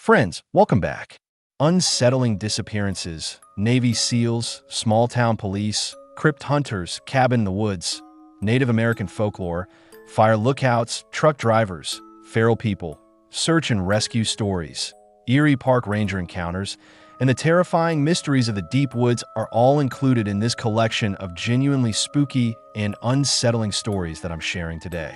Friends, welcome back. Unsettling disappearances, Navy SEALs, small-town police, crypt hunters, cabin in the woods, Native American folklore, fire lookouts, truck drivers, feral people, search and rescue stories, eerie park ranger encounters, and the terrifying mysteries of the deep woods are all included in this collection of genuinely spooky and unsettling stories that I'm sharing today.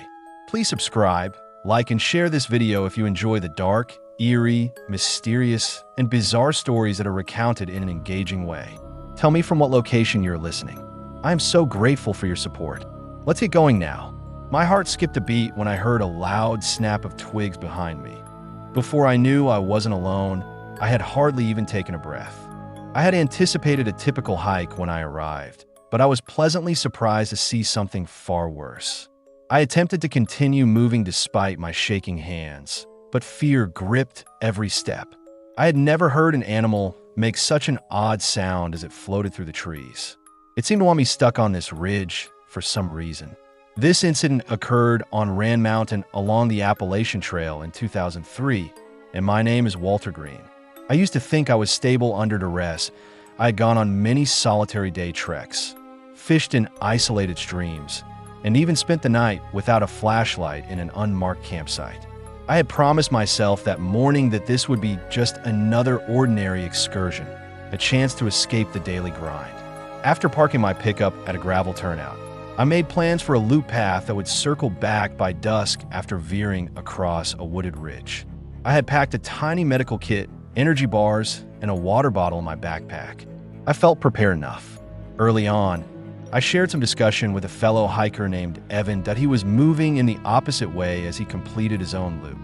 Please subscribe, like, and share this video if you enjoy the dark, eerie, mysterious, and bizarre stories that are recounted in an engaging way. Tell me from what location you're listening. I am so grateful for your support. Let's get going now. My heart skipped a beat when I heard a loud snap of twigs behind me. Before I knew I wasn't alone, I had hardly even taken a breath. I had anticipated a typical hike when I arrived, but I was pleasantly surprised to see something far worse. I attempted to continue moving despite my shaking hands, but fear gripped every step. I had never heard an animal make such an odd sound as it floated through the trees. It seemed to want me stuck on this ridge for some reason. This incident occurred on Rand Mountain along the Appalachian Trail in 2003, and my name is Walter Green. I used to think I was stable under duress. I had gone on many solitary day treks, fished in isolated streams, and even spent the night without a flashlight in an unmarked campsite. I had promised myself that morning that this would be just another ordinary excursion, a chance to escape the daily grind. After parking my pickup at a gravel turnout, I made plans for a loop path that would circle back by dusk after veering across a wooded ridge. I had packed a tiny medical kit, energy bars, and a water bottle in my backpack. I felt prepared enough. Early on, I shared some discussion with a fellow hiker named Evan that he was moving in the opposite way as he completed his own loop.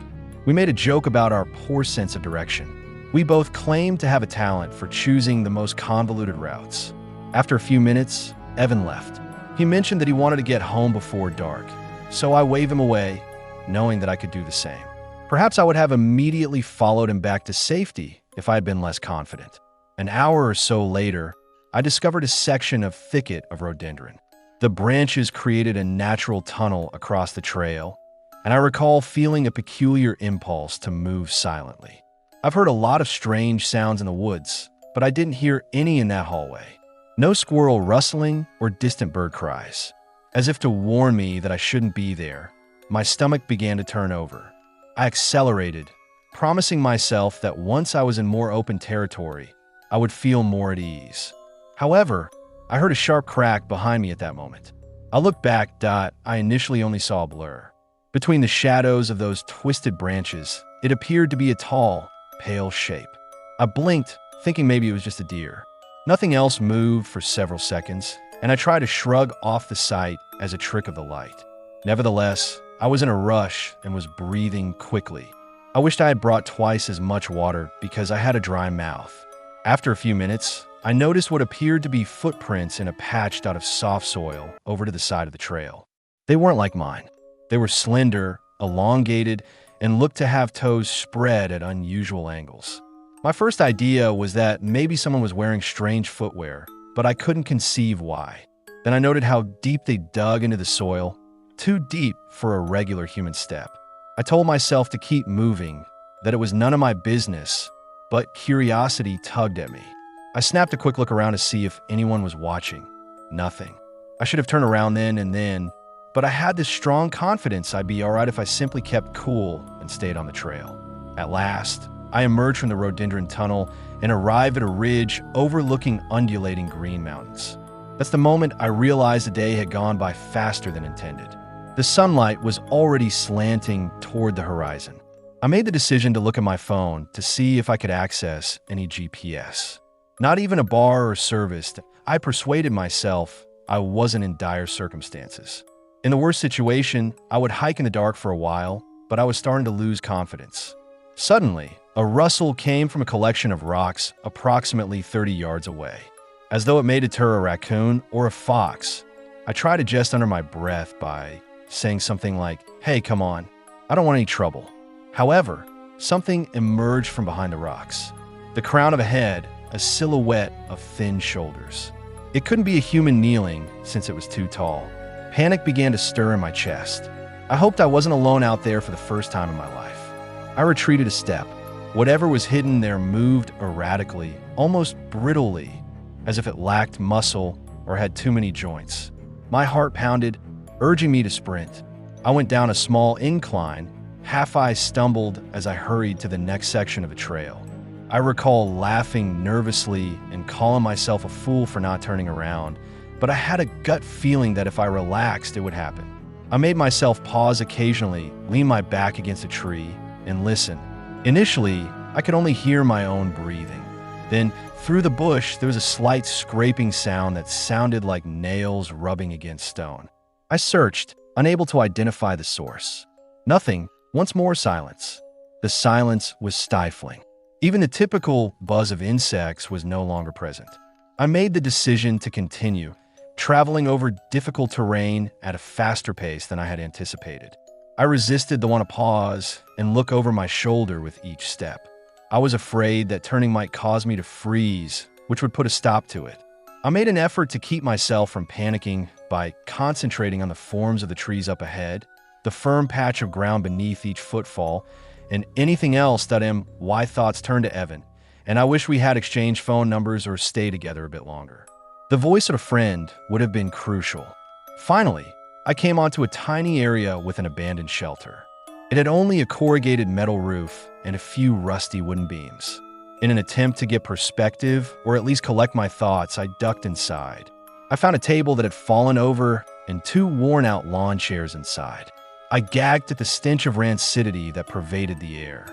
We made a joke about our poor sense of direction. We both claimed to have a talent for choosing the most convoluted routes. After a few minutes, Evan left. He mentioned that he wanted to get home before dark, so I waved him away, knowing that I could do the same. Perhaps I would have immediately followed him back to safety if I had been less confident. An hour or so later, I discovered a section of thicket of rhododendron. The branches created a natural tunnel across the trail, and I recall feeling a peculiar impulse to move silently. I've heard a lot of strange sounds in the woods, but I didn't hear any in that hallway. No squirrel rustling or distant bird cries. As if to warn me that I shouldn't be there, my stomach began to turn over. I accelerated, promising myself that once I was in more open territory, I would feel more at ease. However, I heard a sharp crack behind me at that moment. I looked back. I initially only saw a blur. Between the shadows of those twisted branches, it appeared to be a tall, pale shape. I blinked, thinking maybe it was just a deer. Nothing else moved for several seconds, and I tried to shrug off the sight as a trick of the light. Nevertheless, I was in a rush and was breathing quickly. I wished I had brought twice as much water because I had a dry mouth. After a few minutes, I noticed what appeared to be footprints in a patch out of soft soil over to the side of the trail. They weren't like mine. They were slender, elongated, and looked to have toes spread at unusual angles. My first idea was that maybe someone was wearing strange footwear, but I couldn't conceive why. Then I noted how deep they dug into the soil, too deep for a regular human step. I told myself to keep moving, that it was none of my business, but curiosity tugged at me. I snapped a quick look around to see if anyone was watching. Nothing. I should have turned around then, but I had this strong confidence I'd be all right if I simply kept cool and stayed on the trail. At last, I emerged from the rhododendron tunnel and arrived at a ridge overlooking undulating green mountains. That's the moment I realized the day had gone by faster than intended. The sunlight was already slanting toward the horizon. I made the decision to look at my phone to see if I could access any GPS. Not even a bar or service. I persuaded myself I wasn't in dire circumstances. In the worst situation, I would hike in the dark for a while, but I was starting to lose confidence. Suddenly, a rustle came from a collection of rocks approximately 30 yards away. As though it may deter a raccoon or a fox, I tried to jest under my breath by saying something like, "Hey, come on, I don't want any trouble." However, something emerged from behind the rocks. The crown of a head, a silhouette of thin shoulders. It couldn't be a human kneeling since it was too tall. Panic began to stir in my chest. I hoped I wasn't alone out there for the first time in my life. I retreated a step, Whatever was hidden there moved erratically, almost brittly, as if it lacked muscle or had too many joints. My heart pounded, urging me to sprint. I went down a small incline. Half I stumbled as I hurried to the next section of a trail. I recall laughing nervously and calling myself a fool for not turning around, but I had a gut feeling that if I relaxed, it would happen. I made myself pause occasionally, lean my back against a tree, and listen. Initially, I could only hear my own breathing. Then, through the bush, there was a slight scraping sound that sounded like nails rubbing against stone. I searched, unable to identify the source. Nothing. Once more silence. The silence was stifling. Even the typical buzz of insects was no longer present. I made the decision to continue, traveling over difficult terrain at a faster pace than I had anticipated. I resisted the want to pause and look over my shoulder with each step. I was afraid that turning might cause me to freeze, which would put a stop to it. I made an effort to keep myself from panicking by concentrating on the forms of the trees up ahead, the firm patch of ground beneath each footfall, and anything else that why thoughts turned to Evan, and I wish we had exchanged phone numbers or stayed together a bit longer. The voice of a friend would have been crucial. Finally, I came onto a tiny area with an abandoned shelter. It had only a corrugated metal roof and a few rusty wooden beams. In an attempt to get perspective, or at least collect my thoughts, I ducked inside. I found a table that had fallen over and 2 worn-out lawn chairs inside. I gagged at the stench of rancidity that pervaded the air.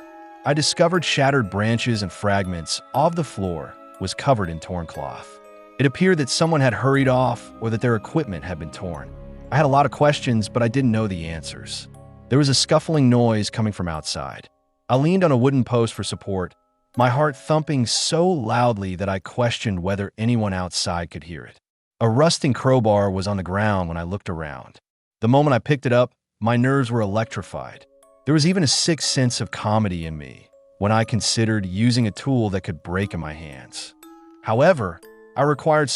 I discovered shattered branches and fragments of the floor was covered in torn cloth. It appeared that someone had hurried off or that their equipment had been torn. I had a lot of questions, but I didn't know the answers. There was a scuffling noise coming from outside. I leaned on a wooden post for support, my heart thumping so loudly that I questioned whether anyone outside could hear it. A rusting crowbar was on the ground when I looked around. The moment I picked it up, my nerves were electrified. There was even a sick sense of comedy in me when I considered using a tool that could break in my hands. However, I required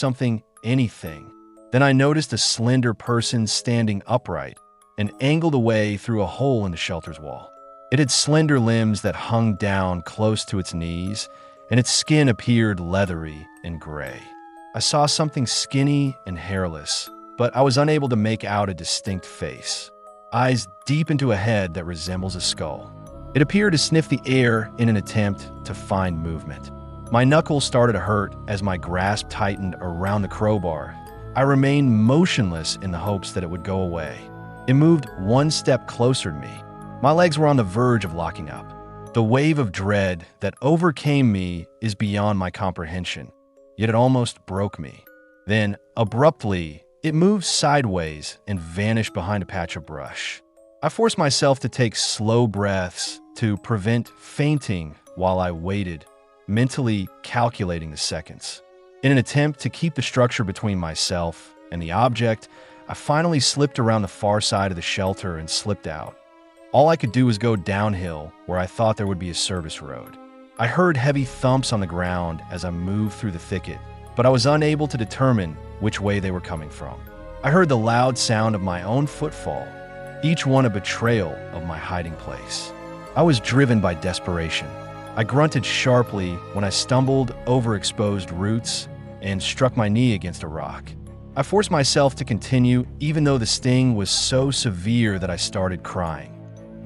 anything. Then I noticed a slender person standing upright and angled away through a hole in the shelter's wall. It had slender limbs that hung down close to its knees, and its skin appeared leathery and gray. I saw something skinny and hairless, but I was unable to make out a distinct face. Eyes deep into a head that resembles a skull. It appeared to sniff the air in an attempt to find movement. My knuckles started to hurt as my grasp tightened around the crowbar. I remained motionless in the hopes that it would go away. It moved 1 step closer to me. My legs were on the verge of locking up. The wave of dread that overcame me is beyond my comprehension, yet it almost broke me. Then, abruptly, it moved sideways and vanished behind a patch of brush. I forced myself to take slow breaths to prevent fainting while I waited, mentally calculating the seconds. In an attempt to keep the structure between myself and the object, I finally slipped around the far side of the shelter and slipped out. All I could do was go downhill where I thought there would be a service road. I heard heavy thumps on the ground as I moved through the thicket, but I was unable to determine which way they were coming from. I heard the loud sound of my own footfall, each one a betrayal of my hiding place. I was driven by desperation. I grunted sharply when I stumbled over exposed roots and struck my knee against a rock. I forced myself to continue even though the sting was so severe that I started crying.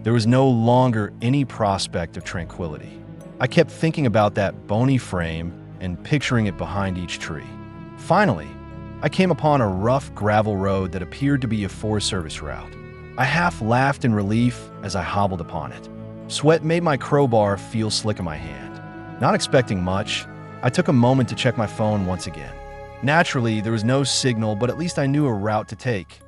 There was no longer any prospect of tranquility. I kept thinking about that bony frame and picturing it behind each tree. Finally, I came upon a rough gravel road that appeared to be a Forest Service route. I half laughed in relief as I hobbled upon it. Sweat made my crowbar feel slick in my hand. Not expecting much, I took a moment to check my phone once again. Naturally, there was no signal, but at least I knew a route to take.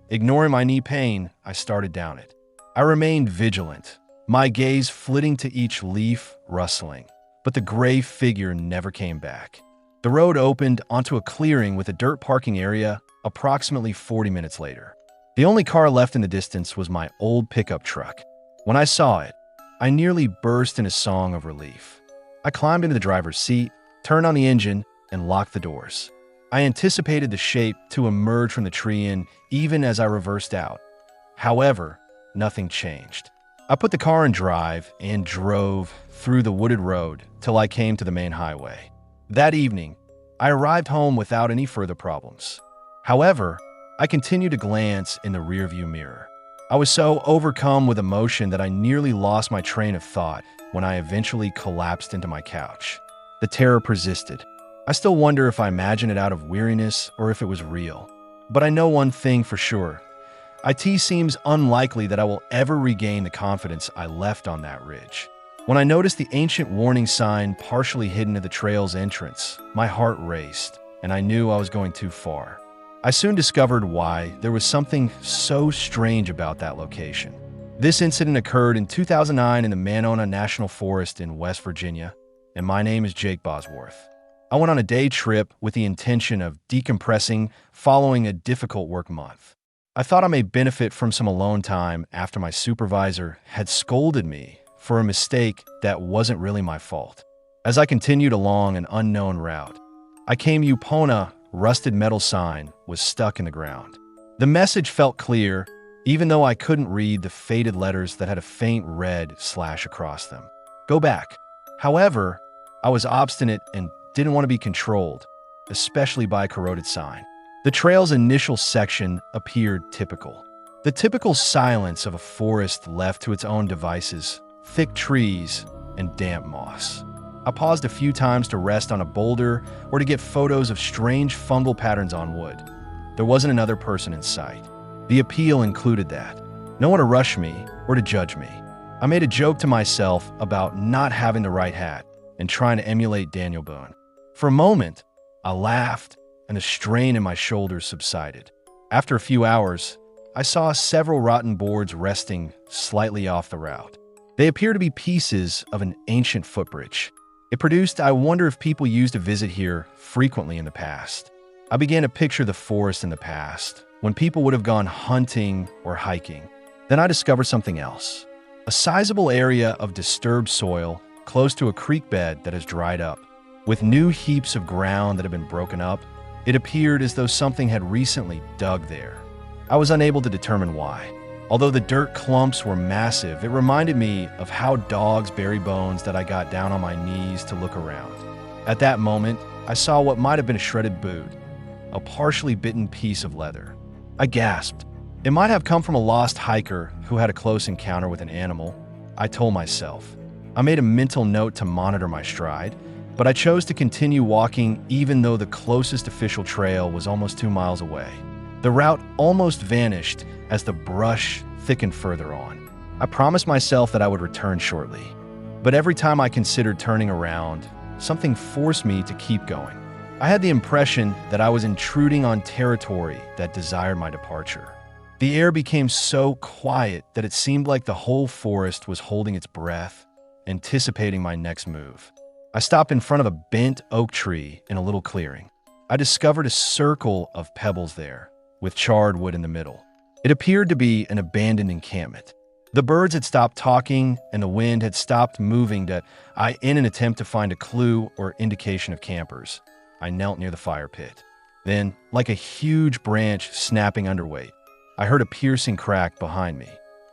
Ignoring my knee pain, I started down it. I remained vigilant, my gaze flitting to each leaf rustling, but the gray figure never came back. The road opened onto a clearing with a dirt parking area approximately 40 minutes later. The only car left in the distance was my old pickup truck. When I saw it, I nearly burst in a song of relief. I climbed into the driver's seat, turned on the engine, and locked the doors. I anticipated the shape to emerge from the tree even as I reversed out. However, nothing changed. I put the car in drive and drove through the wooded road till I came to the main highway. That evening, I arrived home without any further problems. However, I continued to glance in the rearview mirror. I was so overcome with emotion that I nearly lost my train of thought when I eventually collapsed into my couch. The terror persisted. I still wonder if I imagined it out of weariness or if it was real. But I know one thing for sure. It seems unlikely that I will ever regain the confidence I left on that ridge. When I noticed the ancient warning sign partially hidden at the trail's entrance, my heart raced, and I knew I was going too far. I soon discovered why there was something so strange about that location. This incident occurred in 2009 in the Monona National Forest in West Virginia, and my name is Jake Bosworth. I went on a day trip with the intention of decompressing following a difficult work month. I thought I may benefit from some alone time after my supervisor had scolded me for a mistake that wasn't really my fault. As I continued along an unknown route, I came upon a rusted metal sign was stuck in the ground. The message felt clear, even though I couldn't read the faded letters that had a faint red slash across them. Go back. However, I was obstinate and didn't want to be controlled, especially by a corroded sign. The trail's initial section appeared typical. The typical silence of a forest left to its own devices, thick trees, and damp moss. I paused a few times to rest on a boulder or to get photos of strange fungal patterns on wood. There wasn't another person in sight. The appeal included that. No one to rush me or to judge me. I made a joke to myself about not having the right hat and trying to emulate Daniel Boone. For a moment, I laughed and the strain in my shoulders subsided. After a few hours, I saw several rotten boards resting slightly off the route. They appear to be pieces of an ancient footbridge. It produced, I wonder if people used to visit here frequently in the past. I began to picture the forest in the past, when people would have gone hunting or hiking. Then I discovered something else. A sizable area of disturbed soil close to a creek bed that has dried up. With new heaps of ground that have been broken up, it appeared as though something had recently dug there. I was unable to determine why. Although the dirt clumps were massive, it reminded me of how dogs bury bones that I got down on my knees to look around. At that moment, I saw what might have been a shredded boot, a partially bitten piece of leather. I gasped. It might have come from a lost hiker who had a close encounter with an animal, I told myself. I made a mental note to monitor my stride, but I chose to continue walking even though the closest official trail was almost 2 miles away. The route almost vanished as the brush thickened further on. I promised myself that I would return shortly, but every time I considered turning around, something forced me to keep going. I had the impression that I was intruding on territory that desired my departure. The air became so quiet that it seemed like the whole forest was holding its breath, anticipating my next move. I stopped in front of a bent oak tree in a little clearing. I discovered a circle of pebbles there, with charred wood in the middle. It appeared to be an abandoned encampment. The birds had stopped talking and the wind had stopped moving in an attempt to find a clue or indication of campers. I knelt near the fire pit. Then, like a huge branch snapping underweight, I heard a piercing crack behind me.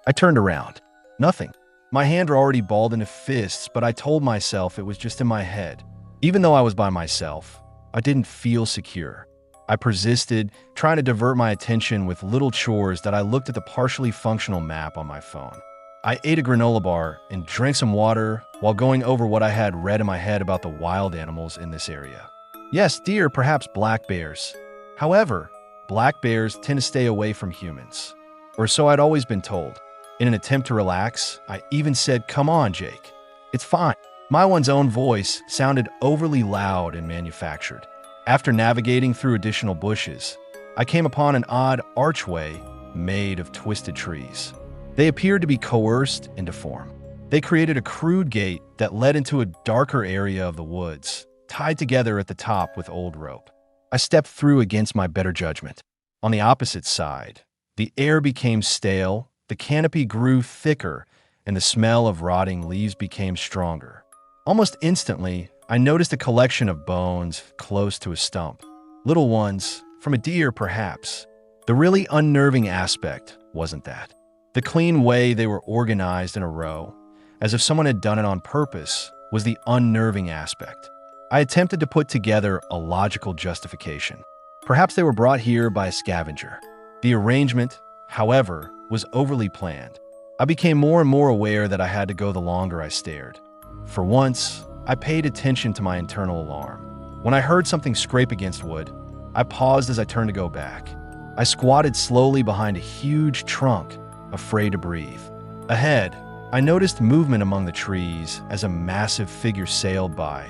I turned around. Nothing. My hand were already balled into fists, but I told myself it was just in my head. Even though I was by myself, I didn't feel secure. I persisted, trying to divert my attention with little chores that I looked at the partially functional map on my phone. I ate a granola bar and drank some water while going over what I had read in my head about the wild animals in this area. Yes, deer, perhaps black bears. However, black bears tend to stay away from humans. Or so I'd always been told. In an attempt to relax, I even said, "Come on, Jake. It's fine." My one's own voice sounded overly loud and manufactured. After navigating through additional bushes, I came upon an odd archway made of twisted trees. They appeared to be coerced into form. They created a crude gate that led into a darker area of the woods, tied together at the top with old rope. I stepped through against my better judgment. On the opposite side, the air became stale, the canopy grew thicker, and the smell of rotting leaves became stronger. Almost instantly, I noticed a collection of bones close to a stump. Little ones, from a deer perhaps. The really unnerving aspect wasn't that. The clean way they were organized in a row, as if someone had done it on purpose, was the unnerving aspect. I attempted to put together a logical justification. Perhaps they were brought here by a scavenger. The arrangement, however, was overly planned. I became more and more aware that I had to go the longer I stared. For once, I paid attention to my internal alarm. When I heard something scrape against wood, I paused as I turned to go back. I squatted slowly behind a huge trunk, afraid to breathe. Ahead, I noticed movement among the trees as a massive figure sailed by,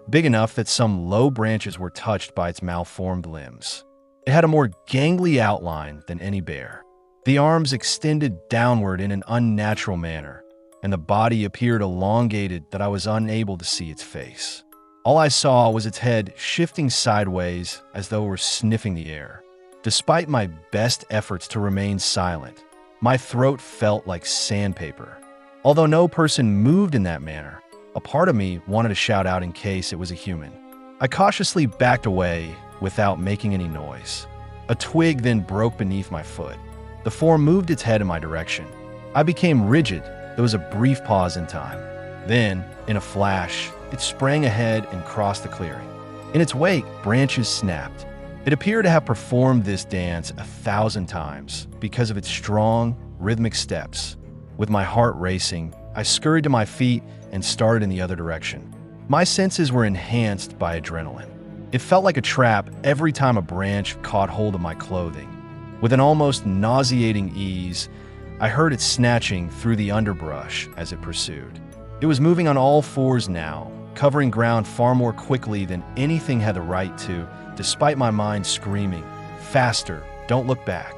big enough that some low branches were touched by its malformed limbs. It had a more gangly outline than any bear. The arms extended downward in an unnatural manner, and the body appeared elongated that I was unable to see its face. All I saw was its head shifting sideways as though it were sniffing the air. Despite my best efforts to remain silent, my throat felt like sandpaper. Although no person moved in that manner, a part of me wanted to shout out in case it was a human. I cautiously backed away without making any noise. A twig then broke beneath my foot. The form moved its head in my direction. I became rigid. There was a brief pause in time. Then, in a flash, it sprang ahead and crossed the clearing. In its wake, branches snapped. It appeared to have performed this dance 1,000 times because of its strong, rhythmic steps. With my heart racing, I scurried to my feet and started in the other direction. My senses were enhanced by adrenaline. It felt like a trap every time a branch caught hold of my clothing. With an almost nauseating ease, I heard it snatching through the underbrush as it pursued. It was moving on all fours now, covering ground far more quickly than anything had the right to, despite my mind screaming, "Faster, don't look back."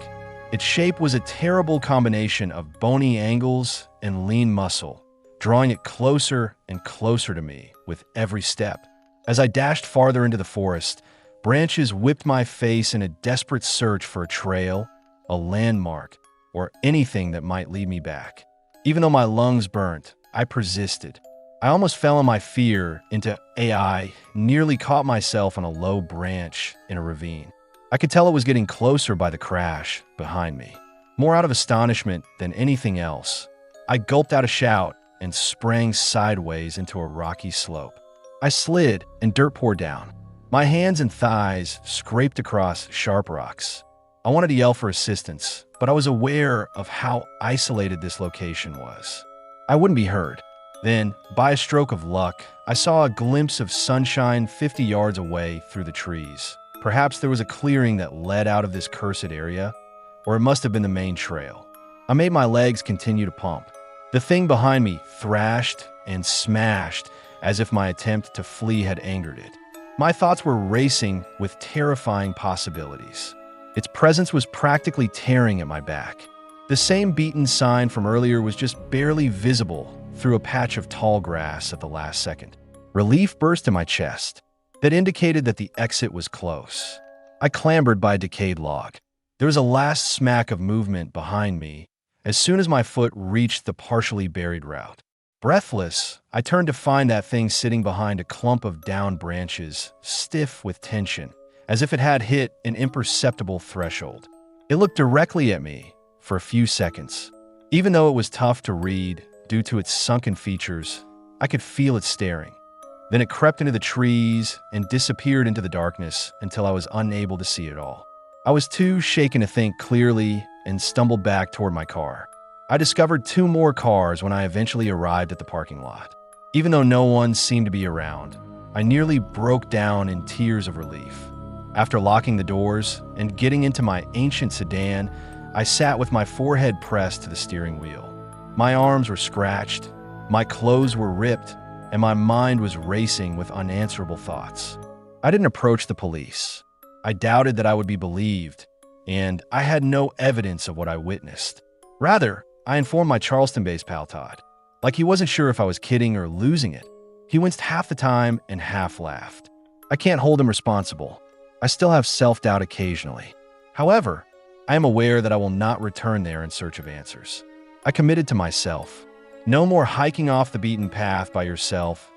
Its shape was a terrible combination of bony angles and lean muscle, drawing it closer and closer to me with every step. As I dashed farther into the forest, branches whipped my face in a desperate search for a trail, a landmark, or anything that might lead me back. Even though my lungs burnt, I persisted. I almost fell in my fear into AI, nearly caught myself on a low branch in a ravine. I could tell it was getting closer by the crash behind me. More out of astonishment than anything else, I gulped out a shout and sprang sideways into a rocky slope. I slid and dirt poured down. My hands and thighs scraped across sharp rocks. I wanted to yell for assistance, but I was aware of how isolated this location was. I wouldn't be heard. Then, by a stroke of luck, I saw a glimpse of sunshine 50 yards away through the trees. Perhaps there was a clearing that led out of this cursed area, or it must have been the main trail. I made my legs continue to pump. The thing behind me thrashed and smashed as if my attempt to flee had angered it. My thoughts were racing with terrifying possibilities. Its presence was practically tearing at my back. The same beaten sign from earlier was just barely visible through a patch of tall grass at the last second. Relief burst in my chest. That indicated that the exit was close. I clambered by a decayed log. There was a last smack of movement behind me as soon as my foot reached the partially buried route. Breathless, I turned to find that thing sitting behind a clump of downed branches, stiff with tension, as if it had hit an imperceptible threshold. It looked directly at me for a few seconds. Even though it was tough to read due to its sunken features, I could feel it staring. Then it crept into the trees and disappeared into the darkness until I was unable to see it all. I was too shaken to think clearly and stumbled back toward my car. I discovered 2 more cars when I eventually arrived at the parking lot. Even though no one seemed to be around, I nearly broke down in tears of relief. After locking the doors and getting into my ancient sedan, I sat with my forehead pressed to the steering wheel. My arms were scratched, my clothes were ripped, and my mind was racing with unanswerable thoughts. I didn't approach the police. I doubted that I would be believed, and I had no evidence of what I witnessed. Rather, I informed my Charleston-based pal Todd. Like he wasn't sure if I was kidding or losing it. He winced half the time and half laughed. I can't hold him responsible. I still have self-doubt occasionally. However, I am aware that I will not return there in search of answers. I committed to myself. No more hiking off the beaten path by yourself.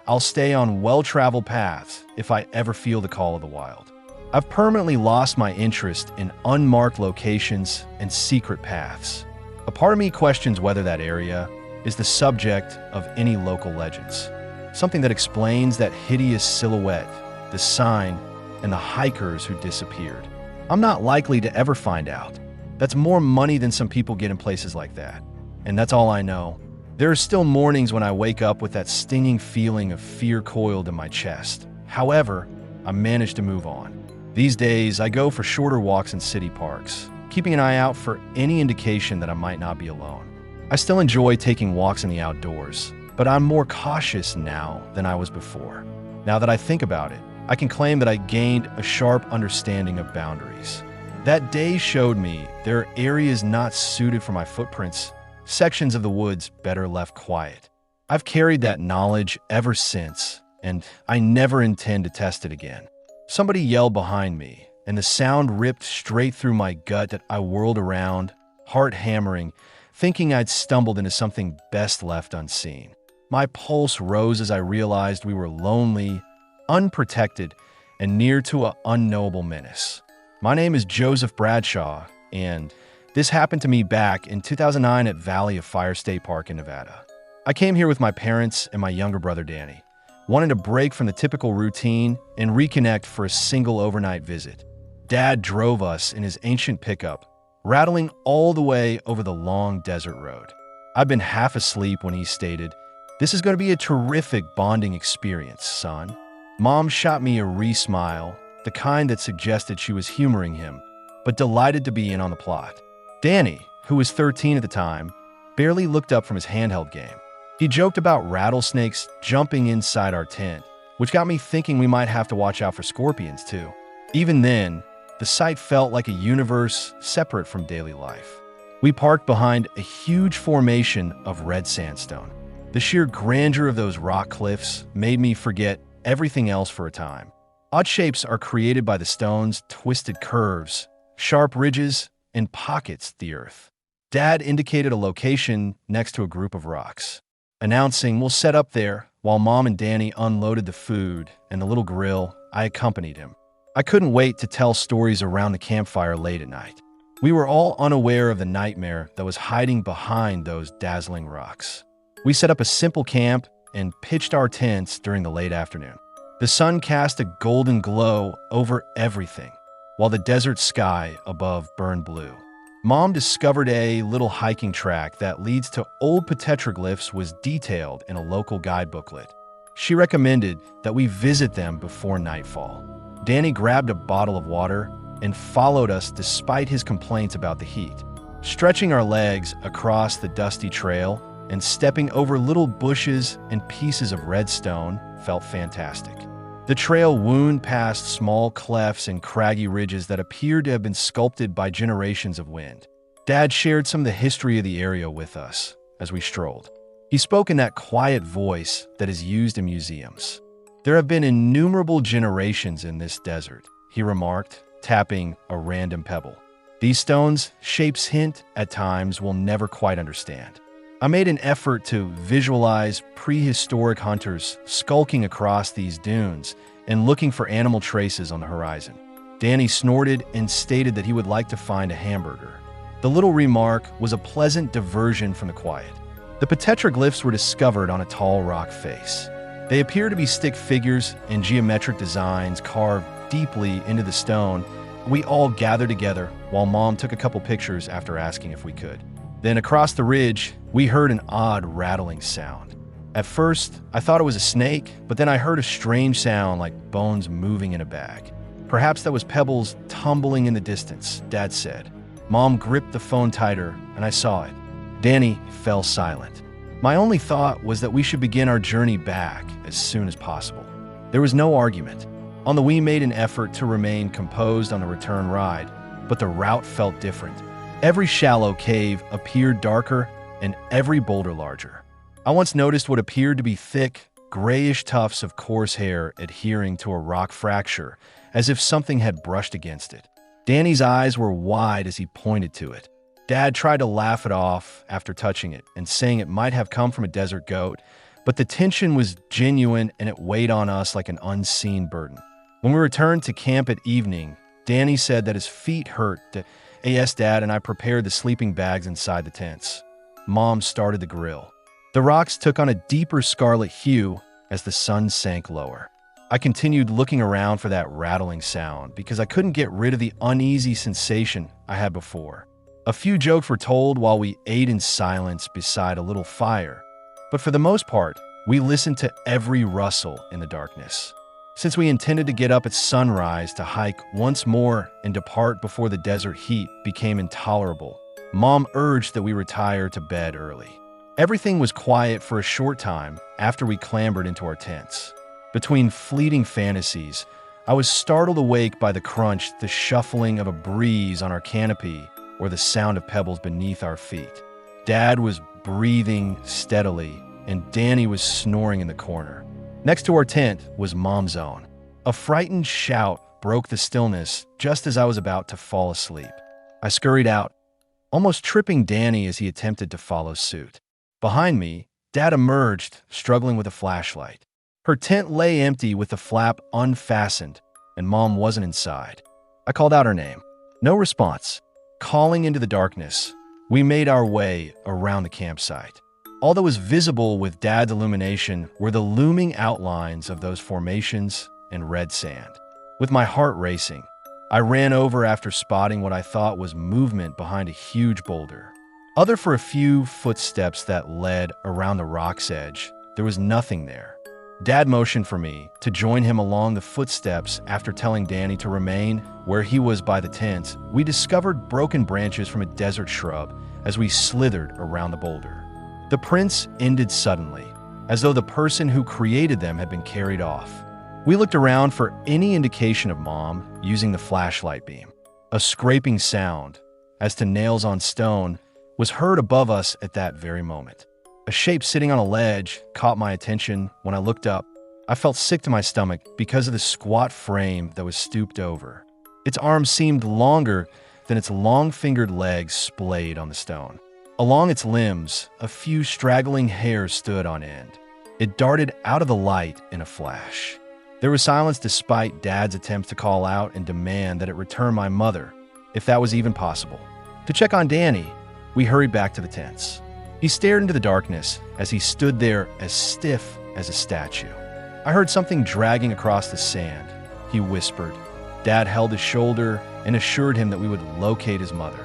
I'll stay on well-traveled paths if I ever feel the call of the wild. I've permanently lost my interest in unmarked locations and secret paths. A part of me questions whether that area is the subject of any local legends. Something that explains that hideous silhouette, the sign, and the hikers who disappeared. I'm not likely to ever find out. That's more money than some people get in places like that. And that's all I know. There are still mornings when I wake up with that stinging feeling of fear coiled in my chest. However, I manage to move on. These days, I go for shorter walks in city parks, keeping an eye out for any indication that I might not be alone. I still enjoy taking walks in the outdoors, but I'm more cautious now than I was before. Now that I think about it, I can claim that I gained a sharp understanding of boundaries. That day showed me there are areas not suited for my footprints, sections of the woods better left quiet. I've carried that knowledge ever since, and I never intend to test it again. Somebody yelled behind me, and the sound ripped straight through my gut that I whirled around, heart hammering, thinking I'd stumbled into something best left unseen. My pulse rose as I realized we were lonely, unprotected, and near to an unknowable menace. My name is Joseph Bradshaw, and this happened to me back in 2009 at Valley of Fire State Park in Nevada. I came here with my parents and my younger brother Danny, wanting to break from the typical routine and reconnect for a single overnight visit. Dad drove us in his ancient pickup, rattling all the way over the long desert road. I'd been half asleep when he stated, "This is going to be a terrific bonding experience, son." Mom shot me a re-smile, the kind that suggested she was humoring him, but delighted to be in on the plot. Danny, who was 13 at the time, barely looked up from his handheld game. He joked about rattlesnakes jumping inside our tent, which got me thinking we might have to watch out for scorpions too. Even then, the site felt like a universe separate from daily life. We parked behind a huge formation of red sandstone. The sheer grandeur of those rock cliffs made me forget everything else for a time. Odd shapes are created by the stone's twisted curves, sharp ridges, and pockets the earth. Dad indicated a location next to a group of rocks, announcing we'll set up there while Mom and Danny unloaded the food and the little grill. I accompanied him. I couldn't wait to tell stories around the campfire late at night. We were all unaware of the nightmare that was hiding behind those dazzling rocks. We set up a simple camp and pitched our tents during the late afternoon. The sun cast a golden glow over everything, while the desert sky above burned blue. Mom discovered a little hiking track that leads to old petroglyphs was detailed in a local guide booklet. She recommended that we visit them before nightfall. Danny grabbed a bottle of water and followed us despite his complaints about the heat. Stretching our legs across the dusty trail and stepping over little bushes and pieces of redstone felt fantastic. The trail wound past small clefts and craggy ridges that appeared to have been sculpted by generations of wind. Dad shared some of the history of the area with us as we strolled. He spoke in that quiet voice that is used in museums. "There have been innumerable generations in this desert," he remarked, tapping a random pebble. "These stones' shapes hint at times we'll never quite understand." I made an effort to visualize prehistoric hunters skulking across these dunes and looking for animal traces on the horizon. Danny snorted and stated that he would like to find a hamburger. The little remark was a pleasant diversion from the quiet. The petroglyphs were discovered on a tall rock face. They appear to be stick figures and geometric designs carved deeply into the stone. We all gathered together while Mom took a couple pictures after asking if we could. Then across the ridge, we heard an odd rattling sound. At first, I thought it was a snake, but then I heard a strange sound like bones moving in a bag. Perhaps that was pebbles tumbling in the distance, Dad said. Mom gripped the phone tighter, and I saw it. Danny fell silent. My only thought was that we should begin our journey back as soon as possible. There was no argument. We made an effort to remain composed on the return ride, but the route felt different. Every shallow cave appeared darker and every boulder larger. I once noticed what appeared to be thick, grayish tufts of coarse hair adhering to a rock fracture, as if something had brushed against it. Danny's eyes were wide as he pointed to it. Dad tried to laugh it off after touching it and saying it might have come from a desert goat, but the tension was genuine and it weighed on us like an unseen burden. When we returned to camp at evening, Danny said that his feet hurt Yes, Dad, and I prepared the sleeping bags inside the tents. Mom started the grill. The rocks took on a deeper scarlet hue as the sun sank lower. I continued looking around for that rattling sound because I couldn't get rid of the uneasy sensation I had before. A few jokes were told while we ate in silence beside a little fire, but for the most part, we listened to every rustle in the darkness. Since we intended to get up at sunrise to hike once more and depart before the desert heat became intolerable, Mom urged that we retire to bed early. Everything was quiet for a short time after we clambered into our tents. Between fleeting fantasies, I was startled awake by the crunch, the shuffling of a breeze on our canopy, or the sound of pebbles beneath our feet. Dad was breathing steadily, and Danny was snoring in the corner. Next to our tent was Mom's own. A frightened shout broke the stillness just as I was about to fall asleep. I scurried out, almost tripping Danny as he attempted to follow suit. Behind me, Dad emerged, struggling with a flashlight. Her tent lay empty with the flap unfastened, and Mom wasn't inside. I called out her name. No response. Calling into the darkness, we made our way around the campsite. All that was visible with Dad's illumination were the looming outlines of those formations and red sand. With my heart racing, I ran over after spotting what I thought was movement behind a huge boulder. Other for a few footsteps that led around the rock's edge, there was nothing there. Dad motioned for me to join him along the footsteps after telling Danny to remain where he was by the tent. We discovered broken branches from a desert shrub as we slithered around the boulder. The prints ended suddenly, as though the person who created them had been carried off. We looked around for any indication of Mom using the flashlight beam. A scraping sound, as to nails on stone, was heard above us at that very moment. A shape sitting on a ledge caught my attention. When I looked up, I felt sick to my stomach because of the squat frame that was stooped over. Its arms seemed longer than its long-fingered legs splayed on the stone. Along its limbs, a few straggling hairs stood on end. It darted out of the light in a flash. There was silence despite Dad's attempts to call out and demand that it return my mother, if that was even possible. To check on Danny, we hurried back to the tents. He stared into the darkness as he stood there as stiff as a statue. I heard something dragging across the sand, he whispered. Dad held his shoulder and assured him that we would locate his mother.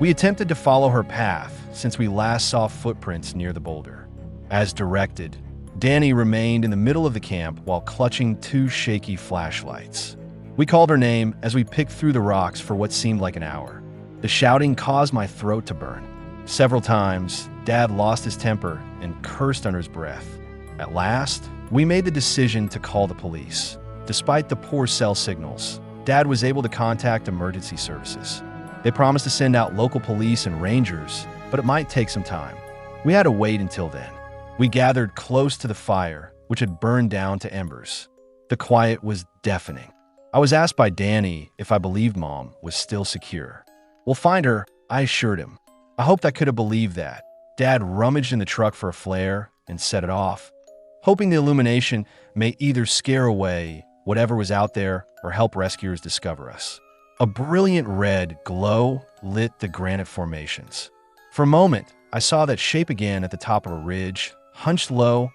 We attempted to follow her path since we last saw footprints near the boulder. As directed, Danny remained in the middle of the camp while clutching two shaky flashlights. We called her name as we picked through the rocks for what seemed like an hour. The shouting caused my throat to burn. Several times, Dad lost his temper and cursed under his breath. At last, we made the decision to call the police. Despite the poor cell signals, Dad was able to contact emergency services. They promised to send out local police and rangers, but it might take some time. We had to wait until then. We gathered close to the fire, which had burned down to embers. The quiet was deafening. I was asked by Danny if I believed Mom was still secure. "We'll find her," I assured him. I hoped I could have believed that. Dad rummaged in the truck for a flare and set it off, hoping the illumination may either scare away whatever was out there or help rescuers discover us. A brilliant red glow lit the granite formations. For a moment, I saw that shape again at the top of a ridge, hunched low,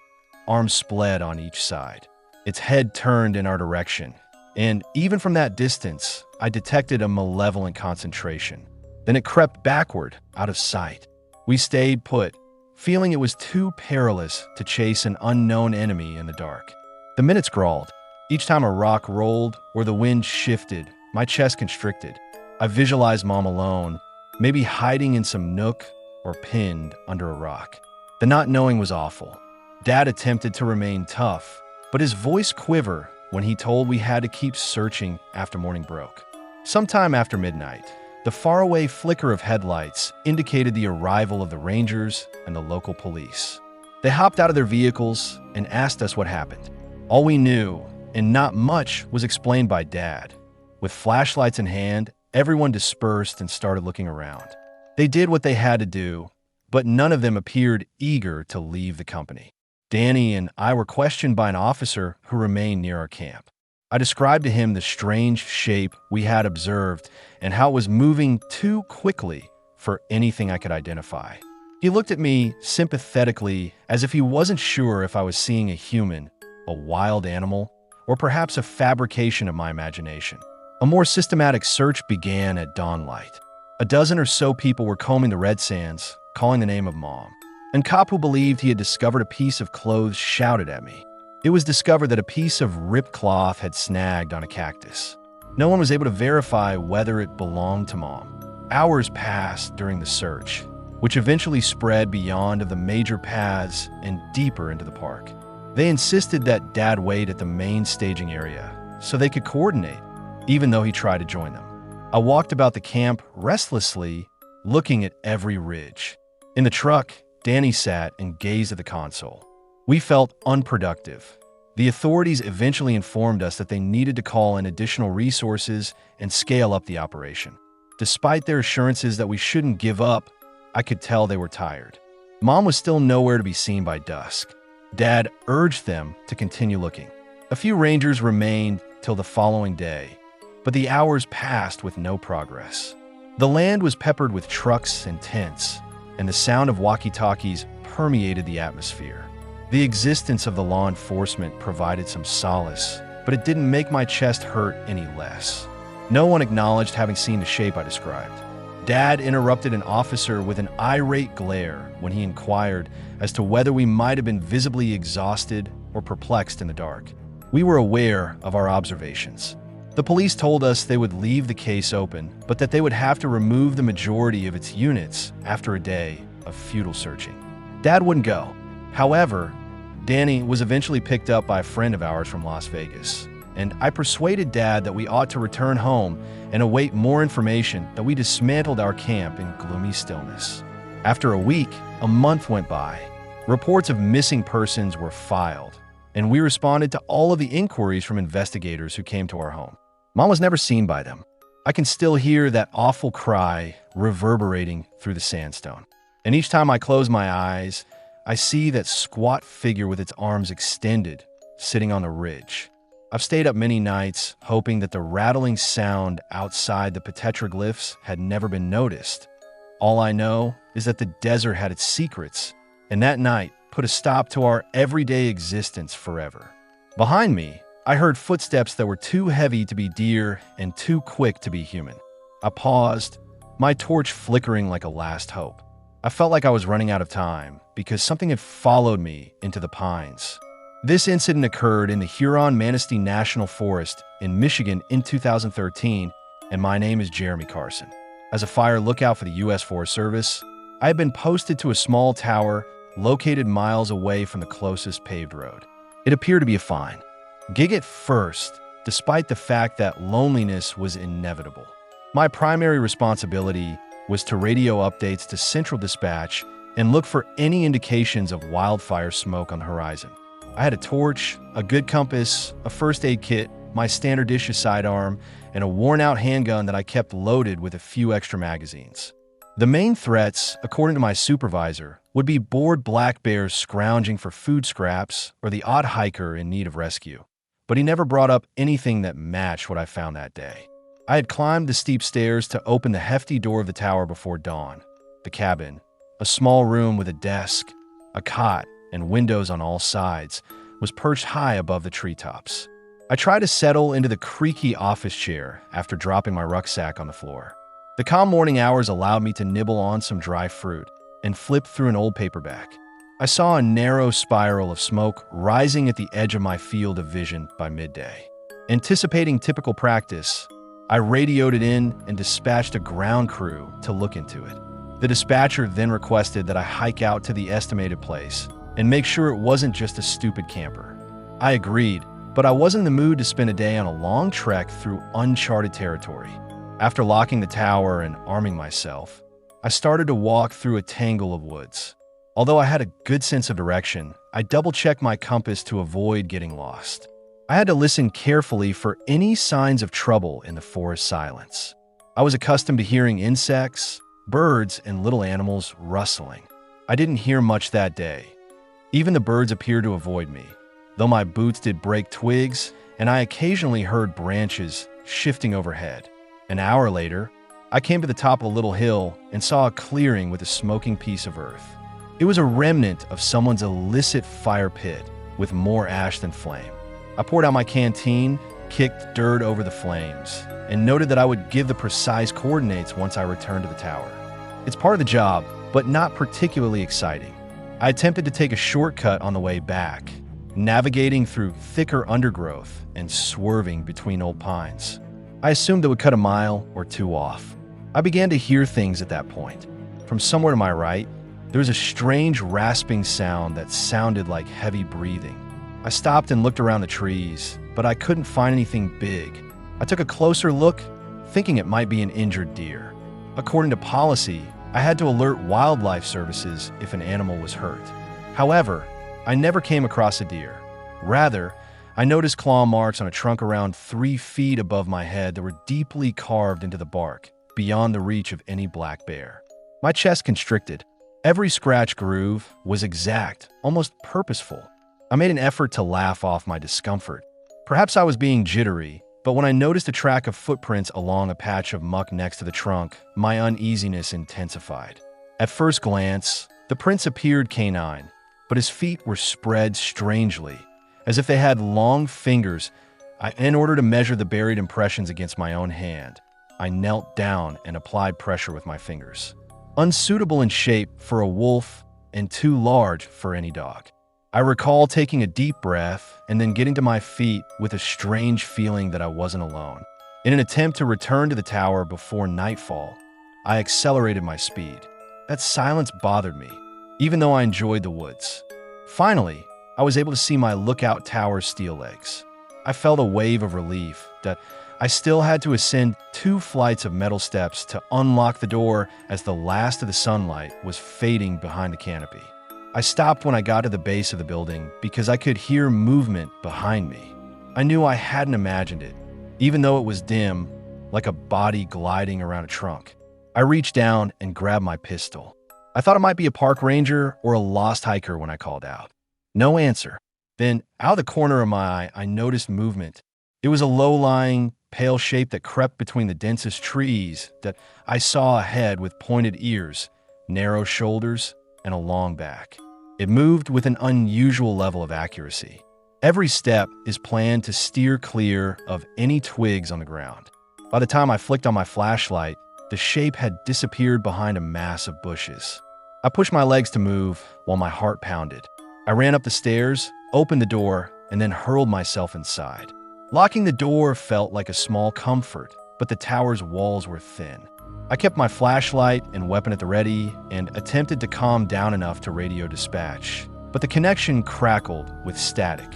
arms spread on each side. Its head turned in our direction, and even from that distance, I detected a malevolent concentration. Then it crept backward, out of sight. We stayed put, feeling it was too perilous to chase an unknown enemy in the dark. The minutes crawled. Each time a rock rolled or the wind shifted, my chest constricted. I visualized Mom alone, maybe hiding in some nook or pinned under a rock. The not knowing was awful. Dad attempted to remain tough, but his voice quivered when he told we had to keep searching after morning broke. Sometime after midnight, the faraway flicker of headlights indicated the arrival of the rangers and the local police. They hopped out of their vehicles and asked us what happened. All we knew, and not much, was explained by Dad. With flashlights in hand, everyone dispersed and started looking around. They did what they had to do, but none of them appeared eager to leave the company. Danny and I were questioned by an officer who remained near our camp. I described to him the strange shape we had observed and how it was moving too quickly for anything I could identify. He looked at me sympathetically, as if he wasn't sure if I was seeing a human, a wild animal, or perhaps a fabrication of my imagination. A more systematic search began at dawnlight. A dozen or so people were combing the red sands, calling the name of Mom. And cop who believed he had discovered a piece of clothes shouted at me. It was discovered that a piece of ripped cloth had snagged on a cactus. No one was able to verify whether it belonged to Mom. Hours passed during the search, which eventually spread beyond the major paths and deeper into the park. They insisted that Dad wait at the main staging area so they could coordinate, even though he tried to join them. I walked about the camp restlessly, looking at every ridge. In the truck, Danny sat and gazed at the console. We felt unproductive. The authorities eventually informed us that they needed to call in additional resources and scale up the operation. Despite their assurances that we shouldn't give up, I could tell they were tired. Mom was still nowhere to be seen by dusk. Dad urged them to continue looking. A few rangers remained till the following day, but the hours passed with no progress. The land was peppered with trucks and tents, and the sound of walkie-talkies permeated the atmosphere. The existence of the law enforcement provided some solace, but it didn't make my chest hurt any less. No one acknowledged having seen the shape I described. Dad interrupted an officer with an irate glare when he inquired as to whether we might have been visibly exhausted or perplexed in the dark. We were aware of our observations. The police told us they would leave the case open, but that they would have to remove the majority of its units after a day of futile searching. Dad wouldn't go. However, Danny was eventually picked up by a friend of ours from Las Vegas, and I persuaded Dad that we ought to return home and await more information that we dismantled our camp in gloomy stillness. After a week, a month went by. Reports of missing persons were filed, and we responded to all of the inquiries from investigators who came to our home. Mom was never seen by them. I can still hear that awful cry reverberating through the sandstone. And each time I close my eyes, I see that squat figure with its arms extended, sitting on the ridge. I've stayed up many nights, hoping that the rattling sound outside the petroglyphs had never been noticed. All I know is that the desert had its secrets, and that night put a stop to our everyday existence forever. Behind me, I heard footsteps that were too heavy to be deer and too quick to be human. I paused, my torch flickering like a last hope. I felt like I was running out of time because something had followed me into the pines. This incident occurred in the Huron-Manistee National Forest in Michigan in 2013, and my name is Jeremy Carson. As a fire lookout for the U.S. Forest Service, I had been posted to a small tower located miles away from the closest paved road. It appeared to be a fine gig at first, despite the fact that loneliness was inevitable. My primary responsibility was to radio updates to Central Dispatch and look for any indications of wildfire smoke on the horizon. I had a torch, a good compass, a first aid kit, my standard issue sidearm, and a worn-out handgun that I kept loaded with a few extra magazines. The main threats, according to my supervisor, would be bored black bears scrounging for food scraps or the odd hiker in need of rescue. But he never brought up anything that matched what I found that day. I had climbed the steep stairs to open the hefty door of the tower before dawn. The cabin, a small room with a desk, a cot, and windows on all sides, was perched high above the treetops. I tried to settle into the creaky office chair after dropping my rucksack on the floor. The calm morning hours allowed me to nibble on some dry fruit and flip through an old paperback. I saw a narrow spiral of smoke rising at the edge of my field of vision by midday. Anticipating typical practice, I radioed it in and dispatched a ground crew to look into it. The dispatcher then requested that I hike out to the estimated place and make sure it wasn't just a stupid camper. I agreed, but I wasn't in the mood to spend a day on a long trek through uncharted territory. After locking the tower and arming myself, I started to walk through a tangle of woods. Although I had a good sense of direction, I double-checked my compass to avoid getting lost. I had to listen carefully for any signs of trouble in the forest silence. I was accustomed to hearing insects, birds, and little animals rustling. I didn't hear much that day. Even the birds appeared to avoid me, though my boots did break twigs and I occasionally heard branches shifting overhead. An hour later, I came to the top of a little hill and saw a clearing with a smoking piece of earth. It was a remnant of someone's illicit fire pit with more ash than flame. I poured out my canteen, kicked dirt over the flames, and noted that I would give the precise coordinates once I returned to the tower. It's part of the job, but not particularly exciting. I attempted to take a shortcut on the way back, navigating through thicker undergrowth and swerving between old pines. I assumed it would cut a mile or two off. I began to hear things at that point. From somewhere to my right, there was a strange rasping sound that sounded like heavy breathing. I stopped and looked around the trees, but I couldn't find anything big. I took a closer look, thinking it might be an injured deer. According to policy, I had to alert wildlife services if an animal was hurt. However, I never came across a deer. Rather, I noticed claw marks on a trunk around 3 feet above my head that were deeply carved into the bark, beyond the reach of any black bear. My chest constricted. Every scratch groove was exact, almost purposeful. I made an effort to laugh off my discomfort. Perhaps I was being jittery, but when I noticed a track of footprints along a patch of muck next to the trunk, my uneasiness intensified. At first glance, the prints appeared canine, but his feet were spread strangely, as if they had long fingers. In order to measure the buried impressions against my own hand, I knelt down and applied pressure with my fingers. Unsuitable in shape for a wolf and too large for any dog. I recall taking a deep breath and then getting to my feet with a strange feeling that I wasn't alone. In an attempt to return to the tower before nightfall, I accelerated my speed. That silence bothered me, even though I enjoyed the woods. Finally, I was able to see my lookout tower's steel legs. I felt a wave of relief that I still had to ascend 2 flights of metal steps to unlock the door as the last of the sunlight was fading behind the canopy. I stopped when I got to the base of the building because I could hear movement behind me. I knew I hadn't imagined it, even though it was dim, like a body gliding around a trunk. I reached down and grabbed my pistol. I thought it might be a park ranger or a lost hiker when I called out. No answer. Then, out of the corner of my eye, I noticed movement. It was a low-lying, pale shape that crept between the densest trees that I saw ahead with pointed ears, narrow shoulders, and a long back. It moved with an unusual level of accuracy. Every step is planned to steer clear of any twigs on the ground. By the time I flicked on my flashlight, the shape had disappeared behind a mass of bushes. I pushed my legs to move while my heart pounded. I ran up the stairs, opened the door, and then hurled myself inside. Locking the door felt like a small comfort, but the tower's walls were thin. I kept my flashlight and weapon at the ready and attempted to calm down enough to radio dispatch, but the connection crackled with static.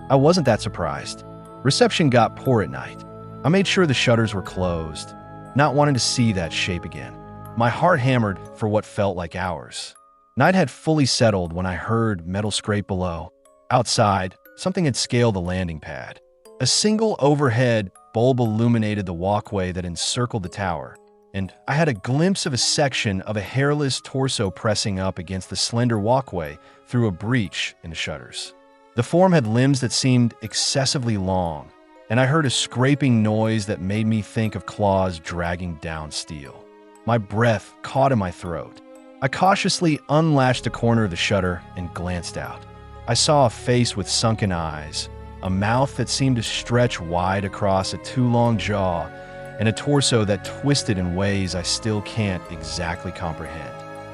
I wasn't that surprised. Reception got poor at night. I made sure the shutters were closed, not wanting to see that shape again. My heart hammered for what felt like hours. Night had fully settled when I heard metal scrape below. Outside, something had scaled the landing pad. A single overhead bulb illuminated the walkway that encircled the tower, and I had a glimpse of a section of a hairless torso pressing up against the slender walkway through a breach in the shutters. The form had limbs that seemed excessively long, and I heard a scraping noise that made me think of claws dragging down steel. My breath caught in my throat. I cautiously unlatched a corner of the shutter and glanced out. I saw a face with sunken eyes, a mouth that seemed to stretch wide across a too long jaw, and a torso that twisted in ways I still can't exactly comprehend.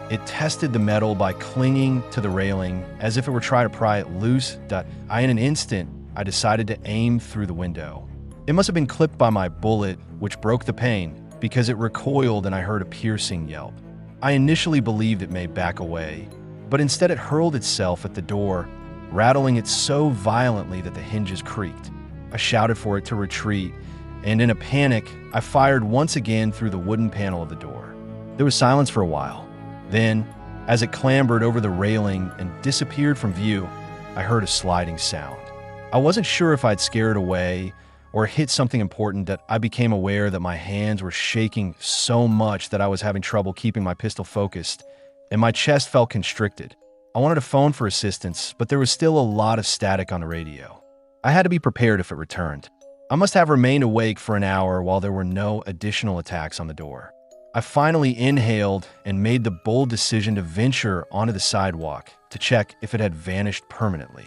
It tested the metal by clinging to the railing as if it were trying to pry it loose. In an instant, I decided to aim through the window. It must have been clipped by my bullet, which broke the pane, because it recoiled and I heard a piercing yelp. I initially believed it may back away, but instead it hurled itself at the door, rattling it so violently that the hinges creaked. I shouted for it to retreat, and in a panic, I fired once again through the wooden panel of the door. There was silence for a while. Then, as it clambered over the railing and disappeared from view, I heard a sliding sound. I wasn't sure if I'd scared it away or hit something important that I became aware that my hands were shaking so much that I was having trouble keeping my pistol focused, and my chest felt constricted. I wanted to phone for assistance, but there was still a lot of static on the radio. I had to be prepared if it returned. I must have remained awake for an hour while there were no additional attacks on the door. I finally inhaled and made the bold decision to venture onto the sidewalk to check if it had vanished permanently.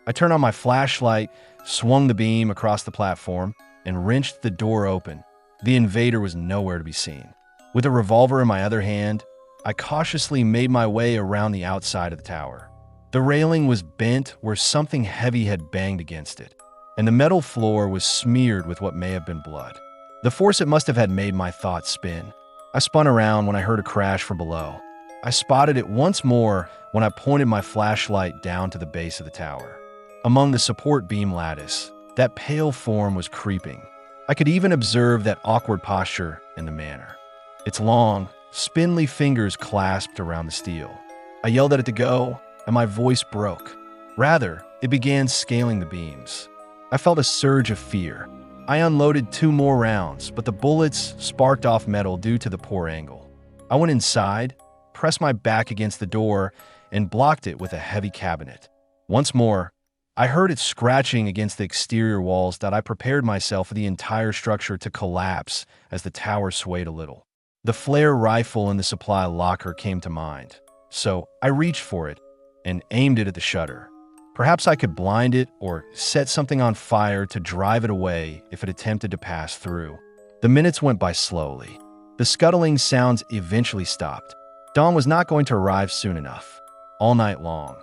I turned on my flashlight, swung the beam across the platform, and wrenched the door open. The invader was nowhere to be seen. With a revolver in my other hand, I cautiously made my way around the outside of the tower. The railing was bent where something heavy had banged against it, and the metal floor was smeared with what may have been blood. The force it must have had made my thoughts spin. I spun around when I heard a crash from below. I spotted it once more when I pointed my flashlight down to the base of the tower. Among the support beam lattice, that pale form was creeping. I could even observe that awkward posture in the manner. Its long, spindly fingers clasped around the steel. I yelled at it to go, and my voice broke. Rather, it began scaling the beams. I felt a surge of fear. I unloaded 2 more rounds, but the bullets sparked off metal due to the poor angle. I went inside, pressed my back against the door, and blocked it with a heavy cabinet. Once more, I heard it scratching against the exterior walls that I prepared myself for the entire structure to collapse as the tower swayed a little. The flare rifle in the supply locker came to mind, so I reached for it and aimed it at the shutter. Perhaps I could blind it or set something on fire to drive it away if it attempted to pass through. The minutes went by slowly. The scuttling sounds eventually stopped. Dawn was not going to arrive soon enough. All night long,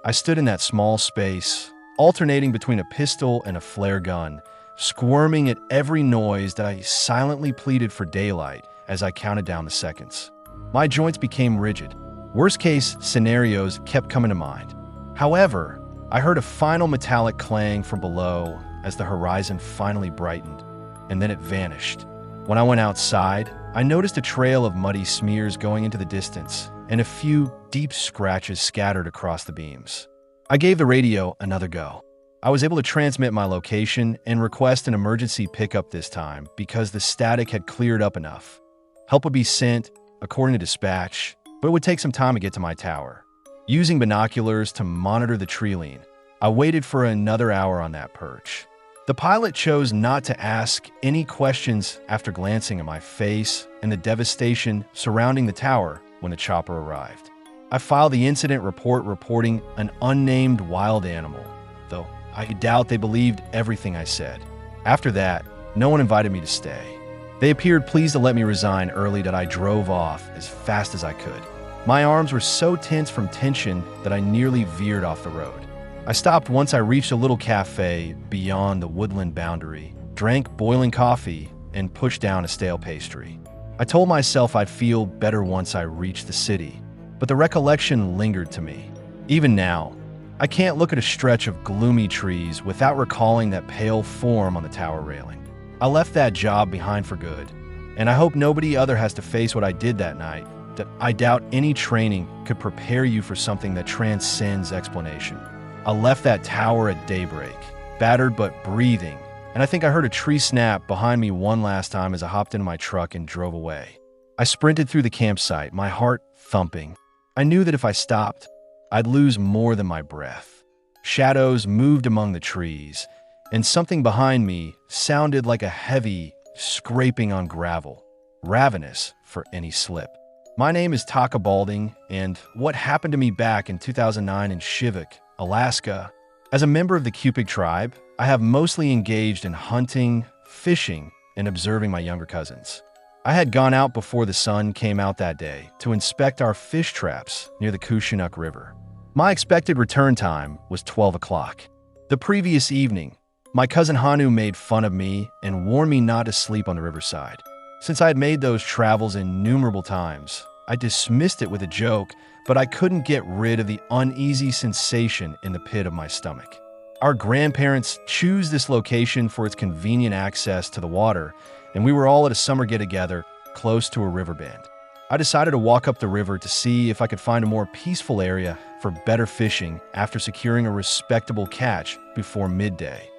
I stood in that small space, alternating between a pistol and a flare gun, squirming at every noise that I silently pleaded for daylight as I counted down the seconds. My joints became rigid. Worst-case scenarios kept coming to mind. However, I heard a final metallic clang from below as the horizon finally brightened, and then it vanished. When I went outside, I noticed a trail of muddy smears going into the distance and a few deep scratches scattered across the beams. I gave the radio another go. I was able to transmit my location and request an emergency pickup this time because the static had cleared up enough. Help would be sent, according to dispatch, but it would take some time to get to my tower. Using binoculars to monitor the tree line, I waited for another hour on that perch. The pilot chose not to ask any questions after glancing at my face and the devastation surrounding the tower when the chopper arrived. I filed the incident report reporting an unnamed wild animal, though I doubt they believed everything I said. After that, no one invited me to stay. They appeared pleased to let me resign early that I drove off as fast as I could. My arms were so tense from tension that I nearly veered off the road. I stopped once I reached a little cafe beyond the woodland boundary, drank boiling coffee, and pushed down a stale pastry. I told myself I'd feel better once I reached the city, but the recollection lingered to me. Even now, I can't look at a stretch of gloomy trees without recalling that pale form on the tower railing. I left that job behind for good, and I hope nobody other has to face what I did that night. That I doubt any training could prepare you for something that transcends explanation. I left that tower at daybreak, battered but breathing, and I think I heard a tree snap behind me one last time as I hopped into my truck and drove away. I sprinted through the campsite, my heart thumping. I knew that if I stopped, I'd lose more than my breath. Shadows moved among the trees, and something behind me sounded like a heavy scraping on gravel, ravenous for any slip. My name is Taka Balding, and what happened to me back in 2009 in Shivak, Alaska? As a member of the Cupid tribe, I have mostly engaged in hunting, fishing, and observing my younger cousins. I had gone out before the sun came out that day to inspect our fish traps near the Kushinuk River. My expected return time was 12 o'clock. The previous evening, my cousin Hanu made fun of me and warned me not to sleep on the riverside. Since I had made those travels innumerable times, I dismissed it with a joke, but I couldn't get rid of the uneasy sensation in the pit of my stomach. Our grandparents chose this location for its convenient access to the water, and we were all at a summer get-together close to a river bend. I decided to walk up the river to see if I could find a more peaceful area for better fishing after securing a respectable catch before midday.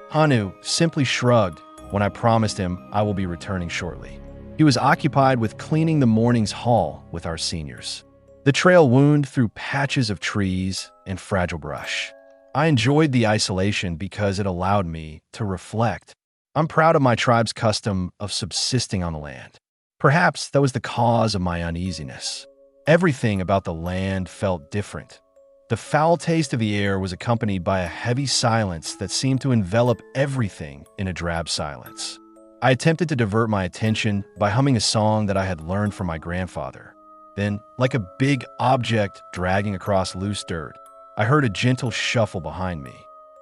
Hanu simply shrugged when I promised him I will be returning shortly. He was occupied with cleaning the morning's haul with our seniors. The trail wound through patches of trees and fragile brush. I enjoyed the isolation because it allowed me to reflect. I'm proud of my tribe's custom of subsisting on the land. Perhaps that was the cause of my uneasiness. Everything about the land felt different. The foul taste of the air was accompanied by a heavy silence that seemed to envelop everything in a drab silence. I attempted to divert my attention by humming a song that I had learned from my grandfather. Then, like a big object dragging across loose dirt, I heard a gentle shuffle behind me.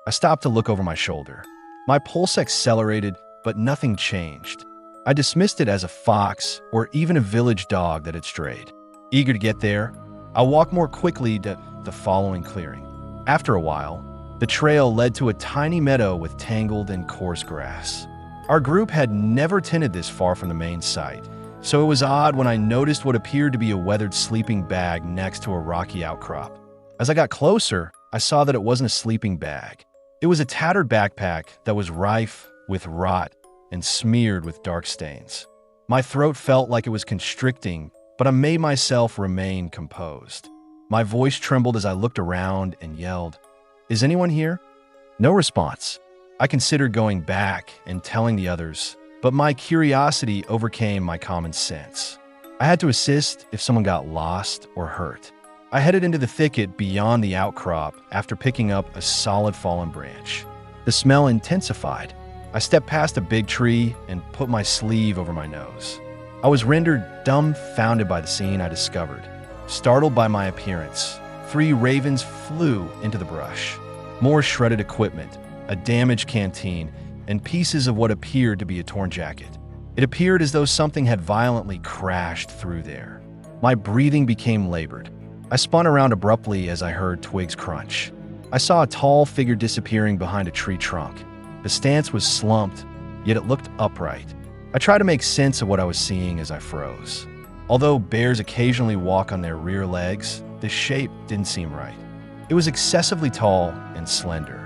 I stopped to look over my shoulder. My pulse accelerated, but nothing changed. I dismissed it as a fox or even a village dog that had strayed. Eager to get there, I walked more quickly to the following clearing. After a while, the trail led to a tiny meadow with tangled and coarse grass. Our group had never tended this far from the main site, so it was odd when I noticed what appeared to be a weathered sleeping bag next to a rocky outcrop. As I got closer, I saw that it wasn't a sleeping bag. It was a tattered backpack that was rife with rot and smeared with dark stains. My throat felt like it was constricting, but I made myself remain composed. My voice trembled as I looked around and yelled, "Is anyone here?" No response. I considered going back and telling the others, but my curiosity overcame my common sense. I had to assist if someone got lost or hurt. I headed into the thicket beyond the outcrop after picking up a solid fallen branch. The smell intensified. I stepped past a big tree and put my sleeve over my nose. I was rendered dumbfounded by the scene I discovered. Startled by my appearance, 3 ravens flew into the brush. More shredded equipment, a damaged canteen, and pieces of what appeared to be a torn jacket. It appeared as though something had violently crashed through there. My breathing became labored. I spun around abruptly as I heard twigs crunch. I saw a tall figure disappearing behind a tree trunk. The stance was slumped, yet it looked upright. I tried to make sense of what I was seeing as I froze. Although bears occasionally walk on their rear legs, the shape didn't seem right. It was excessively tall and slender.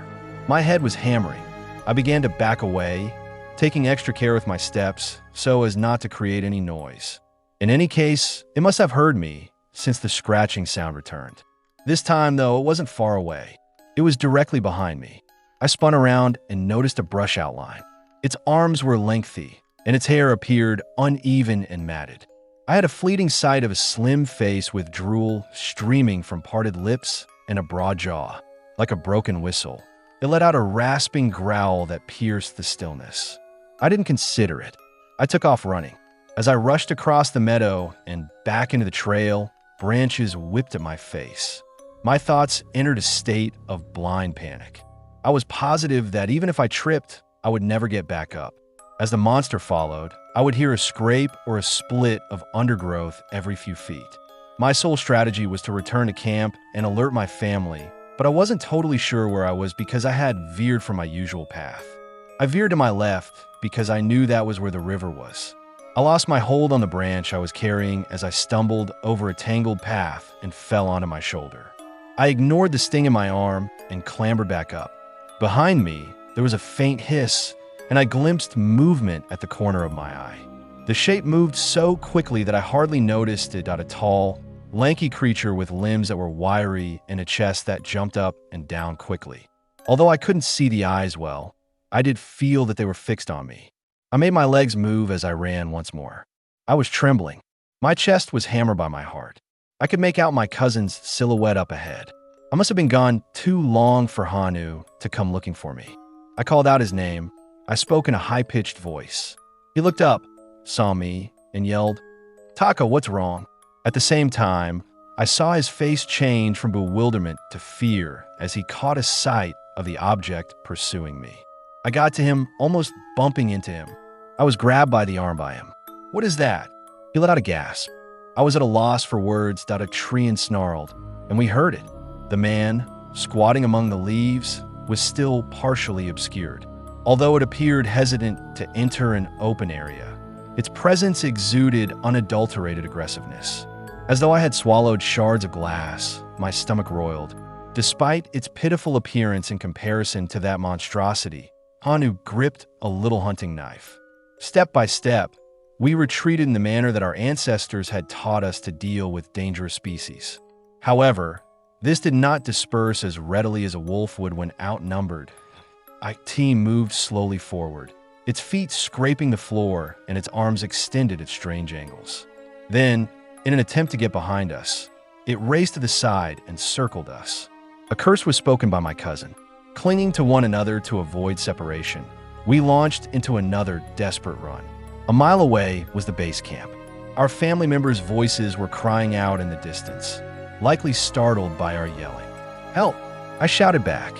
My head was hammering. I began to back away, taking extra care with my steps so as not to create any noise. In any case, it must have heard me since the scratching sound returned. This time, though, it wasn't far away. It was directly behind me. I spun around and noticed a brush outline. Its arms were lengthy, and its hair appeared uneven and matted. I had a fleeting sight of a slim face with drool streaming from parted lips and a broad jaw. Like a broken whistle, it let out a rasping growl that pierced the stillness. I didn't consider it. I took off running. As I rushed across the meadow and back into the trail, branches whipped at my face. My thoughts entered a state of blind panic. I was positive that even if I tripped, I would never get back up. As the monster followed, I would hear a scrape or a split of undergrowth every few feet. My sole strategy was to return to camp and alert my family, but I wasn't totally sure where I was because I had veered from my usual path. I veered to my left because I knew that was where the river was. I lost my hold on the branch I was carrying as I stumbled over a tangled path and fell onto my shoulder. I ignored the sting in my arm and clambered back up. Behind me, there was a faint hiss, and I glimpsed movement at the corner of my eye. The shape moved so quickly that I hardly noticed it. A tall, lanky creature with limbs that were wiry and a chest that jumped up and down quickly. Although I couldn't see the eyes well, I did feel that they were fixed on me. I made my legs move as I ran once more. I was trembling. My chest was hammered by my heart. I could make out my cousin's silhouette up ahead. I must have been gone too long for Hanu to come looking for me. I called out his name. I spoke in a high-pitched voice. He looked up, saw me, and yelled, "Taka, what's wrong?" At the same time, I saw his face change from bewilderment to fear as he caught a sight of the object pursuing me. I got to him, almost bumping into him. I was grabbed by the arm by him. "What is that?" He let out a gasp. I was at a loss for words. A tree snarled, and we heard it. The man, squatting among the leaves, was still partially obscured. Although it appeared hesitant to enter an open area, its presence exuded unadulterated aggressiveness. As though I had swallowed shards of glass, my stomach roiled. Despite its pitiful appearance in comparison to that monstrosity, Hanu gripped a little hunting knife. Step by step, we retreated in the manner that our ancestors had taught us to deal with dangerous species. However, This did not disperse as readily as a wolf would when outnumbered. Our team moved slowly forward, its feet scraping the floor and its arms extended at strange angles. Then, in an attempt to get behind us, it raced to the side and circled us. A curse was spoken by my cousin. Clinging to one another to avoid separation, we launched into another desperate run. A mile away was the base camp. Our family members' voices were crying out in the distance, likely startled by our yelling. "Help!" I shouted back.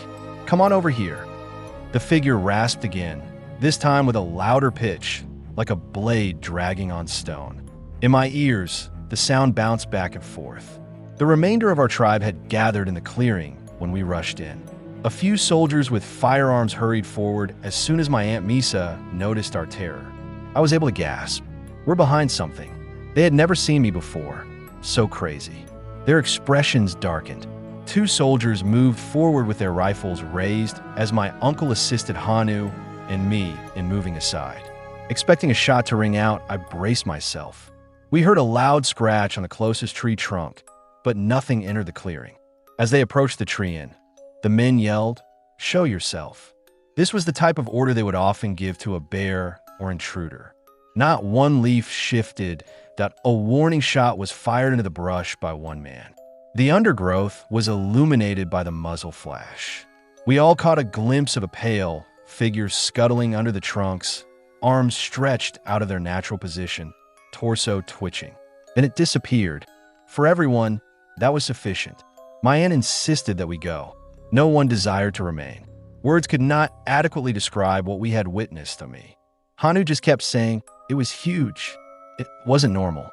"Come on over here." The figure rasped again, this time with a louder pitch, like a blade dragging on stone. In my ears, the sound bounced back and forth. The remainder of our tribe had gathered in the clearing when we rushed in. A few soldiers with firearms hurried forward as soon as my Aunt Misa noticed our terror. I was able to gasp. We're behind something. They had never seen me before. So crazy. Their expressions darkened. Two soldiers moved forward with their rifles raised as my uncle assisted Hanu and me in moving aside. Expecting a shot to ring out, I braced myself. We heard a loud scratch on the closest tree trunk, but nothing entered the clearing. As they approached the tree inn, the men yelled, "Show yourself." This was the type of order they would often give to a bear or intruder. Not one leaf shifted that a warning shot was fired into the brush by one man. The undergrowth was illuminated by the muzzle flash. We all caught a glimpse of a pale figure scuttling under the trunks, arms stretched out of their natural position, torso twitching. Then it disappeared. For everyone, that was sufficient. My aunt insisted that we go. No one desired to remain. Words could not adequately describe what we had witnessed to me. Hanu just kept saying, "It was huge. It wasn't normal."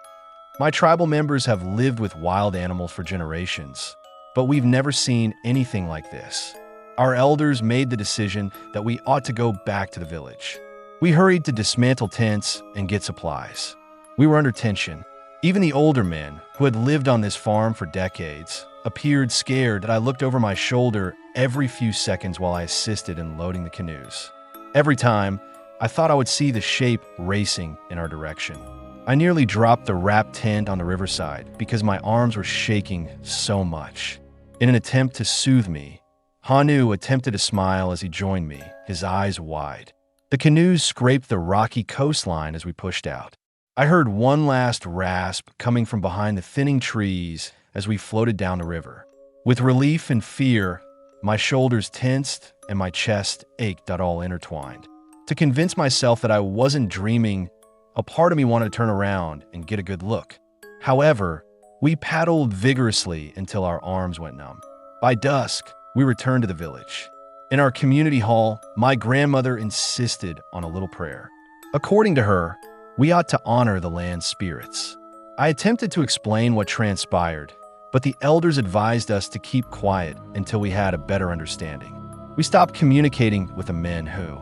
My tribal members have lived with wild animals for generations, but we've never seen anything like this. Our elders made the decision that we ought to go back to the village. We hurried to dismantle tents and get supplies. We were under tension. Even the older men, who had lived on this farm for decades, appeared scared that I looked over my shoulder every few seconds while I assisted in loading the canoes. Every time, I thought I would see the shape racing in our direction. I nearly dropped the wrapped tent on the riverside because my arms were shaking so much. In an attempt to soothe me, Hanu attempted a smile as he joined me, his eyes wide. The canoes scraped the rocky coastline as we pushed out. I heard one last rasp coming from behind the thinning trees as we floated down the river. With relief and fear, my shoulders tensed and my chest ached all intertwined. To convince myself that I wasn't dreaming, a part of me wanted to turn around and get a good look. However, we paddled vigorously until our arms went numb. By dusk, we returned to the village. In our community hall, my grandmother insisted on a little prayer. According to her, we ought to honor the land's spirits. I attempted to explain what transpired, but the elders advised us to keep quiet until we had a better understanding. We stopped communicating with the men who,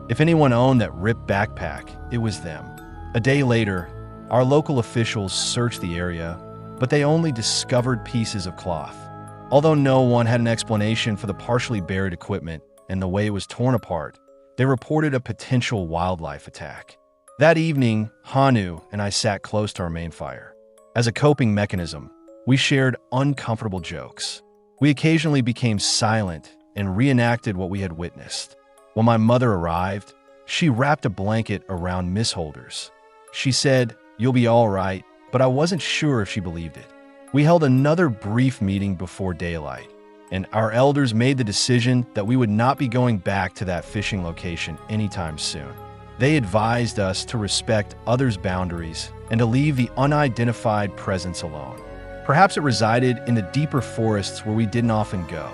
if anyone owned that ripped backpack, it was them. A day later, our local officials searched the area, but they only discovered pieces of cloth. Although no one had an explanation for the partially buried equipment and the way it was torn apart, they reported a potential wildlife attack. That evening, Hanu and I sat close to our main fire. As a coping mechanism, we shared uncomfortable jokes. We occasionally became silent and reenacted what we had witnessed. When my mother arrived, she wrapped a blanket around Miss Holders. She said, "You'll be all right," but I wasn't sure if she believed it. We held another brief meeting before daylight, and our elders made the decision that we would not be going back to that fishing location anytime soon. They advised us to respect others' boundaries and to leave the unidentified presence alone. Perhaps it resided in the deeper forests where we didn't often go.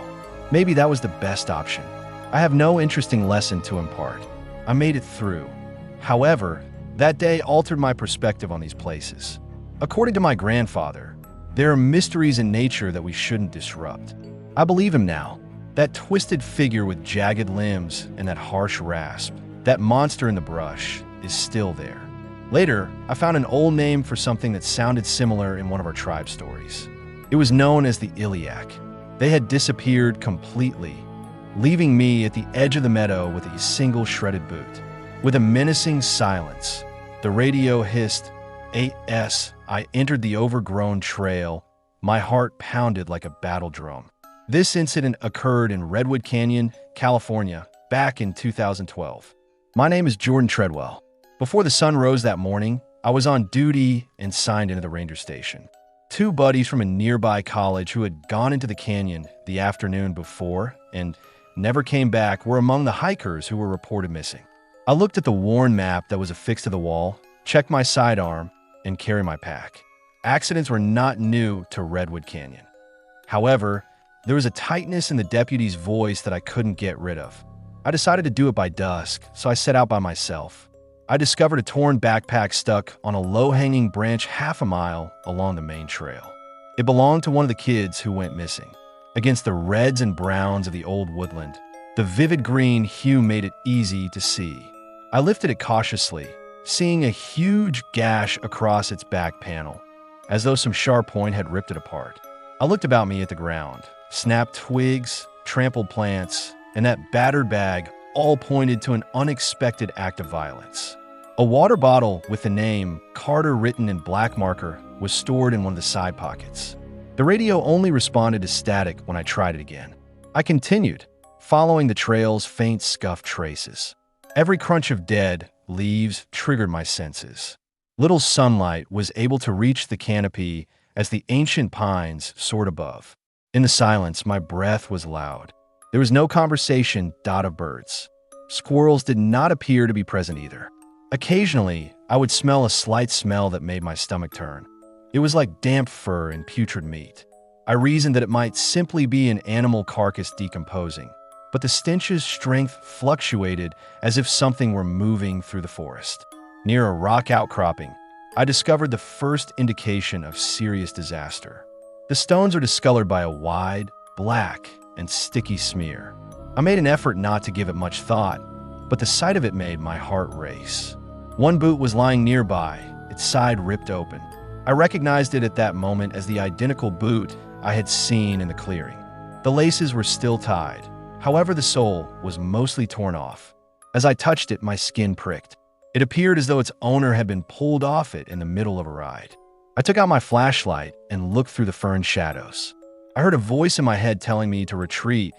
Maybe that was the best option. I have no interesting lesson to impart. I made it through. However, that day altered my perspective on these places. According to my grandfather, there are mysteries in nature that we shouldn't disrupt. I believe him now. That twisted figure with jagged limbs and that harsh rasp, that monster in the brush, is still there. Later, I found an old name for something that sounded similar in one of our tribe stories. It was known as the Iliac. They had disappeared completely, leaving me at the edge of the meadow with a single shredded boot. With a menacing silence, the radio hissed, "8S." I entered the overgrown trail, My heart pounded like a battle drum. This incident occurred in Redwood Canyon, California, back in 2012. My name is Jordan Treadwell. Before the sun rose that morning, I was on duty and signed into the ranger station. Two buddies from a nearby college who had gone into the canyon the afternoon before and never came back were among the hikers who were reported missing. I looked at the worn map that was affixed to the wall, checked my sidearm, and carried my pack. Accidents were not new to Redwood Canyon. However, there was a tightness in the deputy's voice that I couldn't get rid of. I decided to do it by dusk, so I set out by myself. I discovered a torn backpack stuck on a low-hanging branch half a mile along the main trail. It belonged to one of the kids who went missing. Against the reds and browns of the old woodland, the vivid green hue made it easy to see. I lifted it cautiously, seeing a huge gash across its back panel, as though some sharp point had ripped it apart. I looked about me at the ground. Snapped twigs, trampled plants, and that battered bag all pointed to an unexpected act of violence. A water bottle with the name Carter written in black marker was stored in one of the side pockets. The radio only responded to static when I tried it again. I continued, following the trail's faint scuff traces. Every crunch of dead leaves triggered my senses. Little sunlight was able to reach the canopy as the ancient pines soared above. In the silence, my breath was loud. There was no conversation dot of birds. Squirrels did not appear to be present either. Occasionally, I would smell a slight smell that made my stomach turn. It was like damp fur and putrid meat. I reasoned that it might simply be an animal carcass decomposing, but the stench's strength fluctuated as if something were moving through the forest. Near a rock outcropping, I discovered the first indication of serious disaster. The stones are discolored by a wide, black, and sticky smear. I made an effort not to give it much thought, but the sight of it made my heart race. One boot was lying nearby, its side ripped open. I recognized it at that moment as the identical boot I had seen in the clearing. The laces were still tied. However, the sole was mostly torn off. As I touched it, my skin pricked. It appeared as though its owner had been pulled off it in the middle of a ride. I took out my flashlight and looked through the fern shadows. I heard a voice in my head telling me to retreat,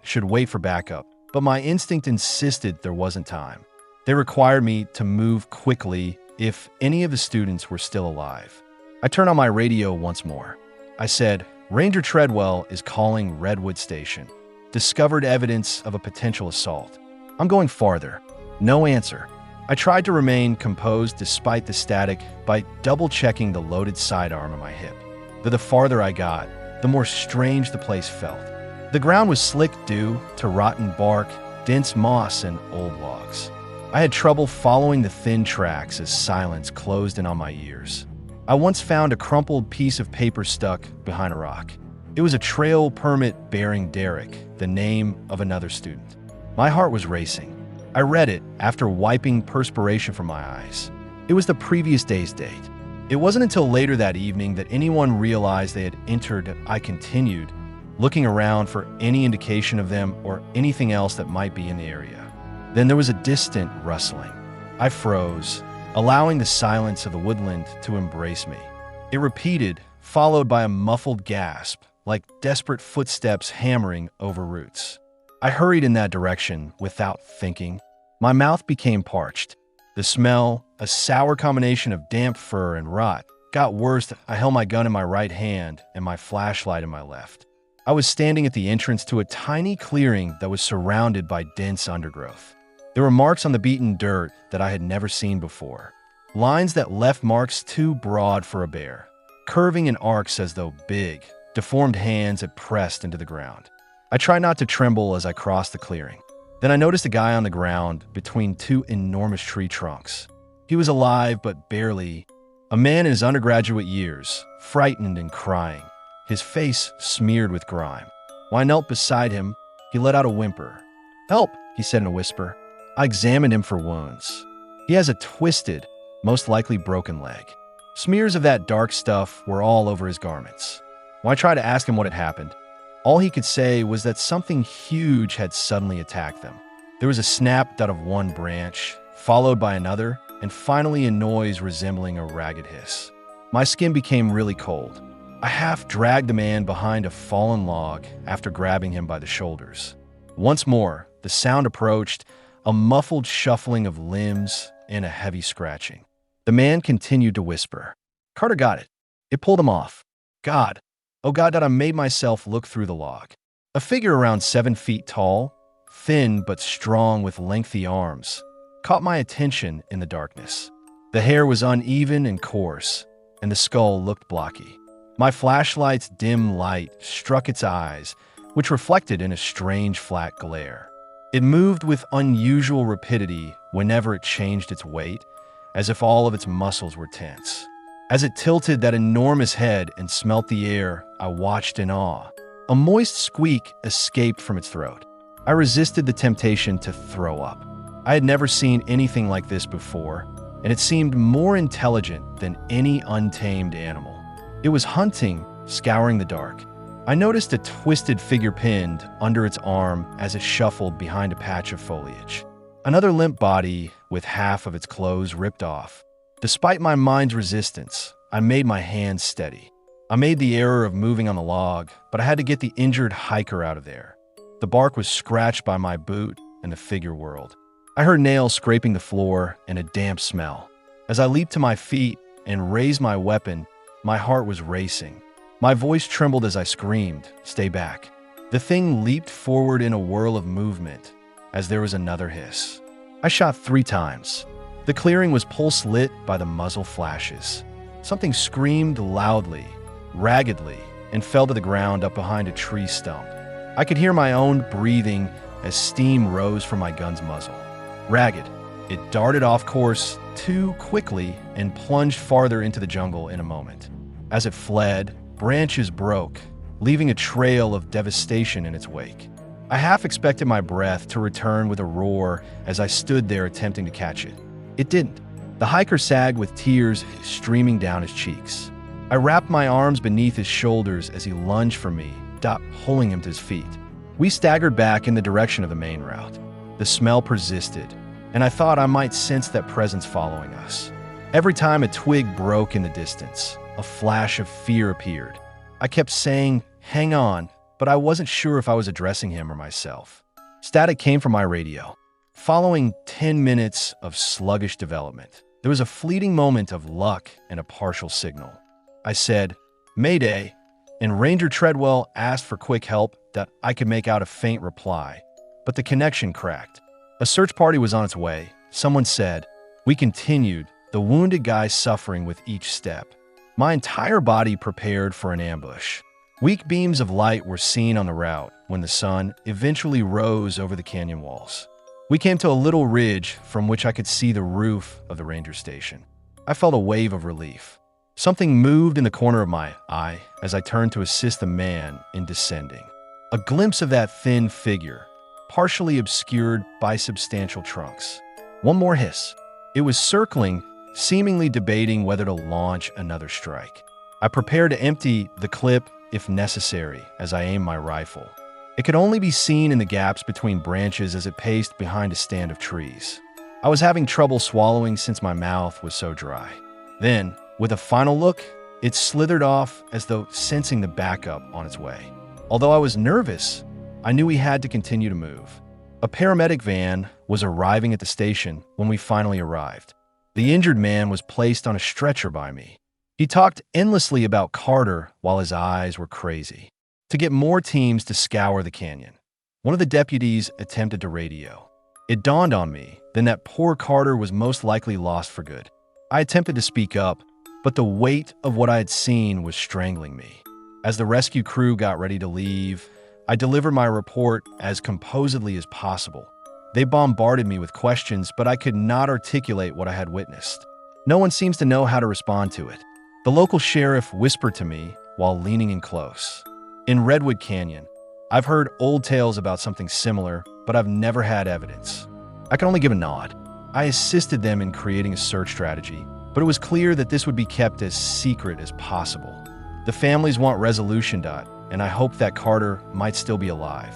should wait for backup, but my instinct insisted there wasn't time. They required me to move quickly if any of the students were still alive. I turned on my radio once more. I said, "Ranger Treadwell is calling Redwood Station. Discovered evidence of a potential assault. I'm going farther." No answer. I tried to remain composed despite the static by double-checking the loaded sidearm on my hip. But the farther I got, the more strange the place felt. The ground was slick due to rotten bark, dense moss, and old logs. I had trouble following the thin tracks as silence closed in on my ears. I once found a crumpled piece of paper stuck behind a rock. It was a trail permit bearing Derek, the name of another student. My heart was racing. I read it after wiping perspiration from my eyes. It was the previous day's date. It wasn't until later that evening that anyone realized they had entered. I continued, looking around for any indication of them or anything else that might be in the area. Then there was a distant rustling. I froze, allowing the silence of the woodland to embrace me. It repeated, followed by a muffled gasp, like desperate footsteps hammering over roots. I hurried in that direction without thinking. My mouth became parched. The smell, a sour combination of damp fur and rot, got worse. I held my gun in my right hand and my flashlight in my left. I was standing at the entrance to a tiny clearing that was surrounded by dense undergrowth. There were marks on the beaten dirt that I had never seen before. Lines that left marks too broad for a bear, curving in arcs as though big, deformed hands had pressed into the ground. I tried not to tremble as I crossed the clearing. Then I noticed a guy on the ground between two enormous tree trunks. He was alive, but barely. A man in his undergraduate years, frightened and crying, his face smeared with grime. When I knelt beside him, he let out a whimper. "Help," he said in a whisper. I examined him for wounds. He has a twisted, most likely broken leg. Smears of that dark stuff were all over his garments. When I tried to ask him what had happened, all he could say was that something huge had suddenly attacked them. There was a snap out of one branch, followed by another, and finally a noise resembling a ragged hiss. My skin became really cold. I half dragged the man behind a fallen log after grabbing him by the shoulders. Once more, the sound approached, a muffled shuffling of limbs and a heavy scratching. The man continued to whisper. Carter got it. It pulled him off. God. Oh God, that I made myself look through the log. A figure around 7 feet tall, thin but strong with lengthy arms, caught my attention in the darkness. The hair was uneven and coarse, and the skull looked blocky. My flashlight's dim light struck its eyes, which reflected in a strange flat glare. It moved with unusual rapidity whenever it changed its weight, as if all of its muscles were tense. As it tilted that enormous head and smelt the air, I watched in awe. A moist squeak escaped from its throat. I resisted the temptation to throw up. I had never seen anything like this before, and it seemed more intelligent than any untamed animal. It was hunting, scouring the dark. I noticed a twisted figure pinned under its arm as it shuffled behind a patch of foliage. Another limp body with half of its clothes ripped off. Despite my mind's resistance, I made my hands steady. I made the error of moving on the log, but I had to get the injured hiker out of there. The bark was scratched by my boot, and the figure whirled. I heard nails scraping the floor and a damp smell. As I leaped to my feet and raised my weapon, my heart was racing. My voice trembled as I screamed, "Stay back." The thing leaped forward in a whirl of movement, as there was another hiss. I shot 3 times. The clearing was pulse-lit by the muzzle flashes. Something screamed loudly, raggedly, and fell to the ground up behind a tree stump. I could hear my own breathing as steam rose from my gun's muzzle. Ragged, it darted off course too quickly and plunged farther into the jungle in a moment. As it fled, branches broke, leaving a trail of devastation in its wake. I half expected my breath to return with a roar as I stood there attempting to catch it. It didn't. The hiker sagged with tears streaming down his cheeks. I wrapped my arms beneath his shoulders as he lunged for me, pulling him to his feet. We staggered back in the direction of the main route. The smell persisted, and I thought I might sense that presence following us. Every time a twig broke in the distance, a flash of fear appeared. I kept saying, "Hang on," but I wasn't sure if I was addressing him or myself. Static came from my radio. Following 10 minutes of sluggish development, there was a fleeting moment of luck and a partial signal. I said, "Mayday," and Ranger Treadwell asked for quick help that I could make out a faint reply, but the connection cracked. A search party was on its way, someone said. We continued, the wounded guy suffering with each step. My entire body prepared for an ambush. Weak beams of light were seen on the route when the sun eventually rose over the canyon walls. We came to a little ridge from which I could see the roof of the ranger station. I felt a wave of relief. Something moved in the corner of my eye as I turned to assist the man in descending. A glimpse of that thin figure, partially obscured by substantial trunks. One more hiss. It was circling, seemingly debating whether to launch another strike. I prepared to empty the clip if necessary as I aimed my rifle. It could only be seen in the gaps between branches as it paced behind a stand of trees. I was having trouble swallowing since my mouth was so dry. Then, with a final look, it slithered off as though sensing the backup on its way. Although I was nervous, I knew we had to continue to move. A paramedic van was arriving at the station when we finally arrived. The injured man was placed on a stretcher by me. He talked endlessly about Carter while his eyes were crazy. To get more teams to scour the canyon. One of the deputies attempted to radio. It dawned on me then that poor Carter was most likely lost for good. I attempted to speak up, but the weight of what I had seen was strangling me. As the rescue crew got ready to leave, I delivered my report as composedly as possible. They bombarded me with questions, but I could not articulate what I had witnessed. No one seems to know how to respond to it. The local sheriff whispered to me while leaning in close. In Redwood Canyon, I've heard old tales about something similar, but I've never had evidence. I can only give a nod. I assisted them in creating a search strategy, but it was clear that this would be kept as secret as possible. The families want resolution, and I hope that Carter might still be alive.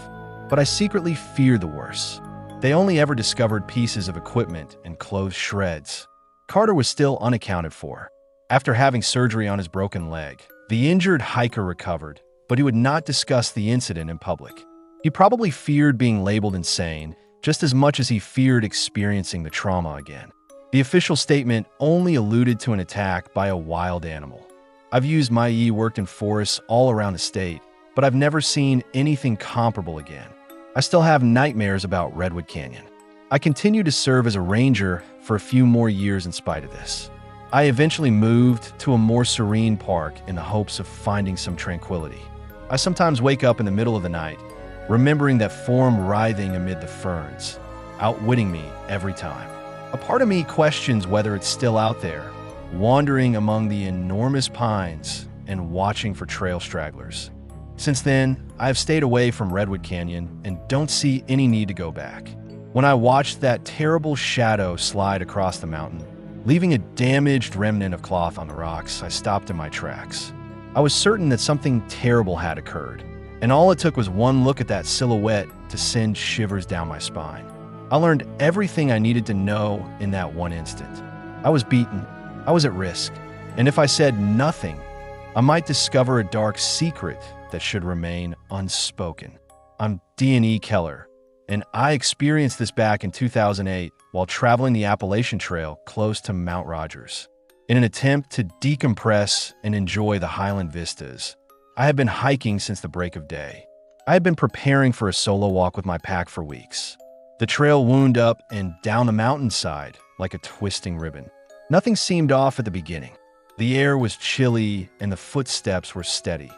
But I secretly fear the worst. They only ever discovered pieces of equipment and clothes shreds. Carter was still unaccounted for. After having surgery on his broken leg, The injured hiker recovered, but he would not discuss the incident in public. He probably feared being labeled insane just as much as he feared experiencing the trauma again. The official statement only alluded to an attack by a wild animal. I've used my worked in forests all around the state, but I've never seen anything comparable again. I still have nightmares about Redwood Canyon. I continue to serve as a ranger for a few more years in spite of this. I eventually moved to a more serene park in the hopes of finding some tranquility. I sometimes wake up in the middle of the night, remembering that form writhing amid the ferns, outwitting me every time. A part of me questions whether it's still out there, wandering among the enormous pines and watching for trail stragglers. Since then, I have stayed away from Redwood Canyon and don't see any need to go back. When I watched that terrible shadow slide across the mountain, leaving a damaged remnant of cloth on the rocks, I stopped in my tracks. I was certain that something terrible had occurred, and all it took was one look at that silhouette to send shivers down my spine. I learned everything I needed to know in that one instant. I was beaten, I was at risk, and if I said nothing, I might discover a dark secret that should remain unspoken. I'm D&E Keller, and I experienced this back in 2008 while traveling the Appalachian Trail close to Mount Rogers. In an attempt to decompress and enjoy the highland vistas, I had been hiking since the break of day. I had been preparing for a solo walk with my pack for weeks. The trail wound up and down the mountainside like a twisting ribbon. Nothing seemed off at the beginning. The air was chilly and the footsteps were steady.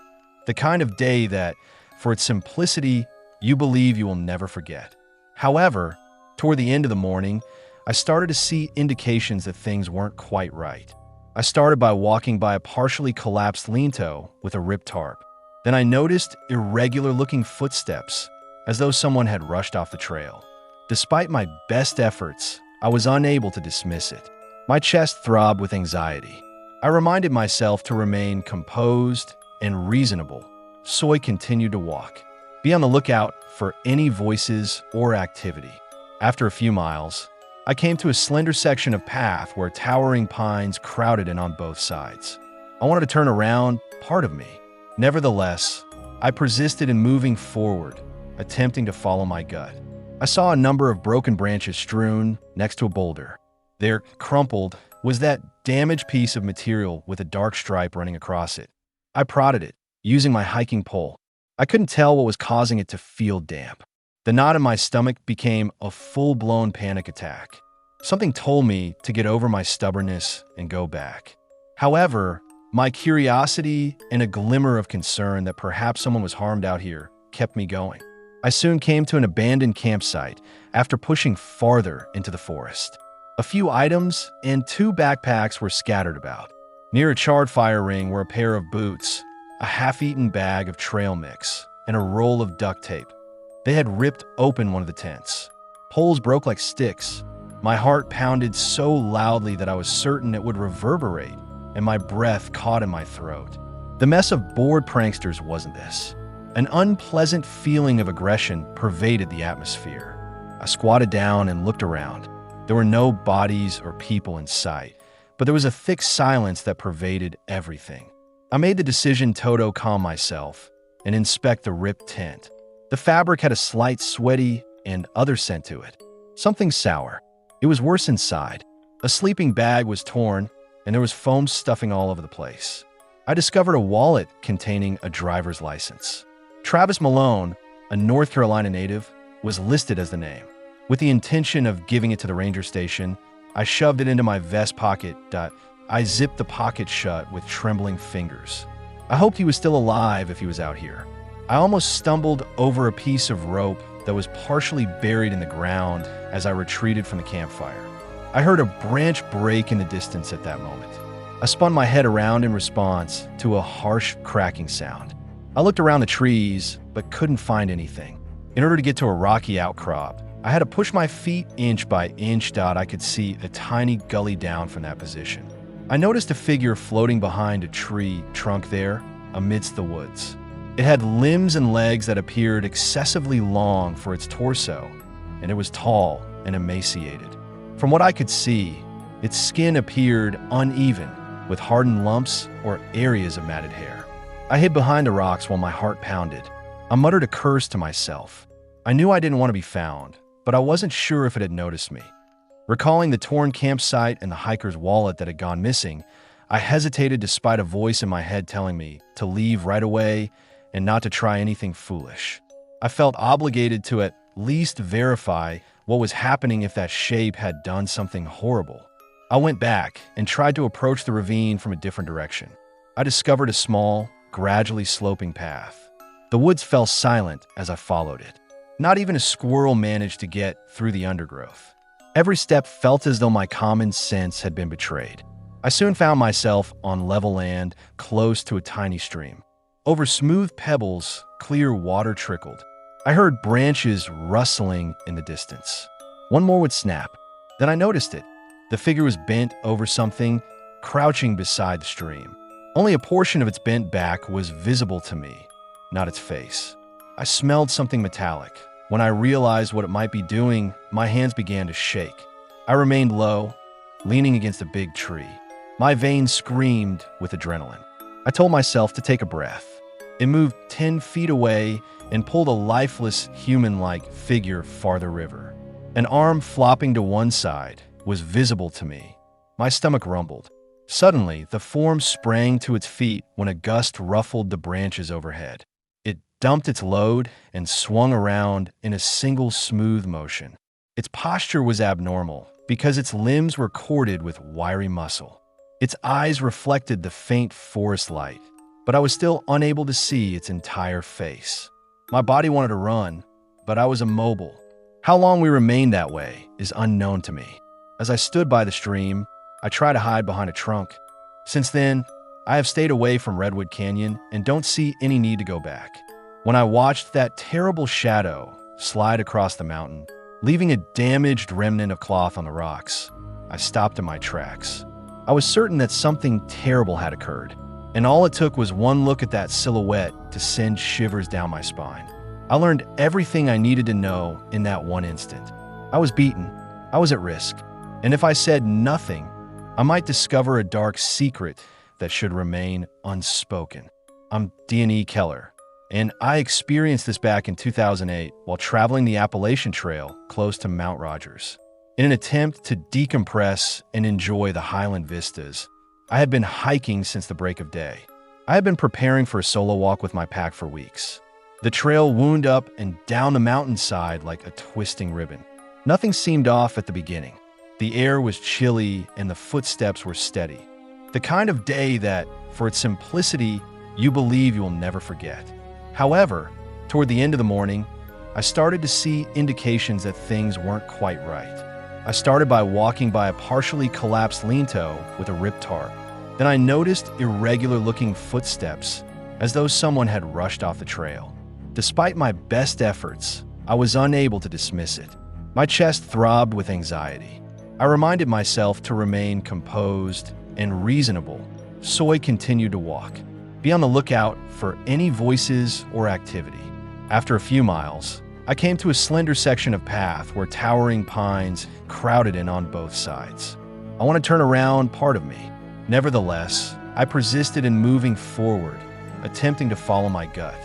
The kind of day that, for its simplicity, you believe you will never forget. However, toward the end of the morning, I started to see indications that things weren't quite right. I started by walking by a partially collapsed lean-to with a ripped tarp. Then I noticed irregular-looking footsteps, as though someone had rushed off the trail. Despite my best efforts, I was unable to dismiss it. My chest throbbed with anxiety. I reminded myself to remain composed and reasonable, so I continued to walk. Be on the lookout for any voices or activity. After a few miles, I came to a slender section of path where towering pines crowded in on both sides. I wanted to turn around, part of me. Nevertheless, I persisted in moving forward, attempting to follow my gut. I saw a number of broken branches strewn next to a boulder. There, crumpled, was that damaged piece of material with a dark stripe running across it. I prodded it, using my hiking pole. I couldn't tell what was causing it to feel damp. The knot in my stomach became a full-blown panic attack. Something told me to get over my stubbornness and go back. However, my curiosity and a glimmer of concern that perhaps someone was harmed out here kept me going. I soon came to an abandoned campsite after pushing farther into the forest. A few items and 2 backpacks were scattered about. Near a charred fire ring were a pair of boots, a half-eaten bag of trail mix, and a roll of duct tape. They had ripped open one of the tents. Poles broke like sticks. My heart pounded so loudly that I was certain it would reverberate, and my breath caught in my throat. The mess of bored pranksters wasn't this. An unpleasant feeling of aggression pervaded the atmosphere. I squatted down and looked around. There were no bodies or people in sight, but there was a thick silence that pervaded everything. I made the decision to calm myself and inspect the ripped tent. The fabric had a slight sweaty and other scent to it. Something sour. It was worse inside. A sleeping bag was torn, and there was foam stuffing all over the place. I discovered a wallet containing a driver's license. Travis Malone, a North Carolina native, was listed as the name. With the intention of giving it to the ranger station, I shoved it into my vest pocket. I zipped the pocket shut with trembling fingers. I hoped he was still alive if he was out here. I almost stumbled over a piece of rope that was partially buried in the ground as I retreated from the campfire. I heard a branch break in the distance at that moment. I spun my head around in response to a harsh cracking sound. I looked around the trees, but couldn't find anything. In order to get to a rocky outcrop, I had to push my feet inch by inch. I could see a tiny gully down from that position. I noticed a figure floating behind a tree trunk there amidst the woods. It had limbs and legs that appeared excessively long for its torso, and it was tall and emaciated. From what I could see, its skin appeared uneven, with hardened lumps or areas of matted hair. I hid behind the rocks while my heart pounded. I muttered a curse to myself. I knew I didn't want to be found, but I wasn't sure if it had noticed me. Recalling the torn campsite and the hiker's wallet that had gone missing, I hesitated despite a voice in my head telling me to leave right away and not to try anything foolish. I felt obligated to at least verify what was happening if that shape had done something horrible. I went back and tried to approach the ravine from a different direction. I discovered a small, gradually sloping path. The woods fell silent as I followed it. Not even a squirrel managed to get through the undergrowth. Every step felt as though my common sense had been betrayed. I soon found myself on level land, close to a tiny stream. Over smooth pebbles, clear water trickled. I heard branches rustling in the distance. One more would snap. Then I noticed it. The figure was bent over something, crouching beside the stream. Only a portion of its bent back was visible to me, not its face. I smelled something metallic. When I realized what it might be doing, my hands began to shake. I remained low, leaning against a big tree. My veins screamed with adrenaline. I told myself to take a breath. It moved 10 feet away and pulled a lifeless, human-like figure farther river. An arm flopping to one side was visible to me. My stomach rumbled. Suddenly, the form sprang to its feet when a gust ruffled the branches overhead. It dumped its load and swung around in a single smooth motion. Its posture was abnormal because its limbs were corded with wiry muscle. Its eyes reflected the faint forest light, but I was still unable to see its entire face. My body wanted to run, but I was immobile. How long we remained that way is unknown to me. As I stood by the stream, I tried to hide behind a trunk. Since then, I have stayed away from Redwood Canyon and don't see any need to go back. When I watched that terrible shadow slide across the mountain, leaving a damaged remnant of cloth on the rocks, I stopped in my tracks. I was certain that something terrible had occurred, and all it took was one look at that silhouette to send shivers down my spine. I learned everything I needed to know in that one instant. I was beaten, I was at risk, and if I said nothing, I might discover a dark secret that should remain unspoken. I'm D&E Keller, and I experienced this back in 2008 while traveling the Appalachian Trail close to Mount Rogers. In an attempt to decompress and enjoy the highland vistas, I had been hiking since the break of day. I had been preparing for a solo walk with my pack for weeks. The trail wound up and down the mountainside like a twisting ribbon. Nothing seemed off at the beginning. The air was chilly and the footsteps were steady. The kind of day that, for its simplicity, you believe you'll never forget. However, toward the end of the morning, I started to see indications that things weren't quite right. I started by walking by a partially collapsed lean-to with a ripped tarp. Then I noticed irregular-looking footsteps, as though someone had rushed off the trail. Despite my best efforts, I was unable to dismiss it. My chest throbbed with anxiety. I reminded myself to remain composed and reasonable, so I continued to walk. Be on the lookout for any voices or activity. After a few miles, I came to a slender section of path where towering pines crowded in on both sides. I want to turn around part of me. Nevertheless, I persisted in moving forward, attempting to follow my gut.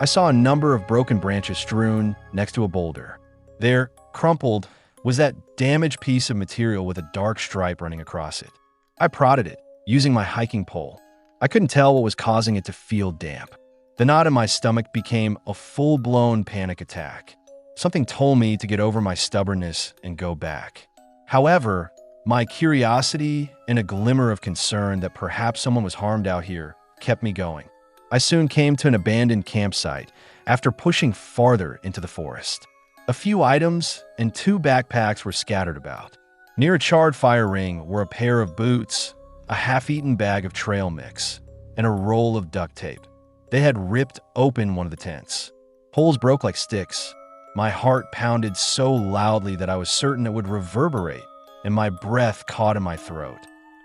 I saw a number of broken branches strewn next to a boulder. There, crumpled, was that damaged piece of material with a dark stripe running across it. I prodded it, using my hiking pole. I couldn't tell what was causing it to feel damp. The knot in my stomach became a full-blown panic attack. Something told me to get over my stubbornness and go back. However, my curiosity and a glimmer of concern that perhaps someone was harmed out here kept me going. I soon came to an abandoned campsite after pushing farther into the forest. A few items and 2 backpacks were scattered about. Near a charred fire ring were a pair of boots, a half-eaten bag of trail mix, and a roll of duct tape. They had ripped open one of the tents. Holes broke like sticks. My heart pounded so loudly that I was certain it would reverberate, and my breath caught in my throat.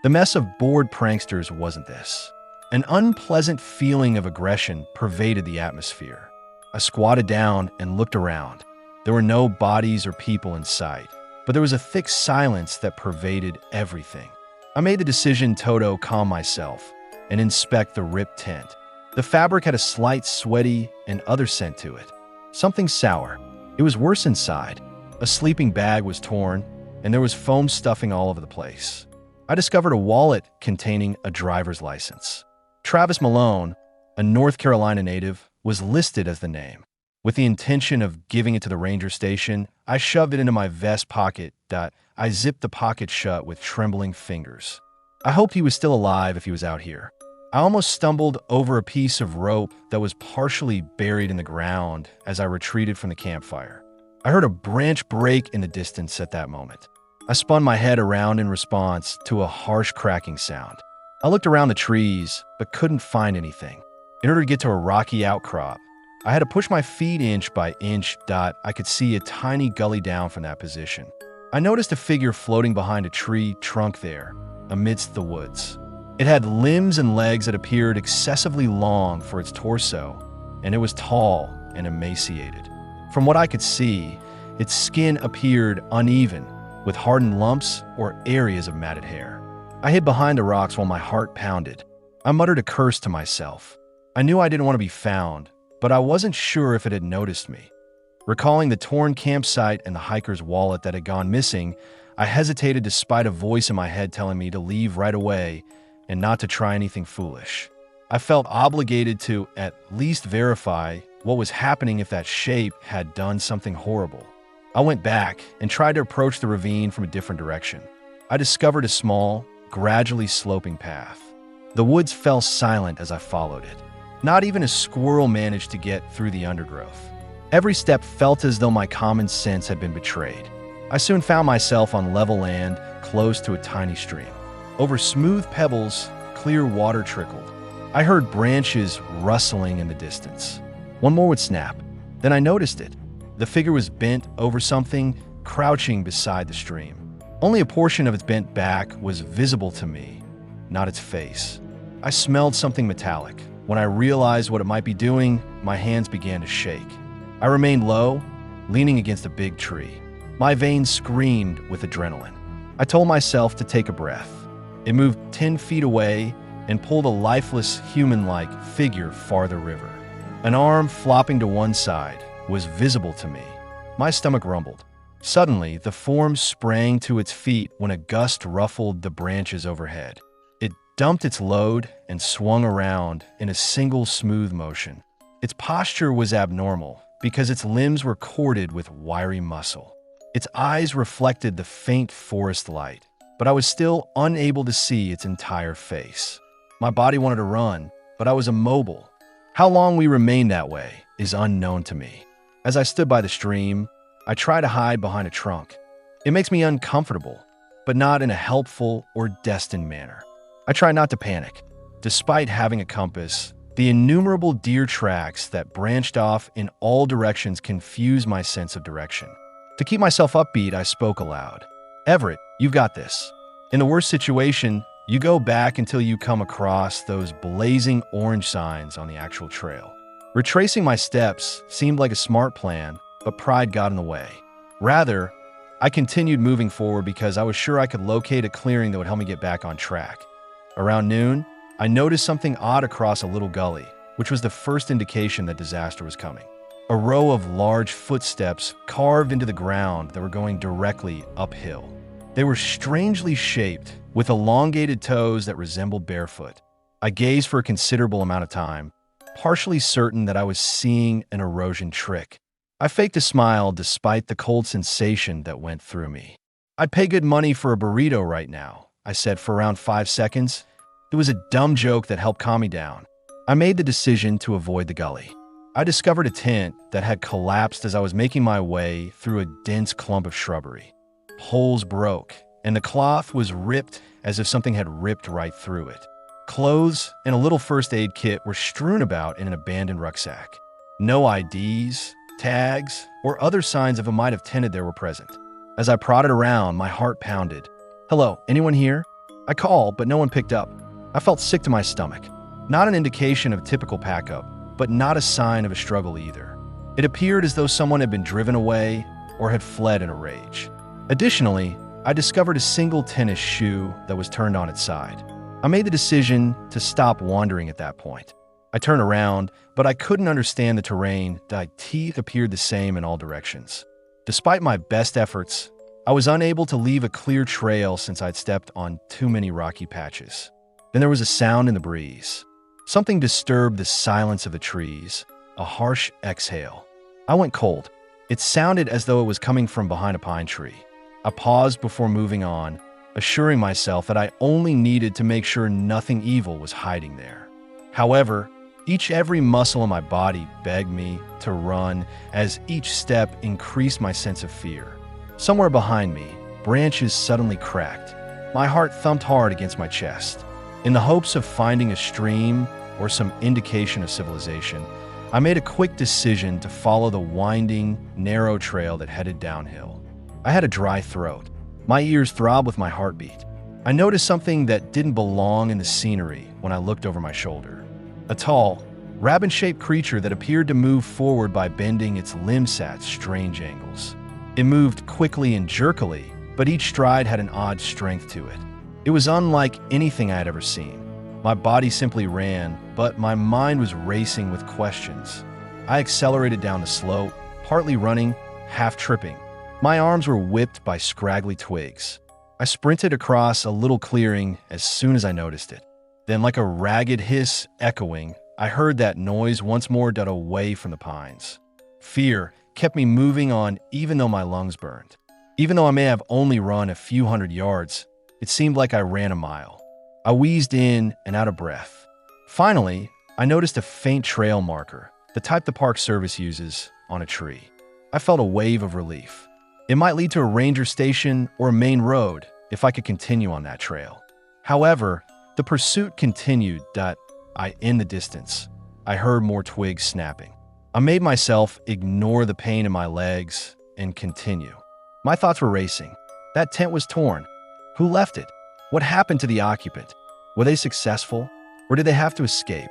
The mess of bored pranksters wasn't this. An unpleasant feeling of aggression pervaded the atmosphere. I squatted down and looked around. There were no bodies or people in sight, but there was a thick silence that pervaded everything. I made the decision to calm myself and inspect the ripped tent. The fabric had a slight sweaty and other scent to it. Something sour. It was worse inside. A sleeping bag was torn, and there was foam stuffing all over the place. I discovered a wallet containing a driver's license. Travis Malone, a North Carolina native, was listed as the name. With the intention of giving it to the ranger station, I shoved it into my vest pocket. I zipped the pocket shut with trembling fingers. I hoped he was still alive if he was out here. I almost stumbled over a piece of rope that was partially buried in the ground as I retreated from the campfire. I heard a branch break in the distance at that moment. I spun my head around in response to a harsh cracking sound. I looked around the trees, but couldn't find anything. In order to get to a rocky outcrop, I had to push my feet inch by inch. I could see a tiny gully down from that position. I noticed a figure floating behind a tree trunk there, amidst the woods. It had limbs and legs that appeared excessively long for its torso, and it was tall and emaciated. From what I could see, its skin appeared uneven, with hardened lumps or areas of matted hair. I hid behind the rocks while my heart pounded. I muttered a curse to myself. I knew I didn't want to be found, but I wasn't sure if it had noticed me. Recalling the torn campsite and the hiker's wallet that had gone missing, I hesitated despite a voice in my head telling me to leave right away and not to try anything foolish. I felt obligated to at least verify what was happening if that shape had done something horrible. I went back and tried to approach the ravine from a different direction. I discovered a small, gradually sloping path. The woods fell silent as I followed it. Not even a squirrel managed to get through the undergrowth. Every step felt as though my common sense had been betrayed. I soon found myself on level land, close to a tiny stream. Over smooth pebbles, clear water trickled. I heard branches rustling in the distance. One more would snap. Then I noticed it. The figure was bent over something, crouching beside the stream. Only a portion of its bent back was visible to me, not its face. I smelled something metallic. When I realized what it might be doing, my hands began to shake. I remained low, leaning against a big tree. My veins screamed with adrenaline. I told myself to take a breath. It moved 10 feet away and pulled a lifeless, human-like figure farther river. An arm flopping to one side was visible to me. My stomach rumbled. Suddenly, the form sprang to its feet when a gust ruffled the branches overhead. It dumped its load and swung around in a single smooth motion. Its posture was abnormal because its limbs were corded with wiry muscle. Its eyes reflected the faint forest light, but I was still unable to see its entire face. My body wanted to run, but I was immobile. How long we remained that way is unknown to me. As I stood by the stream, I tried to hide behind a trunk. It makes me uncomfortable, but not in a helpful or destined manner. I try not to panic. Despite having a compass, the innumerable deer tracks that branched off in all directions confused my sense of direction. To keep myself upbeat, I spoke aloud. "Everett, you've got this. In the worst situation, you go back until you come across those blazing orange signs on the actual trail." Retracing my steps seemed like a smart plan, but pride got in the way. Rather, I continued moving forward because I was sure I could locate a clearing that would help me get back on track. Around noon, I noticed something odd across a little gully, which was the first indication that disaster was coming. A row of large footsteps carved into the ground that were going directly uphill. They were strangely shaped, with elongated toes that resembled barefoot. I gazed for a considerable amount of time, partially certain that I was seeing an erosion trick. I faked a smile despite the cold sensation that went through me. "I'd pay good money for a burrito right now," I said for around 5 seconds. It was a dumb joke that helped calm me down. I made the decision to avoid the gully. I discovered a tent that had collapsed as I was making my way through a dense clump of shrubbery. Poles broke, and the cloth was ripped as if something had ripped right through it. Clothes and a little first aid kit were strewn about in an abandoned rucksack. No IDs, tags, or other signs of who might have tended there were present. As I prodded around, my heart pounded. "Hello, anyone here?" I called, but no one picked up. I felt sick to my stomach. Not an indication of a typical pack-up, but not a sign of a struggle either. It appeared as though someone had been driven away or had fled in a rage. Additionally, I discovered a single tennis shoe that was turned on its side. I made the decision to stop wandering at that point. I turned around, but I couldn't understand the terrain. My teeth appeared the same in all directions. Despite my best efforts, I was unable to leave a clear trail since I'd stepped on too many rocky patches. Then there was a sound in the breeze. Something disturbed the silence of the trees, a harsh exhale. I went cold. It sounded as though it was coming from behind a pine tree. I paused before moving on, assuring myself that I only needed to make sure nothing evil was hiding there. However, every muscle in my body begged me to run as each step increased my sense of fear. Somewhere behind me, branches suddenly cracked. My heart thumped hard against my chest. In the hopes of finding a stream or some indication of civilization, I made a quick decision to follow the winding, narrow trail that headed downhill. I had a dry throat. My ears throbbed with my heartbeat. I noticed something that didn't belong in the scenery when I looked over my shoulder. A tall, rabbit-shaped creature that appeared to move forward by bending its limbs at strange angles. It moved quickly and jerkily, but each stride had an odd strength to it. It was unlike anything I had ever seen. My body simply ran, but my mind was racing with questions. I accelerated down the slope, partly running, half tripping. My arms were whipped by scraggly twigs. I sprinted across a little clearing as soon as I noticed it. Then, like a ragged hiss echoing, I heard that noise once more died away from the pines. Fear kept me moving on even though my lungs burned. Even though I may have only run a few hundred yards, it seemed like I ran a mile. I wheezed in and out of breath. Finally, I noticed a faint trail marker, the type the Park Service uses, on a tree. I felt a wave of relief. It might lead to a ranger station or a main road if I could continue on that trail. However, the pursuit continued. In the distance, I heard more twigs snapping. I made myself ignore the pain in my legs and continue. My thoughts were racing. That tent was torn. Who left it? What happened to the occupant? Were they successful, or did they have to escape?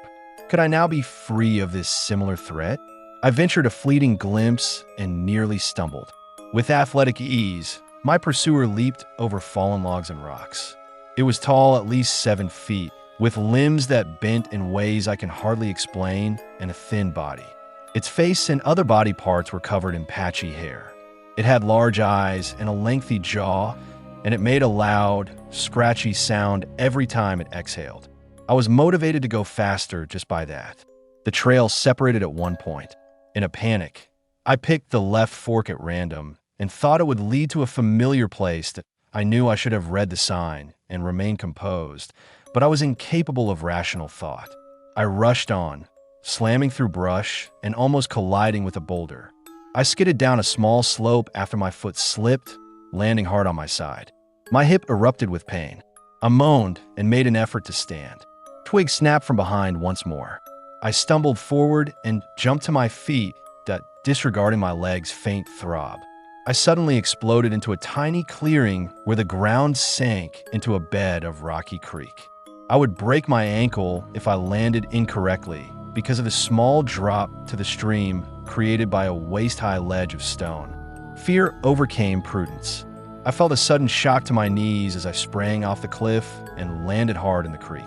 Could I now be free of this similar threat? I ventured a fleeting glimpse and nearly stumbled. With athletic ease, my pursuer leaped over fallen logs and rocks. It was tall, at least 7 feet, with limbs that bent in ways I can hardly explain and a thin body. Its face and other body parts were covered in patchy hair. It had large eyes and a lengthy jaw, and it made a loud, scratchy sound every time it exhaled. I was motivated to go faster just by that. The trail separated at one point. In a panic, I picked the left fork at random and thought it would lead to a familiar place that I knew I should have read the sign and remained composed, but I was incapable of rational thought. I rushed on, slamming through brush and almost colliding with a boulder. I skidded down a small slope after my foot slipped, landing hard on my side. My hip erupted with pain. I moaned and made an effort to stand. Twigs snapped from behind once more. I stumbled forward and jumped to my feet, disregarding my leg's faint throb. I suddenly exploded into a tiny clearing where the ground sank into a bed of rocky creek. I would break my ankle if I landed incorrectly because of a small drop to the stream created by a waist-high ledge of stone. Fear overcame prudence. I felt a sudden shock to my knees as I sprang off the cliff and landed hard in the creek.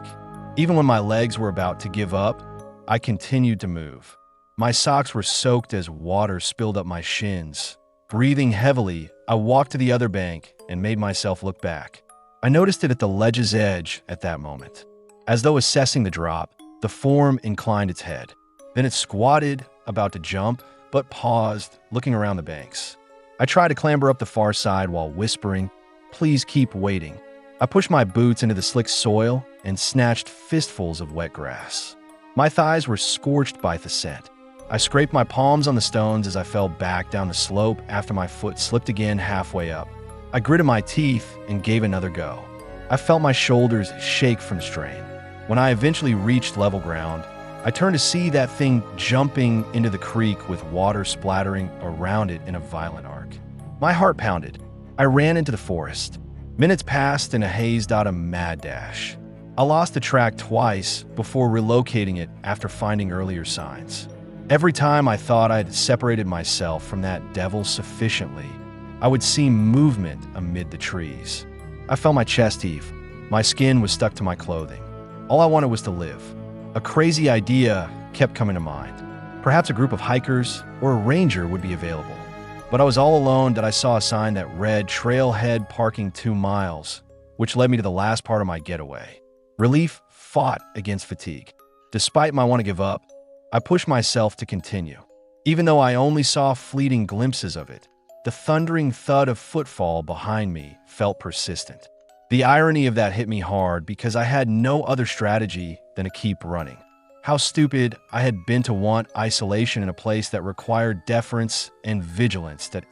Even when my legs were about to give up, I continued to move. My socks were soaked as water spilled up my shins. Breathing heavily, I walked to the other bank and made myself look back. I noticed it at the ledge's edge at that moment. As though assessing the drop, the form inclined its head. Then it squatted, about to jump, but paused, looking around the banks. I tried to clamber up the far side while whispering, "Please keep waiting." I pushed my boots into the slick soil and snatched fistfuls of wet grass. My thighs were scorched by the scent. I scraped my palms on the stones as I fell back down the slope after my foot slipped again halfway up. I gritted my teeth and gave another go. I felt my shoulders shake from strain. When I eventually reached level ground, I turned to see that thing jumping into the creek with water splattering around it in a violent arc. My heart pounded. I ran into the forest. Minutes passed in a hazed out mad dash. I lost the track twice before relocating it after finding earlier signs. Every time I thought I had separated myself from that devil sufficiently, I would see movement amid the trees. I felt my chest heave. My skin was stuck to my clothing. All I wanted was to live. A crazy idea kept coming to mind. Perhaps a group of hikers or a ranger would be available. But I was all alone that I saw a sign that read trailhead parking 2 miles, which led me to the last part of my getaway. Relief fought against fatigue. Despite my want to give up, I pushed myself to continue. Even though I only saw fleeting glimpses of it, the thundering thud of footfall behind me felt persistent. The irony of that hit me hard because I had no other strategy than to keep running. How stupid I had been to want isolation in a place that required deference and vigilance. That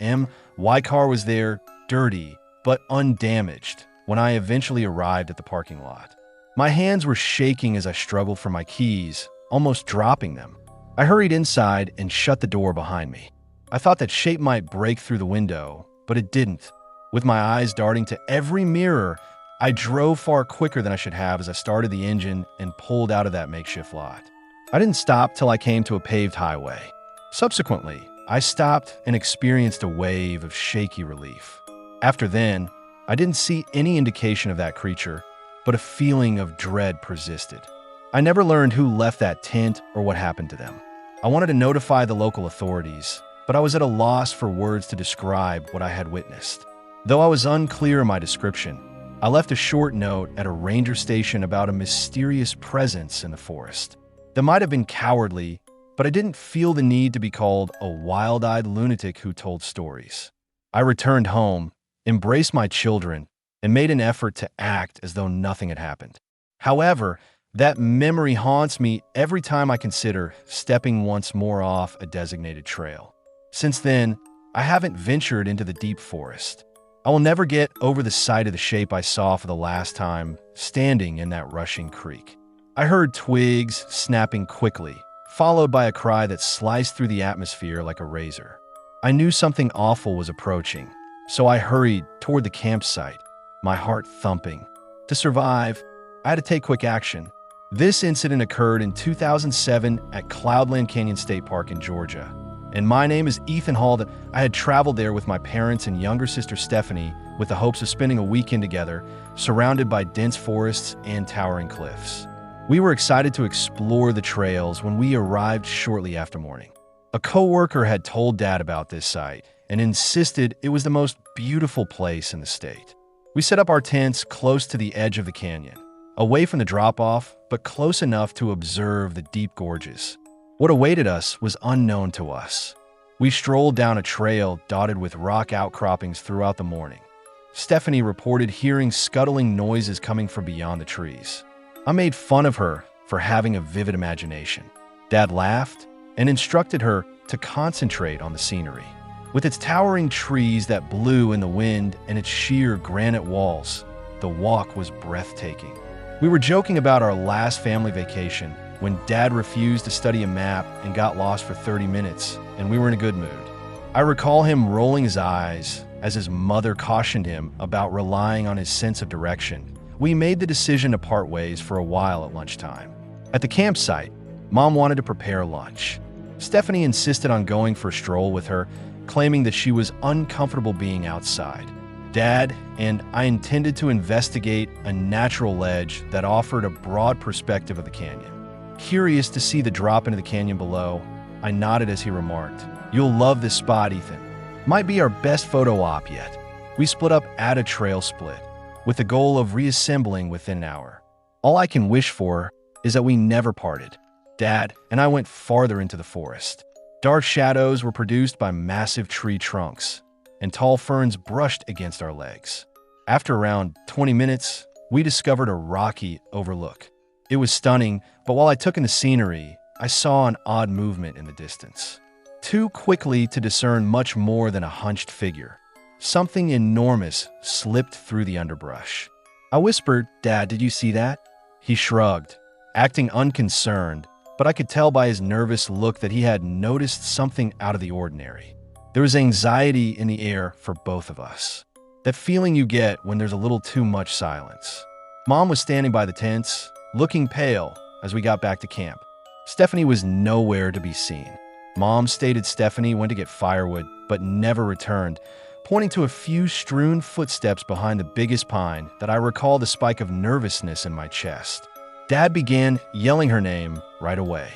my car was there, dirty, but undamaged, when I eventually arrived at the parking lot. My hands were shaking as I struggled for my keys, almost dropping them. I hurried inside and shut the door behind me. I thought that shape might break through the window, but it didn't. With my eyes darting to every mirror, I drove far quicker than I should have as I started the engine and pulled out of that makeshift lot. I didn't stop till I came to a paved highway. Subsequently, I stopped and experienced a wave of shaky relief. After then, I didn't see any indication of that creature, but a feeling of dread persisted. I never learned who left that tent or what happened to them. I wanted to notify the local authorities, but I was at a loss for words to describe what I had witnessed. Though I was unclear in my description, I left a short note at a ranger station about a mysterious presence in the forest. That might have been cowardly, but I didn't feel the need to be called a wild-eyed lunatic who told stories. I returned home, embraced my children, and made an effort to act as though nothing had happened. However, that memory haunts me every time I consider stepping once more off a designated trail. Since then, I haven't ventured into the deep forest. I will never get over the sight of the shape I saw for the last time, standing in that rushing creek. I heard twigs snapping quickly, followed by a cry that sliced through the atmosphere like a razor. I knew something awful was approaching, so I hurried toward the campsite, my heart thumping. To survive, I had to take quick action. This incident occurred in 2007 at Cloudland Canyon State Park in Georgia. And my name is Ethan Hall. I had traveled there with my parents and younger sister Stephanie with the hopes of spending a weekend together, surrounded by dense forests and towering cliffs. We were excited to explore the trails when we arrived shortly after morning. A coworker had told Dad about this site and insisted it was the most beautiful place in the state. We set up our tents close to the edge of the canyon, away from the drop-off, but close enough to observe the deep gorges. What awaited us was unknown to us. We strolled down a trail dotted with rock outcroppings throughout the morning. Stephanie reported hearing scuttling noises coming from beyond the trees. I made fun of her for having a vivid imagination. Dad laughed and instructed her to concentrate on the scenery. With its towering trees that blew in the wind and its sheer granite walls, the walk was breathtaking. We were joking about our last family vacation when Dad refused to study a map and got lost for 30 minutes, and we were in a good mood. I recall him rolling his eyes as his mother cautioned him about relying on his sense of direction. We made the decision to part ways for a while at lunchtime. At the campsite, Mom wanted to prepare lunch. Stephanie insisted on going for a stroll with her, claiming that she was uncomfortable being outside. Dad and I intended to investigate a natural ledge that offered a broad perspective of the canyon. Curious to see the drop into the canyon below, I nodded as he remarked, "You'll love this spot, Ethan. Might be our best photo op yet." We split up at a trail split, with the goal of reassembling within an hour. All I can wish for is that we never parted. Dad and I went farther into the forest. Dark shadows were produced by massive tree trunks, and tall ferns brushed against our legs. After around 20 minutes, we discovered a rocky overlook. It was stunning, but while I took in the scenery, I saw an odd movement in the distance. Too quickly to discern much more than a hunched figure. Something enormous slipped through the underbrush. I whispered, "Dad, did you see that?" He shrugged, acting unconcerned, but I could tell by his nervous look that he had noticed something out of the ordinary. There was anxiety in the air for both of us. That feeling you get when there's a little too much silence. Mom was standing by the tents, looking pale as we got back to camp. Stephanie was nowhere to be seen. Mom stated Stephanie went to get firewood, but never returned, pointing to a few strewn footsteps behind the biggest pine that I recall the spike of nervousness in my chest. Dad began yelling her name right away.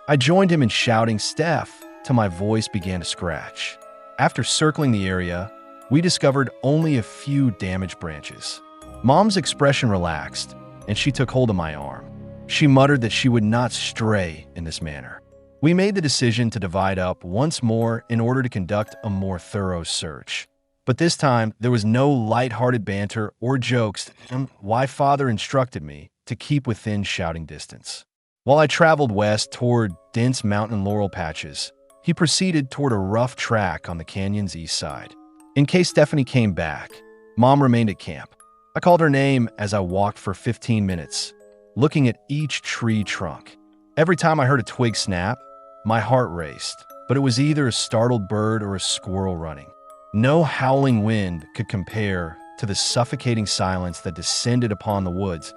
I joined him in shouting, "Steph," till my voice began to scratch. After circling the area, we discovered only a few damaged branches. Mom's expression relaxed, and she took hold of my arm. She muttered that she would not stray in this manner. We made the decision to divide up once more in order to conduct a more thorough search. But this time, there was no light-hearted banter or jokes, and why Father instructed me to keep within shouting distance. While I traveled west toward dense mountain laurel patches, he proceeded toward a rough track on the canyon's east side. In case Stephanie came back, Mom remained at camp. I called her name as I walked for 15 minutes, looking at each tree trunk. Every time I heard a twig snap, my heart raced, but it was either a startled bird or a squirrel running. No howling wind could compare to the suffocating silence that descended upon the woods.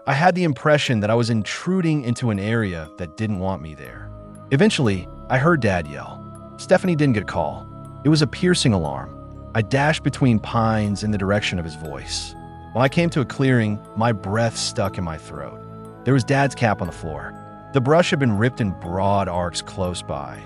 I had the impression that I was intruding into an area that didn't want me there. Eventually, I heard Dad yell. Stephanie didn't get a call. It was a piercing alarm. I dashed between pines in the direction of his voice. When I came to a clearing, my breath stuck in my throat. There was Dad's cap on the floor. The brush had been ripped in broad arcs close by,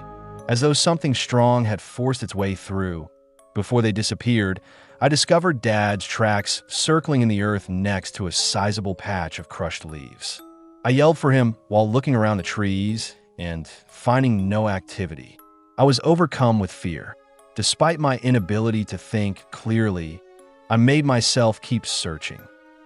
as though something strong had forced its way through. Before they disappeared, I discovered Dad's tracks circling in the earth next to a sizable patch of crushed leaves. I yelled for him while looking around the trees and finding no activity. I was overcome with fear. Despite my inability to think clearly, I made myself keep searching.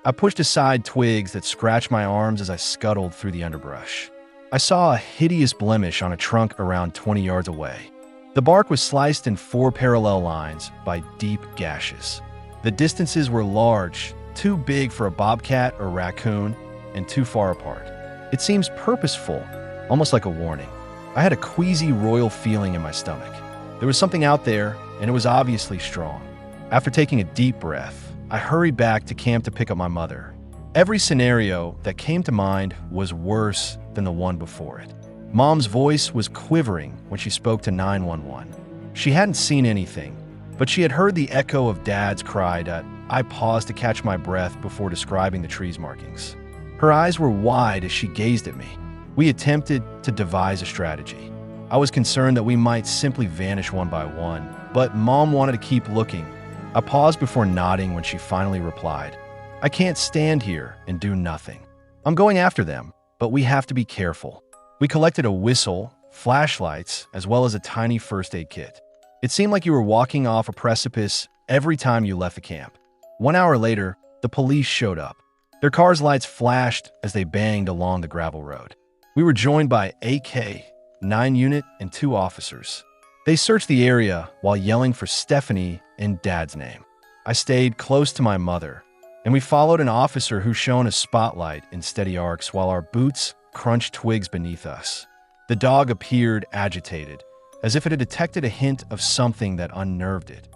I pushed aside twigs that scratched my arms as I scuttled through the underbrush. I saw a hideous blemish on a trunk around 20 yards away. The bark was sliced in 4 parallel lines by deep gashes. The distances were large, too big for a bobcat or raccoon, and too far apart. It seems purposeful, almost like a warning. I had a queasy royal feeling in my stomach. There was something out there, and it was obviously strong. After taking a deep breath, I hurried back to camp to pick up my mother. Every scenario that came to mind was worse than the one before it. Mom's voice was quivering when she spoke to 911. She hadn't seen anything, but she had heard the echo of Dad's cry that I paused to catch my breath before describing the tree's markings. Her eyes were wide as she gazed at me. We attempted to devise a strategy. I was concerned that we might simply vanish one by one, but Mom wanted to keep looking. I paused before nodding when she finally replied, "I can't stand here and do nothing. I'm going after them, but we have to be careful." We collected a whistle, flashlights, as well as a tiny first aid kit. It seemed like you were walking off a precipice every time you left the camp. 1 hour later, the police showed up. Their car's lights flashed as they banged along the gravel road. We were joined by AK, 9 unit, and 2 officers. They searched the area while yelling for Stephanie and Dad's name. I stayed close to my mother, and we followed an officer who shone a spotlight in steady arcs while our boots crunched twigs beneath us. The dog appeared agitated, as if it had detected a hint of something that unnerved it.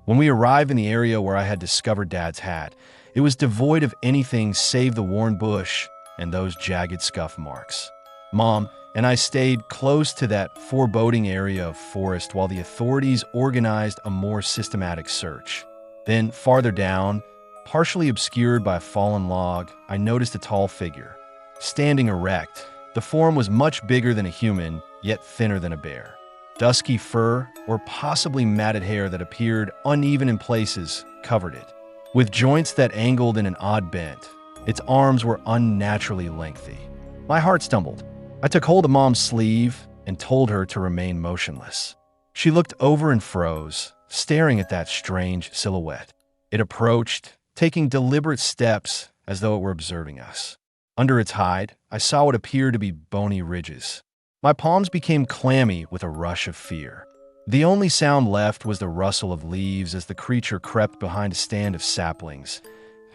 When we arrived in the area where I had discovered Dad's hat, it was devoid of anything save the worn bush and those jagged scuff marks. Mom and I stayed close to that foreboding area of forest while the authorities organized a more systematic search. Then, farther down, partially obscured by a fallen log, I noticed a tall figure. Standing erect, the form was much bigger than a human, yet thinner than a bear. Dusky fur, or possibly matted hair that appeared uneven in places, covered it. With joints that angled in an odd bent, its arms were unnaturally lengthy. My heart stumbled. I took hold of Mom's sleeve and told her to remain motionless. She looked over and froze, staring at that strange silhouette. It approached, taking deliberate steps as though it were observing us. Under its hide, I saw what appeared to be bony ridges. My palms became clammy with a rush of fear. The only sound left was the rustle of leaves as the creature crept behind a stand of saplings.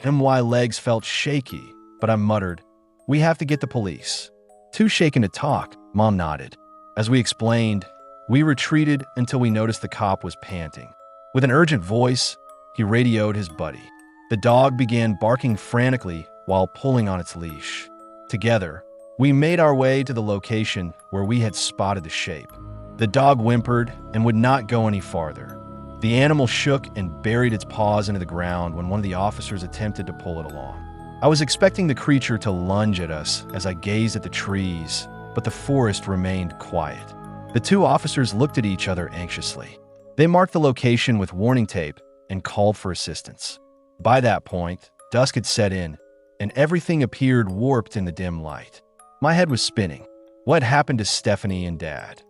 My legs felt shaky, but I muttered, "We have to get the police." Too shaken to talk, Mom nodded. As we explained, we retreated until we noticed the cop was panting. With an urgent voice, he radioed his buddy. The dog began barking frantically while pulling on its leash. Together, we made our way to the location where we had spotted the shape. The dog whimpered and would not go any farther. The animal shook and buried its paws into the ground when one of the officers attempted to pull it along. I was expecting the creature to lunge at us as I gazed at the trees, but the forest remained quiet. The two officers looked at each other anxiously. They marked the location with warning tape and called for assistance. By that point, dusk had set in, and everything appeared warped in the dim light. My head was spinning. What happened to Stephanie and Dad?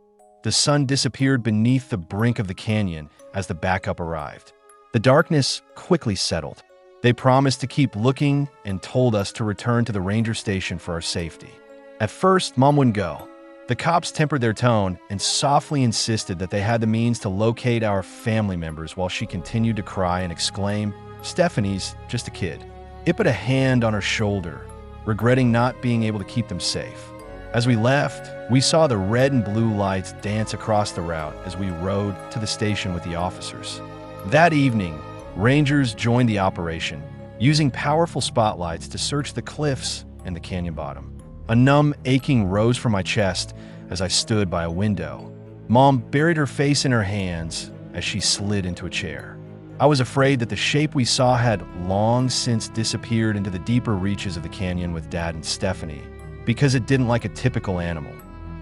The sun disappeared beneath the brink of the canyon as the backup arrived. The darkness quickly settled. They promised to keep looking and told us to return to the ranger station for our safety. At first, Mom wouldn't go. The cops tempered their tone and softly insisted that they had the means to locate our family members while she continued to cry and exclaim, "Stephanie's just a kid." It put a hand on her shoulder, regretting not being able to keep them safe. As we left, we saw the red and blue lights dance across the route as we rode to the station with the officers. That evening, Rangers joined the operation, using powerful spotlights to search the cliffs and the canyon bottom. A numb aching rose from my chest as I stood by a window. Mom buried her face in her hands as she slid into a chair. I was afraid that the shape we saw had long since disappeared into the deeper reaches of the canyon with Dad and Stephanie, because it didn't like a typical animal.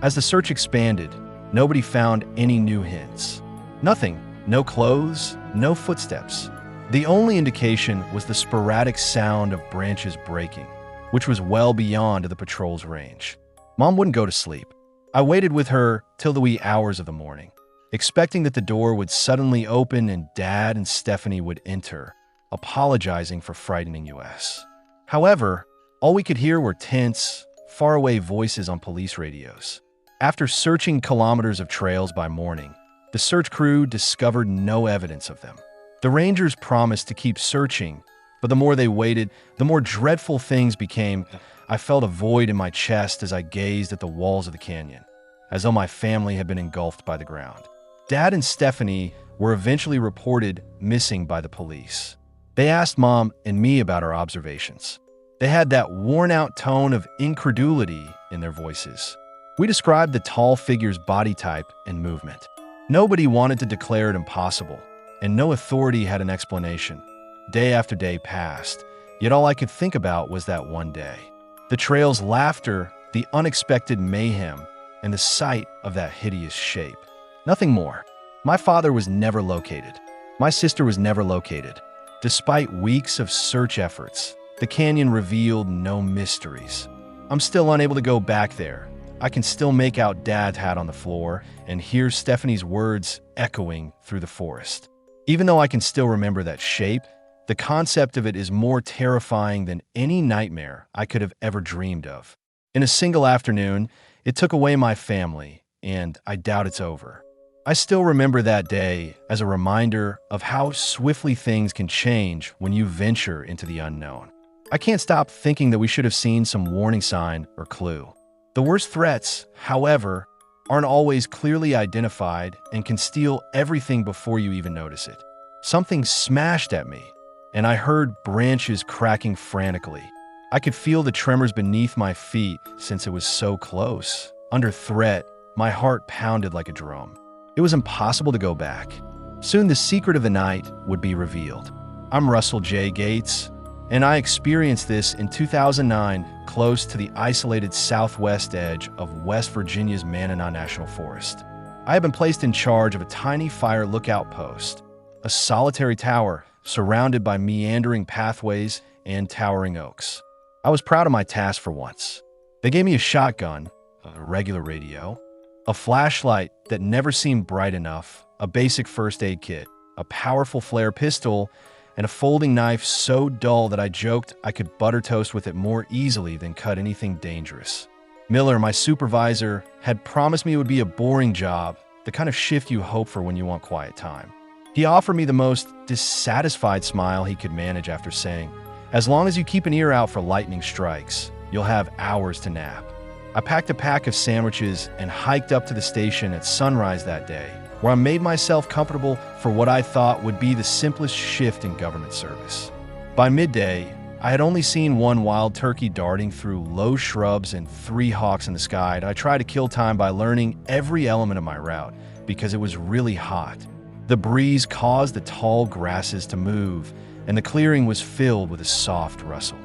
As the search expanded, nobody found any new hints. Nothing. No clothes, no footsteps. The only indication was the sporadic sound of branches breaking, which was well beyond the patrol's range. Mom wouldn't go to sleep. I waited with her till the wee hours of the morning, expecting that the door would suddenly open and Dad and Stephanie would enter, apologizing for frightening us. However, all we could hear were tense, faraway voices on police radios. After searching kilometers of trails by morning, the search crew discovered no evidence of them. The Rangers promised to keep searching, but the more they waited, the more dreadful things became. I felt a void in my chest as I gazed at the walls of the canyon, as though my family had been engulfed by the ground. Dad and Stephanie were eventually reported missing by the police. They asked Mom and me about our observations. They had that worn-out tone of incredulity in their voices. We described the tall figure's body type and movement. Nobody wanted to declare it impossible, and no authority had an explanation. Day after day passed, yet all I could think about was that one day. The trail's laughter, the unexpected mayhem, and the sight of that hideous shape. Nothing more. My father was never located. My sister was never located. Despite weeks of search efforts, the canyon revealed no mysteries. I'm still unable to go back there. I can still make out Dad's hat on the floor and hear Stephanie's words echoing through the forest. Even though I can still remember that shape, the concept of it is more terrifying than any nightmare I could have ever dreamed of. In a single afternoon, it took away my family, and I doubt it's over. I still remember that day as a reminder of how swiftly things can change when you venture into the unknown. I can't stop thinking that we should have seen some warning sign or clue. The worst threats, however, aren't always clearly identified and can steal everything before you even notice it. Something smashed at me, and I heard branches cracking frantically. I could feel the tremors beneath my feet since it was so close. Under threat, my heart pounded like a drum. It was impossible to go back. Soon the secret of the night would be revealed. I'm Russell J. Gates, and I experienced this in 2009 close to the isolated southwest edge of West Virginia's Mananaw National Forest. I have been placed in charge of a tiny fire lookout post, a solitary tower surrounded by meandering pathways and towering oaks. I was proud of my task for once. They gave me a shotgun, a regular radio, a flashlight that never seemed bright enough, a basic first aid kit, a powerful flare pistol, and a folding knife so dull that I joked I could butter toast with it more easily than cut anything dangerous. Miller, my supervisor, had promised me it would be a boring job, the kind of shift you hope for when you want quiet time. He offered me the most dissatisfied smile he could manage after saying, "As long as you keep an ear out for lightning strikes, you'll have hours to nap." I packed a pack of sandwiches and hiked up to the station at sunrise that day, where I made myself comfortable for what I thought would be the simplest shift in government service. By midday, I had only seen one wild turkey darting through low shrubs and 3 hawks in the sky, and I tried to kill time by learning every element of my route because it was really hot. The breeze caused the tall grasses to move, and the clearing was filled with a soft rustle.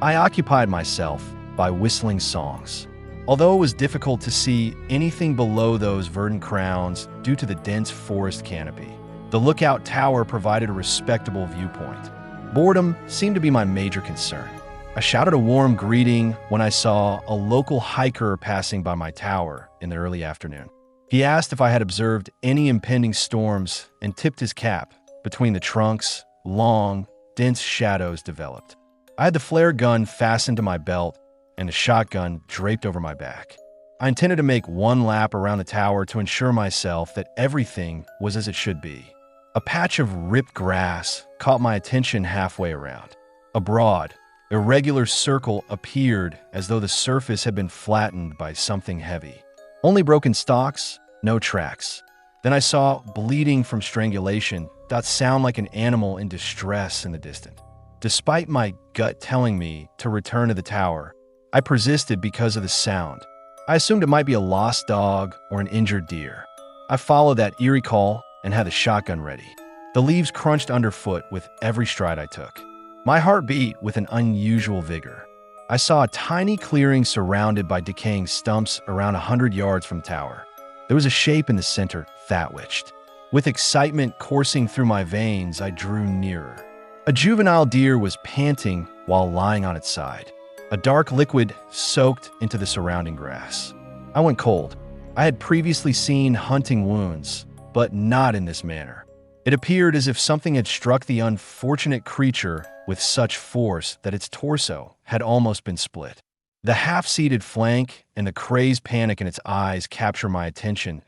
I occupied myself by whistling songs. Although it was difficult to see anything below those verdant crowns due to the dense forest canopy, the lookout tower provided a respectable viewpoint. Boredom seemed to be my major concern. I shouted a warm greeting when I saw a local hiker passing by my tower in the early afternoon. He asked if I had observed any impending storms and tipped his cap. Between the trunks, long, dense shadows developed. I had the flare gun fastened to my belt and a shotgun draped over my back. I intended to make one lap around the tower to ensure myself that everything was as it should be. A patch of ripped grass caught my attention halfway around. A broad, irregular circle appeared as though the surface had been flattened by something heavy. Only broken stalks, no tracks. Then I saw bleeding from strangulation that sounded like an animal in distress in the distance. Despite my gut telling me to return to the tower, I persisted because of the sound. I assumed it might be a lost dog or an injured deer. I followed that eerie call and had the shotgun ready. The leaves crunched underfoot with every stride I took. My heart beat with an unusual vigor. I saw a tiny clearing surrounded by decaying stumps around 100 yards from the tower. There was a shape in the center that witched. With excitement coursing through my veins, I drew nearer. A juvenile deer was panting while lying on its side. A dark liquid soaked into the surrounding grass. I went cold. I had previously seen hunting wounds, but not in this manner. It appeared as if something had struck the unfortunate creature with such force that its torso had almost been split. The half-seated flank and the crazed panic in its eyes captured my attention.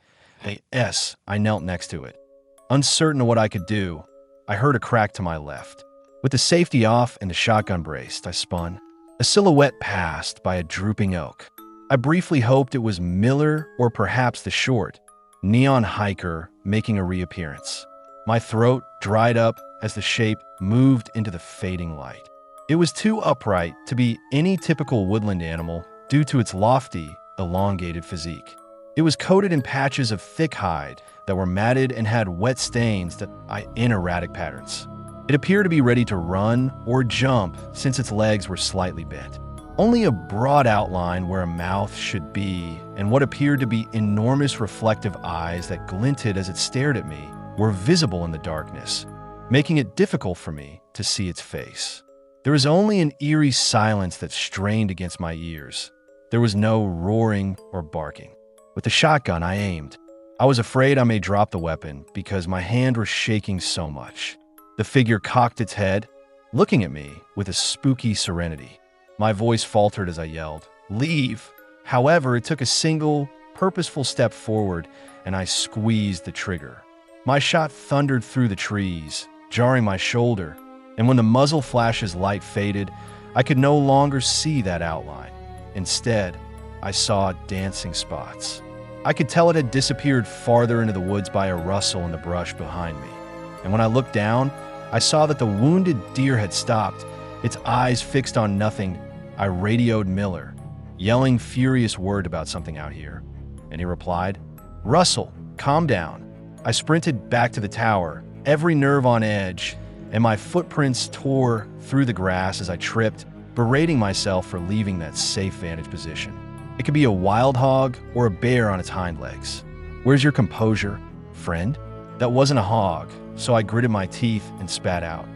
I knelt next to it. Uncertain of what I could do, I heard a crack to my left. With the safety off and the shotgun braced, I spun. A silhouette passed by a drooping oak. I briefly hoped it was Miller or perhaps the short, neon hiker making a reappearance. My throat dried up as the shape moved into the fading light. It was too upright to be any typical woodland animal due to its lofty, elongated physique. It was coated in patches of thick hide that were matted and had wet stains in erratic patterns. It appeared to be ready to run or jump since its legs were slightly bent. Only a broad outline where a mouth should be and what appeared to be enormous reflective eyes that glinted as it stared at me were visible in the darkness, making it difficult for me to see its face. There was only an eerie silence that strained against my ears. There was no roaring or barking. With the shotgun, I aimed. I was afraid I may drop the weapon because my hand was shaking so much. The figure cocked its head, looking at me with a spooky serenity. My voice faltered as I yelled, "Leave!" However, it took a single, purposeful step forward, and I squeezed the trigger. My shot thundered through the trees, jarring my shoulder, and when the muzzle flash's light faded, I could no longer see that outline. Instead, I saw dancing spots. I could tell it had disappeared farther into the woods by a rustle in the brush behind me. And when I looked down, I saw that the wounded deer had stopped, its eyes fixed on nothing. I radioed Miller, yelling furious word about something out here. And he replied, "Russell, calm down." I sprinted back to the tower, every nerve on edge, and my footprints tore through the grass as I tripped, berating myself for leaving that safe vantage position. It could be a wild hog or a bear on its hind legs. Where's your composure, friend? That wasn't a hog, so I gritted my teeth and spat out.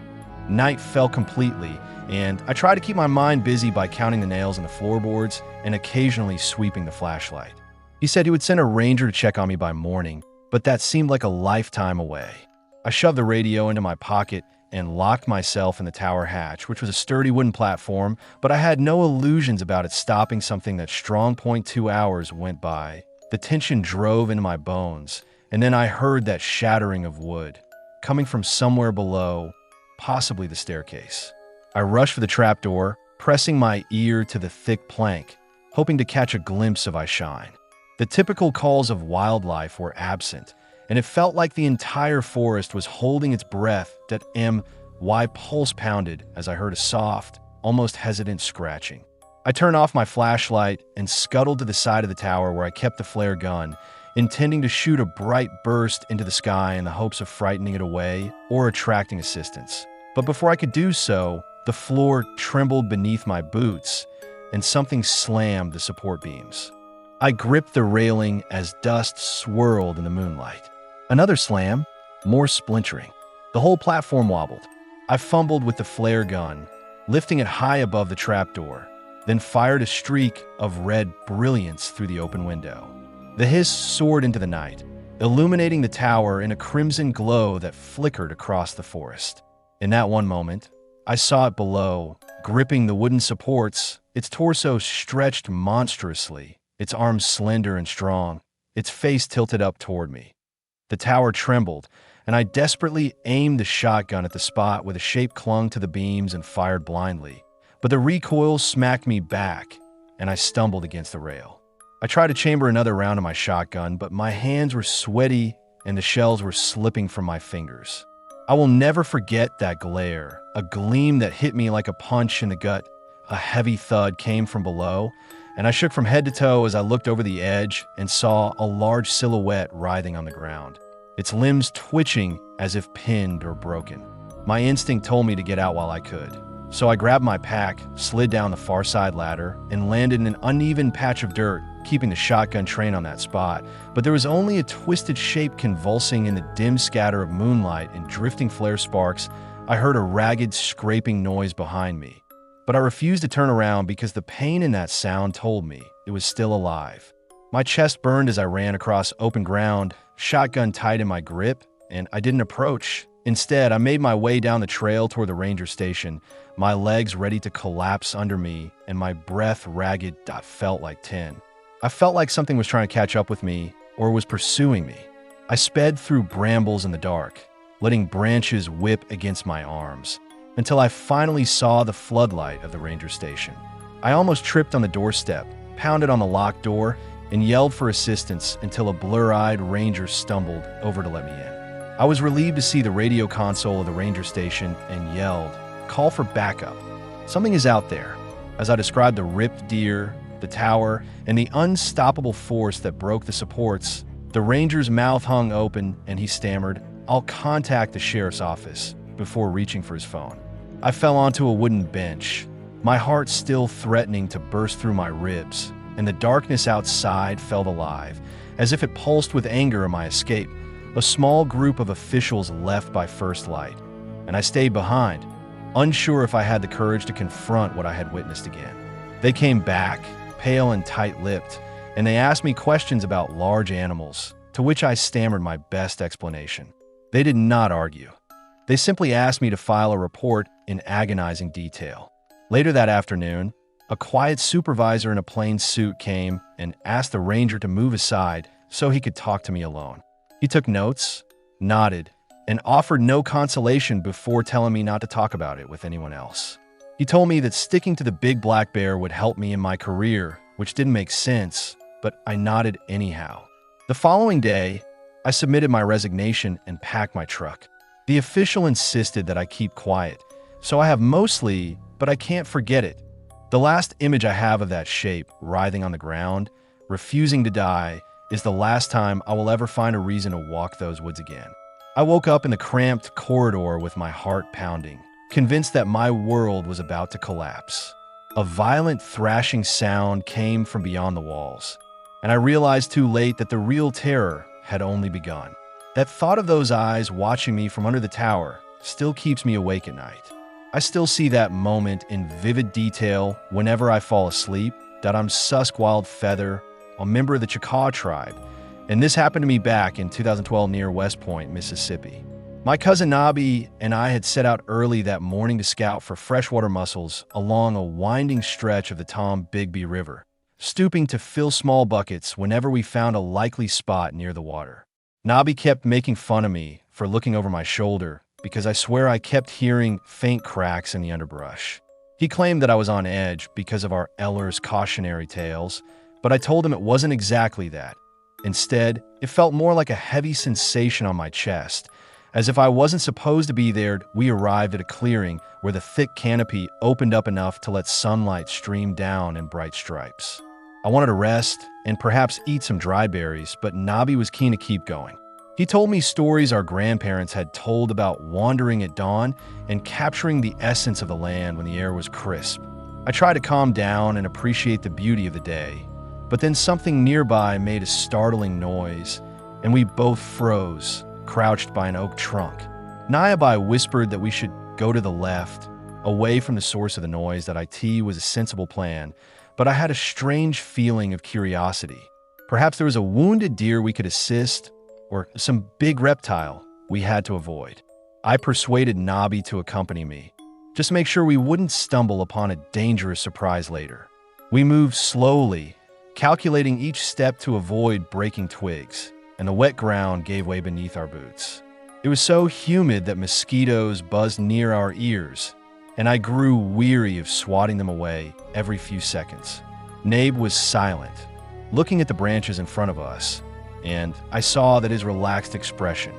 Night fell completely, and I tried to keep my mind busy by counting the nails in the floorboards and occasionally sweeping the flashlight. He said he would send a ranger to check on me by morning, but that seemed like a lifetime away. I shoved the radio into my pocket and locked myself in the tower hatch, which was a sturdy wooden platform, but I had no illusions about it stopping something that strong point 2 hours went by. The tension drove into my bones, and then I heard that shattering of wood, coming from somewhere below, possibly the staircase. I rushed for the trapdoor, pressing my ear to the thick plank, hoping to catch a glimpse of Ishine. The typical calls of wildlife were absent, and it felt like the entire forest was holding its breath. My pulse pounded as I heard a soft, almost hesitant scratching. I turned off my flashlight and scuttled to the side of the tower where I kept the flare gun, intending to shoot a bright burst into the sky in the hopes of frightening it away or attracting assistance. But before I could do so, The floor trembled beneath my boots, and something slammed the support beams. I gripped the railing as dust swirled in the moonlight. Another slam, more splintering. The whole platform wobbled. I fumbled with the flare gun, lifting it high above the trapdoor, then fired a streak of red brilliance through the open window. The hiss soared into the night, illuminating the tower in a crimson glow that flickered across the forest. In that one moment, I saw it below, gripping the wooden supports, its torso stretched monstrously, its arms slender and strong, its face tilted up toward me. The tower trembled, and I desperately aimed the shotgun at the spot where the shape clung to the beams and fired blindly. But the recoil smacked me back, and I stumbled against the rail. I tried to chamber another round of my shotgun, but my hands were sweaty and the shells were slipping from my fingers. I will never forget that glare, a gleam that hit me like a punch in the gut. A heavy thud came from below, and I shook from head to toe as I looked over the edge and saw a large silhouette writhing on the ground, its limbs twitching as if pinned or broken. My instinct told me to get out while I could. So I grabbed my pack, slid down the far side ladder, and landed in an uneven patch of dirt, keeping the shotgun trained on that spot. But there was only a twisted shape convulsing in the dim scatter of moonlight and drifting flare sparks. I heard a ragged, scraping noise behind me. But I refused to turn around because the pain in that sound told me it was still alive. My chest burned as I ran across open ground, shotgun tight in my grip, and I didn't approach. Instead, I made my way down the trail toward the ranger station, my legs ready to collapse under me and my breath ragged. I felt like tin. I felt like something was trying to catch up with me or was pursuing me. I sped through brambles in the dark, letting branches whip against my arms, until I finally saw the floodlight of the ranger station. I almost tripped on the doorstep, pounded on the locked door, and yelled for assistance until a blur-eyed ranger stumbled over to let me in. I was relieved to see the radio console of the ranger station and yelled, "Call for backup. Something is out there." As I described the ripped deer, the tower, and the unstoppable force that broke the supports, the ranger's mouth hung open and he stammered, "I'll contact the sheriff's office," before reaching for his phone. I fell onto a wooden bench, my heart still threatening to burst through my ribs, and the darkness outside felt alive, as if it pulsed with anger at my escape. A small group of officials left by first light, and I stayed behind, unsure if I had the courage to confront what I had witnessed again. They came back, pale and tight-lipped, and they asked me questions about large animals, to which I stammered my best explanation. They did not argue. They simply asked me to file a report in agonizing detail. Later that afternoon, a quiet supervisor in a plain suit came and asked the ranger to move aside so he could talk to me alone. He took notes, nodded, and offered no consolation before telling me not to talk about it with anyone else. He told me that sticking to the big black bear would help me in my career, which didn't make sense, but I nodded anyhow. The following day, I submitted my resignation and packed my truck. The official insisted that I keep quiet, so I have mostly, but I can't forget it. The last image I have of that shape, writhing on the ground, refusing to die, is the last time I will ever find a reason to walk those woods again. I woke up in the cramped corridor with my heart pounding, convinced that my world was about to collapse. A violent thrashing sound came from beyond the walls, and I realized too late that the real terror had only begun. That thought of those eyes watching me from under the tower still keeps me awake at night. I still see that moment in vivid detail whenever I fall asleep, that I'm Suskwild Feather, a member of the Chickaw tribe, and this happened to me back in 2012 near West Point, Mississippi. My cousin Nobby and I had set out early that morning to scout for freshwater mussels along a winding stretch of the Tom Bigby River, stooping to fill small buckets whenever we found a likely spot near the water. Nobby kept making fun of me for looking over my shoulder because I swear I kept hearing faint cracks in the underbrush. He claimed that I was on edge because of our Eller's cautionary tales, but I told him it wasn't exactly that. Instead, it felt more like a heavy sensation on my chest. As if I wasn't supposed to be there, we arrived at a clearing where the thick canopy opened up enough to let sunlight stream down in bright stripes. I wanted to rest and perhaps eat some dry berries, but Nobby was keen to keep going. He told me stories our grandparents had told about wandering at dawn and capturing the essence of the land when the air was crisp. I tried to calm down and appreciate the beauty of the day, but then something nearby made a startling noise, and we both froze, crouched by an oak trunk. Nayabai whispered that we should go to the left, away from the source of the noise. That IT was a sensible plan, but I had a strange feeling of curiosity. Perhaps there was a wounded deer we could assist, or some big reptile we had to avoid. I persuaded Nabi to accompany me, just to make sure we wouldn't stumble upon a dangerous surprise later. We moved slowly, calculating each step to avoid breaking twigs, and the wet ground gave way beneath our boots. It was so humid that mosquitoes buzzed near our ears, and I grew weary of swatting them away every few seconds. Nabe was silent, looking at the branches in front of us, and I saw that his relaxed expression.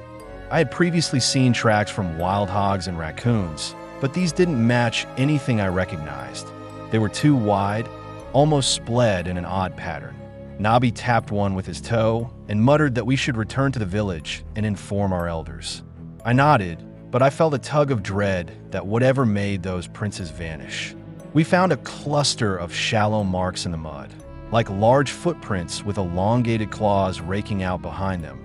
I had previously seen tracks from wild hogs and raccoons, but these didn't match anything I recognized. They were too wide, almost splayed in an odd pattern. Nabi tapped one with his toe and muttered that we should return to the village and inform our elders. I nodded, but I felt a tug of dread that whatever made those princes vanish. We found a cluster of shallow marks in the mud, like large footprints with elongated claws raking out behind them.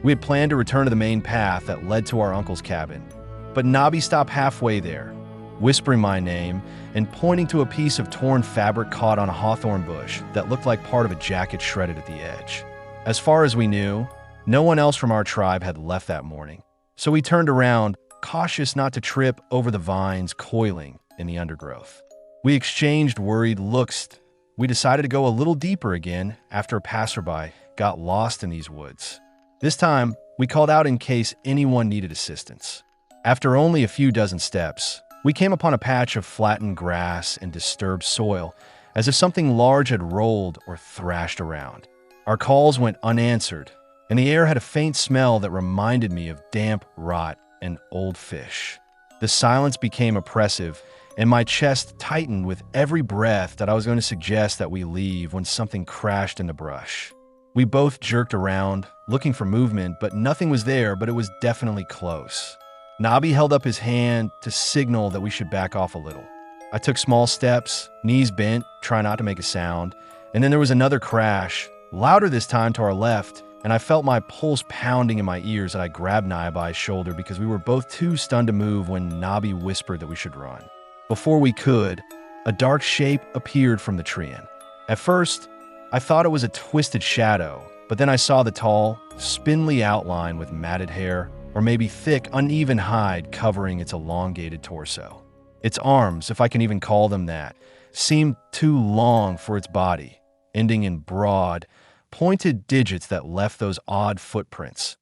We had planned to return to the main path that led to our uncle's cabin, but Nabi stopped halfway there, whispering my name and pointing to a piece of torn fabric caught on a hawthorn bush that looked like part of a jacket shredded at the edge. As far as we knew, no one else from our tribe had left that morning, so we turned around, cautious not to trip over the vines coiling in the undergrowth. We exchanged worried looks. We decided to go a little deeper again after a passerby got lost in these woods. This time, we called out in case anyone needed assistance. After only a few dozen steps, we came upon a patch of flattened grass and disturbed soil, as if something large had rolled or thrashed around. Our calls went unanswered, and the air had a faint smell that reminded me of damp rot and old fish. The silence became oppressive, and my chest tightened with every breath that I was going to suggest that we leave when something crashed in the brush. We both jerked around, looking for movement, but nothing was there, but it was definitely close. Nabi held up his hand to signal that we should back off a little. I took small steps, knees bent, trying not to make a sound, and then there was another crash, louder this time to our left, and I felt my pulse pounding in my ears, and I grabbed Nayabai's shoulder because we were both too stunned to move when Nabi whispered that we should run. Before we could, a dark shape appeared from the tree end. At first, I thought it was a twisted shadow, but then I saw the tall, spindly outline with matted hair, or maybe thick, uneven hide covering its elongated torso. Its arms, if I can even call them that, seemed too long for its body, ending in broad, pointed digits that left those odd footprints.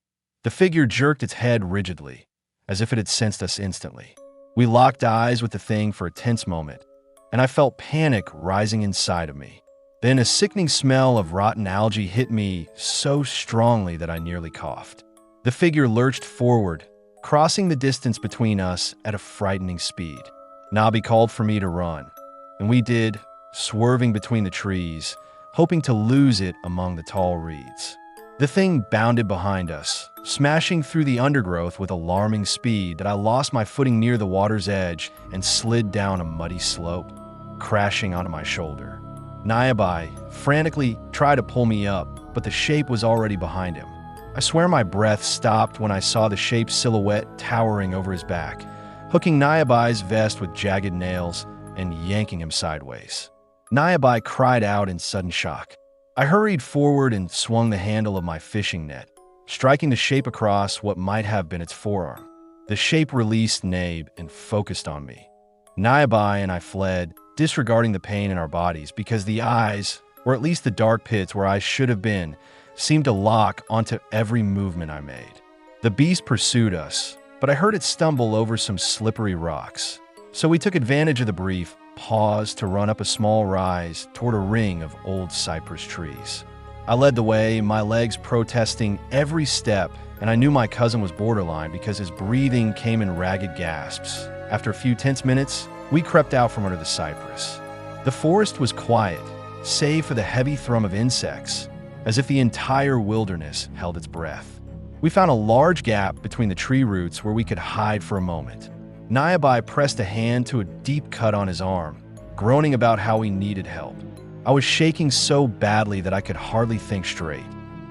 The figure jerked its head rigidly, as if it had sensed us instantly. We locked eyes with the thing for a tense moment, and I felt panic rising inside of me. Then a sickening smell of rotten algae hit me so strongly that I nearly coughed. The figure lurched forward, crossing the distance between us at a frightening speed. Nabi called for me to run, and we did, swerving between the trees, hoping to lose it among the tall reeds. The thing bounded behind us, smashing through the undergrowth with alarming speed that I lost my footing near the water's edge and slid down a muddy slope, crashing onto my shoulder. Nayabai frantically tried to pull me up, but the shape was already behind him. I swear my breath stopped when I saw the shape's silhouette towering over his back, hooking Nayabai's vest with jagged nails and yanking him sideways. Nayabai cried out in sudden shock. I hurried forward and swung the handle of my fishing net, striking the shape across what might have been its forearm. The shape released Nabe and focused on me. Nayabai and I fled, disregarding the pain in our bodies because the eyes, or at least the dark pits where I should have been, seemed to lock onto every movement I made. The beast pursued us, but I heard it stumble over some slippery rocks. So we took advantage of the brief pause to run up a small rise toward a ring of old cypress trees. I led the way, my legs protesting every step, and I knew my cousin was borderline because his breathing came in ragged gasps. After a few tense minutes, we crept out from under the cypress. The forest was quiet, save for the heavy thrum of insects, as if the entire wilderness held its breath. We found a large gap between the tree roots where we could hide for a moment. Nyabai pressed a hand to a deep cut on his arm, groaning about how he needed help. I was shaking so badly that I could hardly think straight.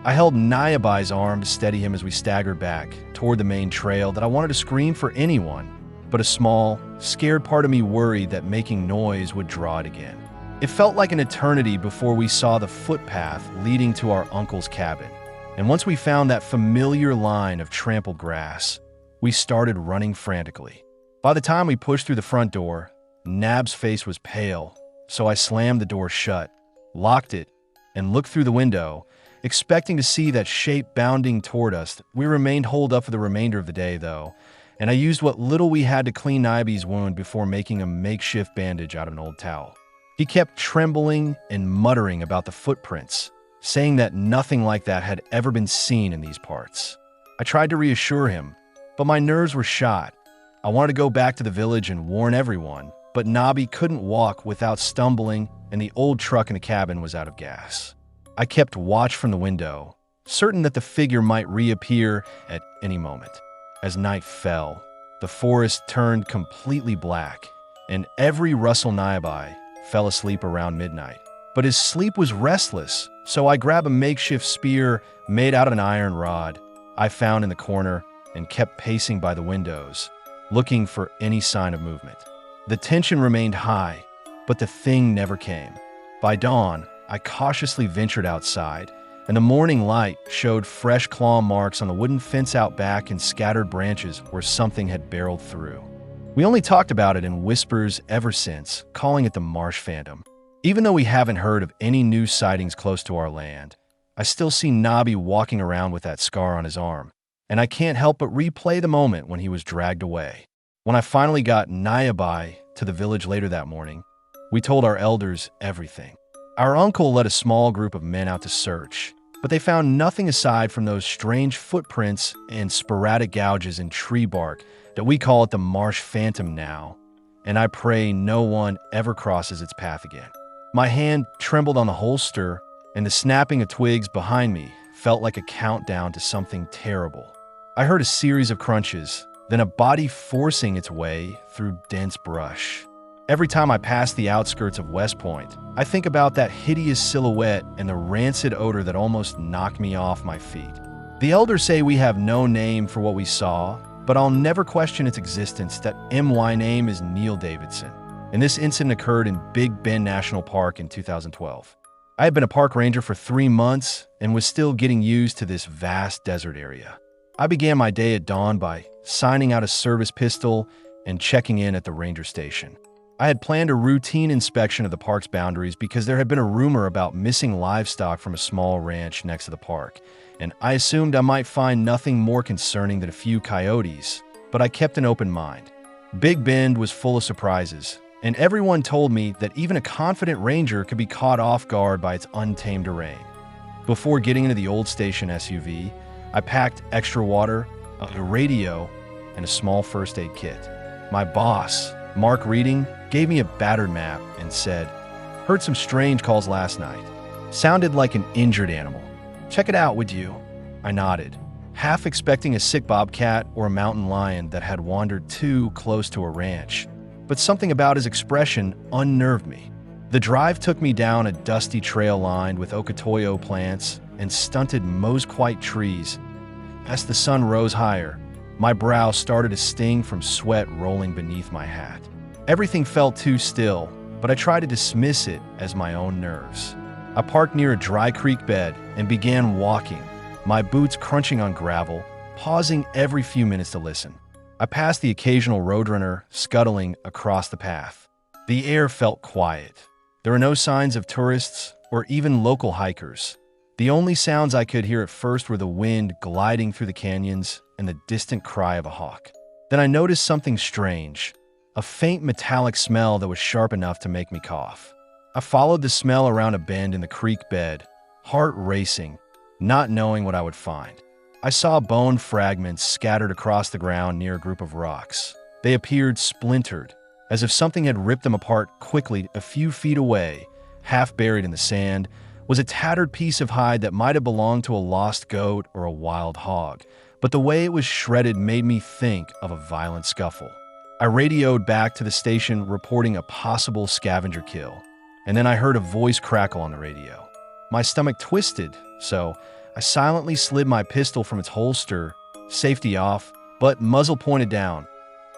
I held Nyabai's arm to steady him as we staggered back toward the main trail that I wanted to scream for anyone, but a small, scared part of me worried that making noise would draw it again. It felt like an eternity before we saw the footpath leading to our uncle's cabin, and once we found that familiar line of trampled grass, we started running frantically. By the time we pushed through the front door, Nab's face was pale, so I slammed the door shut, locked it, and looked through the window, expecting to see that shape bounding toward us. We remained holed up for the remainder of the day, though, and I used what little we had to clean Nyabi's wound before making a makeshift bandage out of an old towel. He kept trembling and muttering about the footprints, saying that nothing like that had ever been seen in these parts. I tried to reassure him, but my nerves were shot. I wanted to go back to the village and warn everyone, but Nabi couldn't walk without stumbling, and the old truck in the cabin was out of gas. I kept watch from the window, certain that the figure might reappear at any moment. As night fell, the forest turned completely black, and every Russell Nyabai fell asleep around midnight. But his sleep was restless, so I grabbed a makeshift spear made out of an iron rod I found in the corner and kept pacing by the windows, looking for any sign of movement. The tension remained high, but the thing never came. By dawn, I cautiously ventured outside, and the morning light showed fresh claw marks on the wooden fence out back and scattered branches where something had barreled through. We only talked about it in whispers ever since, calling it the Marsh Phantom. Even though we haven't heard of any new sightings close to our land, I still see Nabi walking around with that scar on his arm, and I can't help but replay the moment when he was dragged away. When I finally got Nyabai to the village later that morning, we told our elders everything. Our uncle led a small group of men out to search, but they found nothing aside from those strange footprints and sporadic gouges in tree bark that we call it the Marsh Phantom now, and I pray no one ever crosses its path again. My hand trembled on the holster, and the snapping of twigs behind me felt like a countdown to something terrible. I heard a series of crunches, then a body forcing its way through dense brush. Every time I pass the outskirts of West Point, I think about that hideous silhouette and the rancid odor that almost knocked me off my feet. The elders say we have no name for what we saw, but I'll never question its existence. That MY name is Neil Davidson, and this incident occurred in Big Bend National Park in 2012. I had been a park ranger for 3 months and was still getting used to this vast desert area. I began my day at dawn by signing out a service pistol and checking in at the ranger station. I had planned a routine inspection of the park's boundaries because there had been a rumor about missing livestock from a small ranch next to the park, and I assumed I might find nothing more concerning than a few coyotes, but I kept an open mind. Big Bend was full of surprises, and everyone told me that even a confident ranger could be caught off guard by its untamed array. Before getting into the old station SUV, I packed extra water, a radio, and a small first aid kit. My boss, Mark Reading, gave me a battered map and said, "Heard some strange calls last night. Sounded like an injured animal. Check it out, would you?" I nodded, half expecting a sick bobcat or a mountain lion that had wandered too close to a ranch. But something about his expression unnerved me. The drive took me down a dusty trail lined with okotoyo plants and stunted mosquite trees. As the sun rose higher, my brow started to sting from sweat rolling beneath my hat. Everything felt too still, but I tried to dismiss it as my own nerves. I parked near a dry creek bed and began walking, my boots crunching on gravel, pausing every few minutes to listen. I passed the occasional roadrunner scuttling across the path. The air felt quiet. There were no signs of tourists or even local hikers. The only sounds I could hear at first were the wind gliding through the canyons and the distant cry of a hawk. Then I noticed something strange, a faint metallic smell that was sharp enough to make me cough. I followed the smell around a bend in the creek bed, heart racing, not knowing what I would find. I saw bone fragments scattered across the ground near a group of rocks. They appeared splintered, as if something had ripped them apart quickly. A few feet away, half buried in the sand, was a tattered piece of hide that might have belonged to a lost goat or a wild hog, but the way it was shredded made me think of a violent scuffle. I radioed back to the station reporting a possible scavenger kill, and then I heard a voice crackle on the radio. My stomach twisted, so I silently slid my pistol from its holster, safety off, but muzzle pointed down.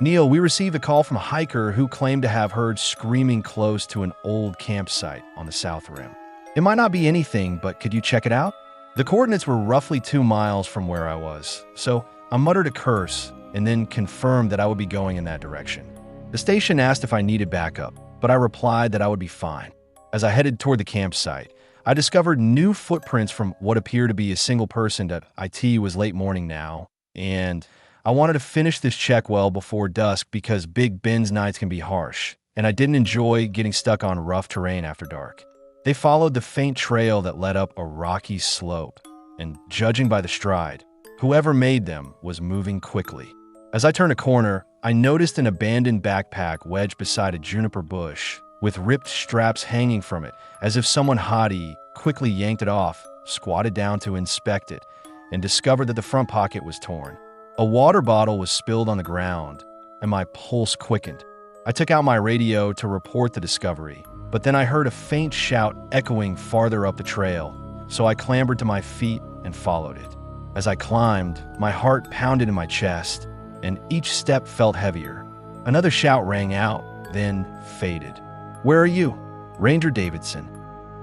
"Neil, we received a call from a hiker who claimed to have heard screaming close to an old campsite on the South Rim. It might not be anything, but could you check it out?" The coordinates were roughly 2 miles from where I was, so I muttered a curse and then confirmed that I would be going in that direction. The station asked if I needed backup, but I replied that I would be fine. As I headed toward the campsite, I discovered new footprints from what appeared to be a single person. That it was late morning now, and I wanted to finish this check well before dusk because Big Ben's nights can be harsh, and I didn't enjoy getting stuck on rough terrain after dark. They followed the faint trail that led up a rocky slope, and judging by the stride, whoever made them was moving quickly. As I turned a corner, I noticed an abandoned backpack wedged beside a juniper bush, with ripped straps hanging from it, as if someone haughty quickly yanked it off, squatted down to inspect it, and discovered that the front pocket was torn. A water bottle was spilled on the ground, and my pulse quickened. I took out my radio to report the discovery, but then I heard a faint shout echoing farther up the trail, so I clambered to my feet and followed it. As I climbed, my heart pounded in my chest, and each step felt heavier. Another shout rang out, then faded. "Where are you?" "Ranger Davidson,"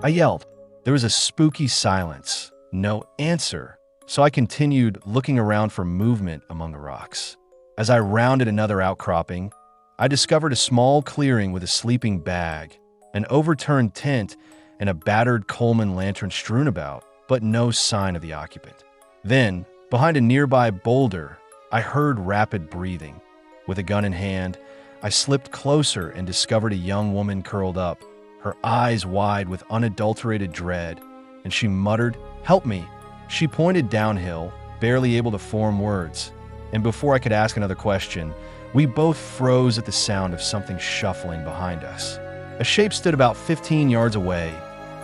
I yelled. There was a spooky silence, no answer, so I continued looking around for movement among the rocks. As I rounded another outcropping, I discovered a small clearing with a sleeping bag, an overturned tent, and a battered Coleman lantern strewn about, but no sign of the occupant. Then, behind a nearby boulder, I heard rapid breathing. With a gun in hand, I slipped closer and discovered a young woman curled up, her eyes wide with unadulterated dread, and she muttered, "Help me." She pointed downhill, barely able to form words, and before I could ask another question, we both froze at the sound of something shuffling behind us. A shape stood about 15 yards away,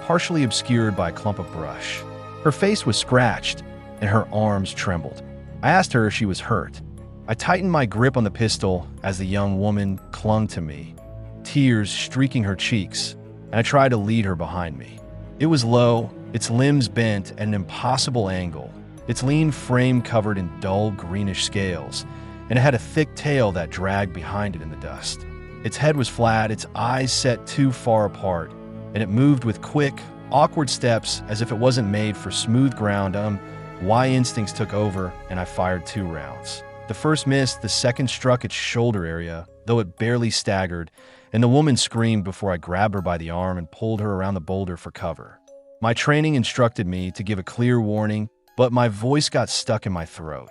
partially obscured by a clump of brush. Her face was scratched, and her arms trembled. I asked her if she was hurt. I tightened my grip on the pistol as the young woman clung to me, tears streaking her cheeks, and I tried to lead her behind me. It was low, its limbs bent at an impossible angle, its lean frame covered in dull greenish scales, and it had a thick tail that dragged behind it in the dust. Its head was flat, its eyes set too far apart, and it moved with quick, awkward steps as if it wasn't made for smooth ground. My instincts took over, and I fired 2 rounds. The first missed, the second struck its shoulder area, though it barely staggered, and the woman screamed before I grabbed her by the arm and pulled her around the boulder for cover. My training instructed me to give a clear warning, but my voice got stuck in my throat.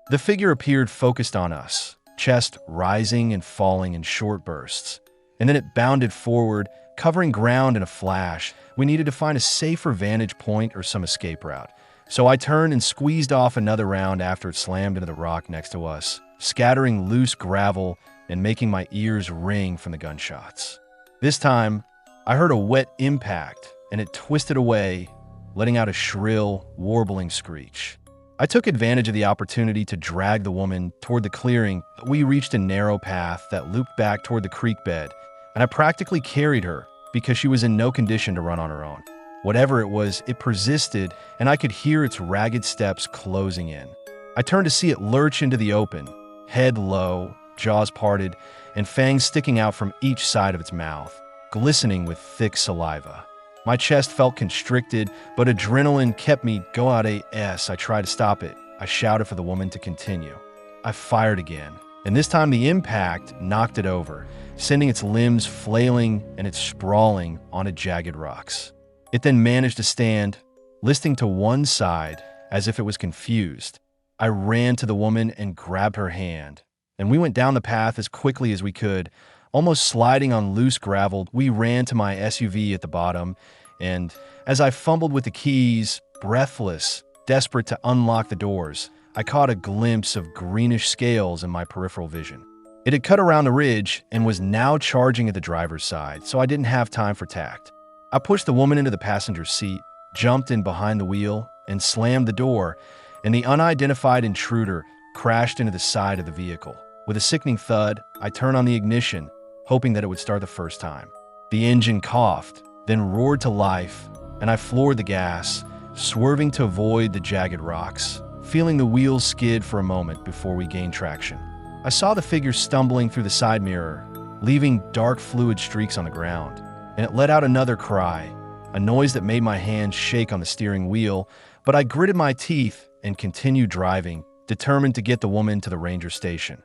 The figure appeared focused on us, chest rising and falling in short bursts, and then it bounded forward, covering ground in a flash. We needed to find a safer vantage point or some escape route. So I turned and squeezed off another round after it slammed into the rock next to us, scattering loose gravel and making my ears ring from the gunshots. This time, I heard a wet impact, and it twisted away, letting out a shrill, warbling screech. I took advantage of the opportunity to drag the woman toward the clearing. We reached a narrow path that looped back toward the creek bed, and I practically carried her because she was in no condition to run on her own. Whatever it was, it persisted, and I could hear its ragged steps closing in. I turned to see it lurch into the open, head low, jaws parted, and fangs sticking out from each side of its mouth, glistening with thick saliva. My chest felt constricted, but adrenaline kept me going. I tried to stop it. I shouted for the woman to continue. I fired again, and this time the impact knocked it over, sending its limbs flailing and it sprawling onto jagged rocks. It then managed to stand, listing to one side as if it was confused. I ran to the woman and grabbed her hand, and we went down the path as quickly as we could, almost sliding on loose gravel. We ran to my SUV at the bottom, and as I fumbled with the keys, breathless, desperate to unlock the doors, I caught a glimpse of greenish scales in my peripheral vision. It had cut around the ridge and was now charging at the driver's side, so I didn't have time for tact. I pushed the woman into the passenger seat, jumped in behind the wheel, and slammed the door, and the unidentified intruder crashed into the side of the vehicle. With a sickening thud, I turned on the ignition, hoping that it would start the first time. The engine coughed, then roared to life, and I floored the gas, swerving to avoid the jagged rocks, feeling the wheels skid for a moment before we gained traction. I saw the figure stumbling through the side mirror, leaving dark fluid streaks on the ground, and it let out another cry, a noise that made my hands shake on the steering wheel, but I gritted my teeth and continued driving, determined to get the woman to the ranger station.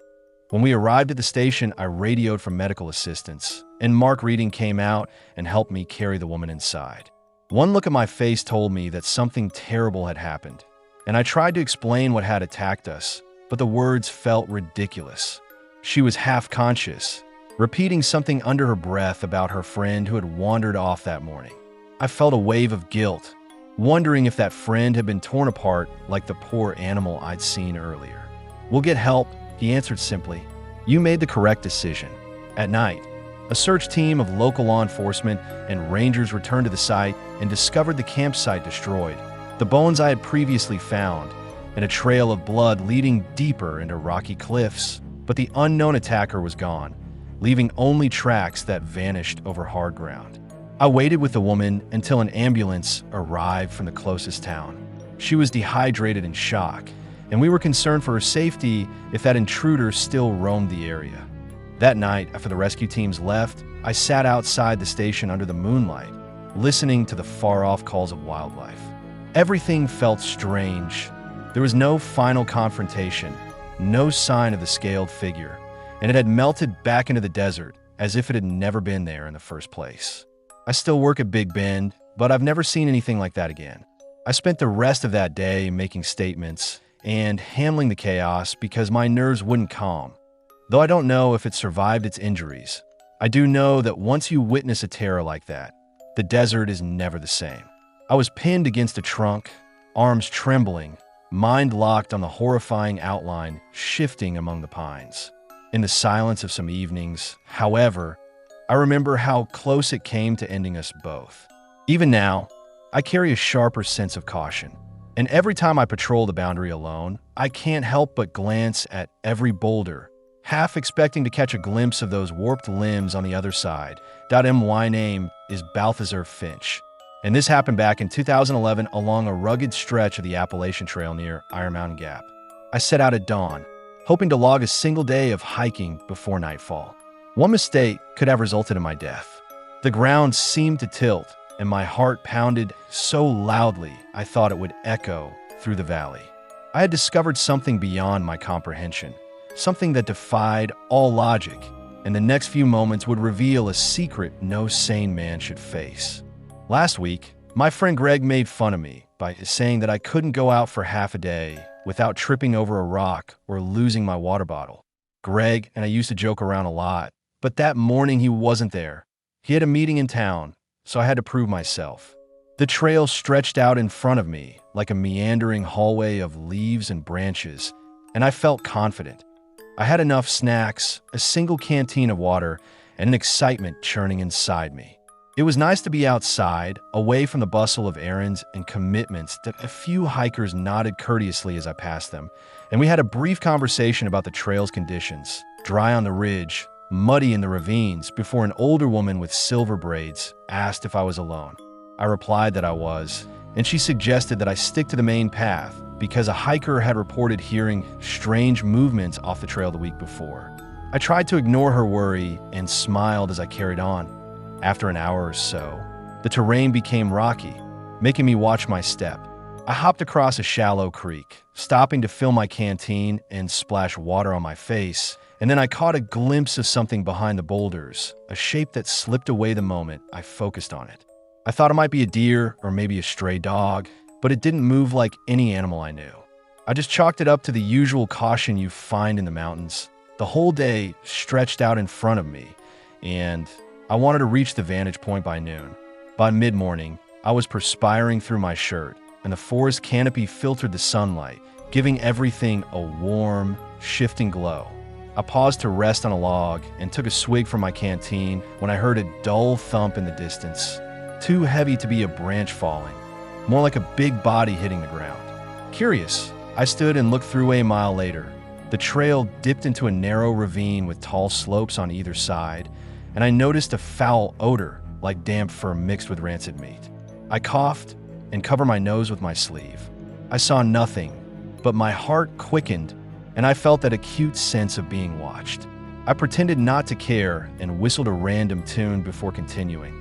When we arrived at the station, I radioed for medical assistance, and Mark Reading came out and helped me carry the woman inside. One look at my face told me that something terrible had happened, and I tried to explain what had attacked us, but the words felt ridiculous. She was half conscious, repeating something under her breath about her friend who had wandered off that morning. I felt a wave of guilt, wondering if that friend had been torn apart like the poor animal I'd seen earlier. "We'll get help," he answered simply. "You made the correct decision." At night, a search team of local law enforcement and rangers returned to the site and discovered the campsite destroyed, the bones I had previously found, and a trail of blood leading deeper into rocky cliffs. But the unknown attacker was gone, leaving only tracks that vanished over hard ground. I waited with the woman until an ambulance arrived from the closest town. She was dehydrated and shock, and we were concerned for her safety if that intruder still roamed the area. That night, after the rescue teams left, I sat outside the station under the moonlight, listening to the far-off calls of wildlife. Everything felt strange. There was no final confrontation, no sign of the scaled figure, and it had melted back into the desert as if it had never been there in the first place. I still work at Big Bend, but I've never seen anything like that again. I spent the rest of that day making statements and handling the chaos because my nerves wouldn't calm. Though I don't know if it survived its injuries, I do know that once you witness a terror like that, the desert is never the same. I was pinned against a trunk, arms trembling, mind locked on the horrifying outline shifting among the pines. In the silence of some evenings, however, I remember how close it came to ending us both. Even now, I carry a sharper sense of caution, and every time I patrol the boundary alone, I can't help but glance at every boulder, half expecting to catch a glimpse of those warped limbs on the other side. My name is Balthazar Finch, and this happened back in 2011 along a rugged stretch of the Appalachian Trail near Iron Mountain Gap. I set out at dawn, hoping to log a single day of hiking before nightfall. One mistake could have resulted in my death. The ground seemed to tilt, and my heart pounded so loudly I thought it would echo through the valley. I had discovered something beyond my comprehension, something that defied all logic, and the next few moments would reveal a secret no sane man should face. Last week, my friend Greg made fun of me by saying that I couldn't go out for half a day without tripping over a rock or losing my water bottle. Greg and I used to joke around a lot, but that morning he wasn't there. He had a meeting in town, so I had to prove myself. The trail stretched out in front of me like a meandering hallway of leaves and branches, and I felt confident. I had enough snacks, a single canteen of water, and an excitement churning inside me. It was nice to be outside, away from the bustle of errands and commitments that a few hikers nodded courteously as I passed them, and we had a brief conversation about the trail's conditions, dry on the ridge, muddy in the ravines, before an older woman with silver braids asked if I was alone. I replied that I was, and she suggested that I stick to the main path because a hiker had reported hearing strange movements off the trail the week before. I tried to ignore her worry and smiled as I carried on. After an hour or so, the terrain became rocky, making me watch my step. I hopped across a shallow creek, stopping to fill my canteen and splash water on my face, and then I caught a glimpse of something behind the boulders, a shape that slipped away the moment I focused on it. I thought it might be a deer or maybe a stray dog, but it didn't move like any animal I knew. I just chalked it up to the usual caution you find in the mountains. The whole day stretched out in front of me, and I wanted to reach the vantage point by noon. By mid-morning, I was perspiring through my shirt, and the forest canopy filtered the sunlight, giving everything a warm, shifting glow. I paused to rest on a log and took a swig from my canteen when I heard a dull thump in the distance, too heavy to be a branch falling. more like a big body hitting the ground. Curious, I stood and looked through a mile later. The trail dipped into a narrow ravine with tall slopes on either side, and I noticed a foul odor like damp fur mixed with rancid meat. I coughed and covered my nose with my sleeve. I saw nothing, but my heart quickened, and I felt that acute sense of being watched. I pretended not to care and whistled a random tune before continuing.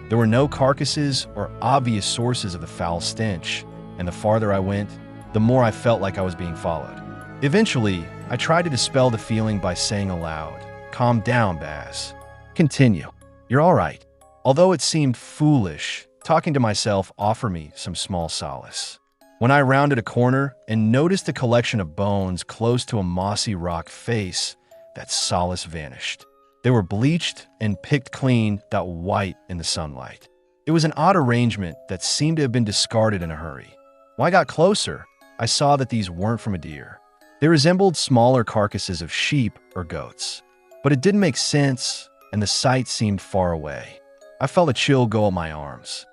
There were no carcasses or obvious sources of the foul stench, and the farther I went, the more I felt like I was being followed. Eventually, I tried to dispel the feeling by saying aloud, "Calm down, Baz. Continue. You're all right." Although it seemed foolish, talking to myself offered me some small solace. When I rounded a corner and noticed a collection of bones close to a mossy rock face, that solace vanished. They were bleached and picked clean, that white in the sunlight. It was an odd arrangement that seemed to have been discarded in a hurry. When I got closer, I saw that these weren't from a deer. They resembled smaller carcasses of sheep or goats. But it didn't make sense, and the sight seemed far away. I felt a chill go up my arms.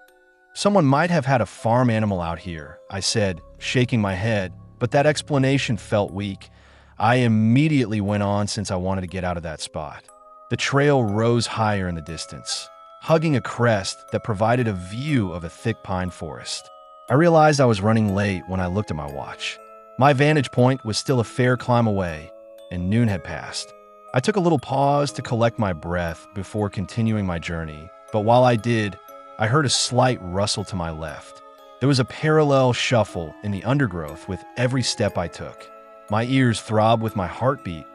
"Someone might have had a farm animal out here," I said, shaking my head, but that explanation felt weak. I immediately went on since I wanted to get out of that spot. The trail rose higher in the distance, hugging a crest that provided a view of a thick pine forest. I realized I was running late when I looked at my watch. My vantage point was still a fair climb away, and noon had passed. I took a little pause to collect my breath before continuing my journey, but while I did, I heard a slight rustle to my left. There was a parallel shuffle in the undergrowth with every step I took. My ears throbbed with my heartbeat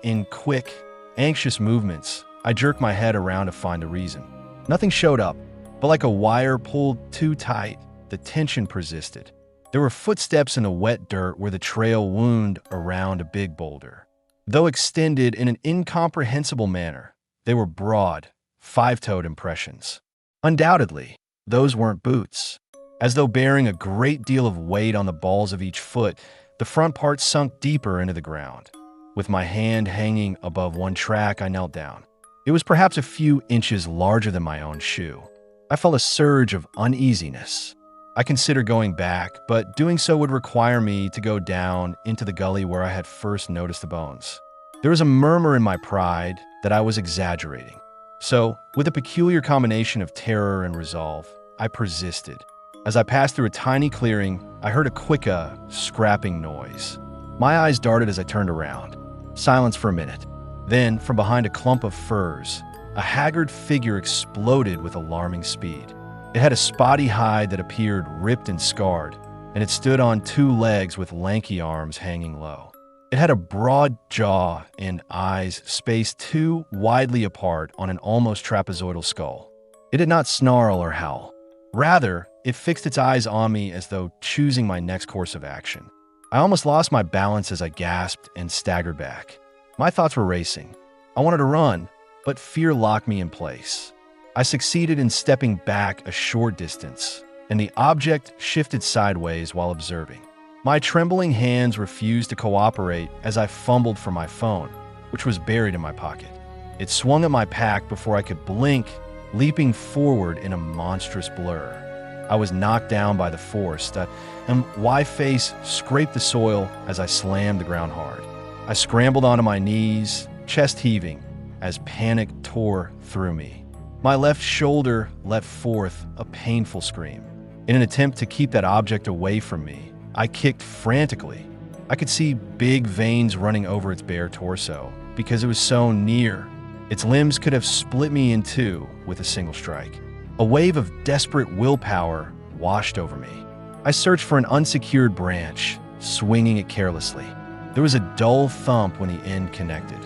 in quick, anxious movements, I jerked my head around to find a reason. Nothing showed up, but like a wire pulled too tight, the tension persisted. There were footsteps in the wet dirt where the trail wound around a big boulder. Though extended in an incomprehensible manner, they were broad, five-toed impressions. Undoubtedly, those weren't boots. As though bearing a great deal of weight on the balls of each foot, the front part sunk deeper into the ground. With my hand hanging above one track, I knelt down. It was perhaps a few inches larger than my own shoe. I felt a surge of uneasiness. I considered going back, but doing so would require me to go down into the gully where I had first noticed the bones. There was a murmur in my pride that I was exaggerating. So, with a peculiar combination of terror and resolve, I persisted. As I passed through a tiny clearing, I heard a quick, scrapping noise. My eyes darted as I turned around. Silence for a minute. Then, from behind a clump of firs, a haggard figure exploded with alarming speed. It had a spotty hide that appeared ripped and scarred, and it stood on two legs with lanky arms hanging low. It had a broad jaw and eyes spaced too widely apart on an almost trapezoidal skull. It did not snarl or howl. Rather, it fixed its eyes on me as though choosing my next course of action. I almost lost my balance as I gasped and staggered back. My thoughts were racing. I wanted to run, but fear locked me in place. I succeeded in stepping back a short distance, and the object shifted sideways while observing. My trembling hands refused to cooperate as I fumbled for my phone, which was buried in my pocket. It swung at my pack before I could blink, leaping forward in a monstrous blur. I was knocked down by the force, and my face scraped the soil as I slammed the ground hard. I scrambled onto my knees, chest heaving, as panic tore through me. My left shoulder let forth a painful scream. In an attempt to keep that object away from me, I kicked frantically. I could see big veins running over its bare torso because it was so near. Its limbs could have split me in two with a single strike. A wave of desperate willpower washed over me. I searched for an unsecured branch, swinging it carelessly. There was a dull thump when the end connected.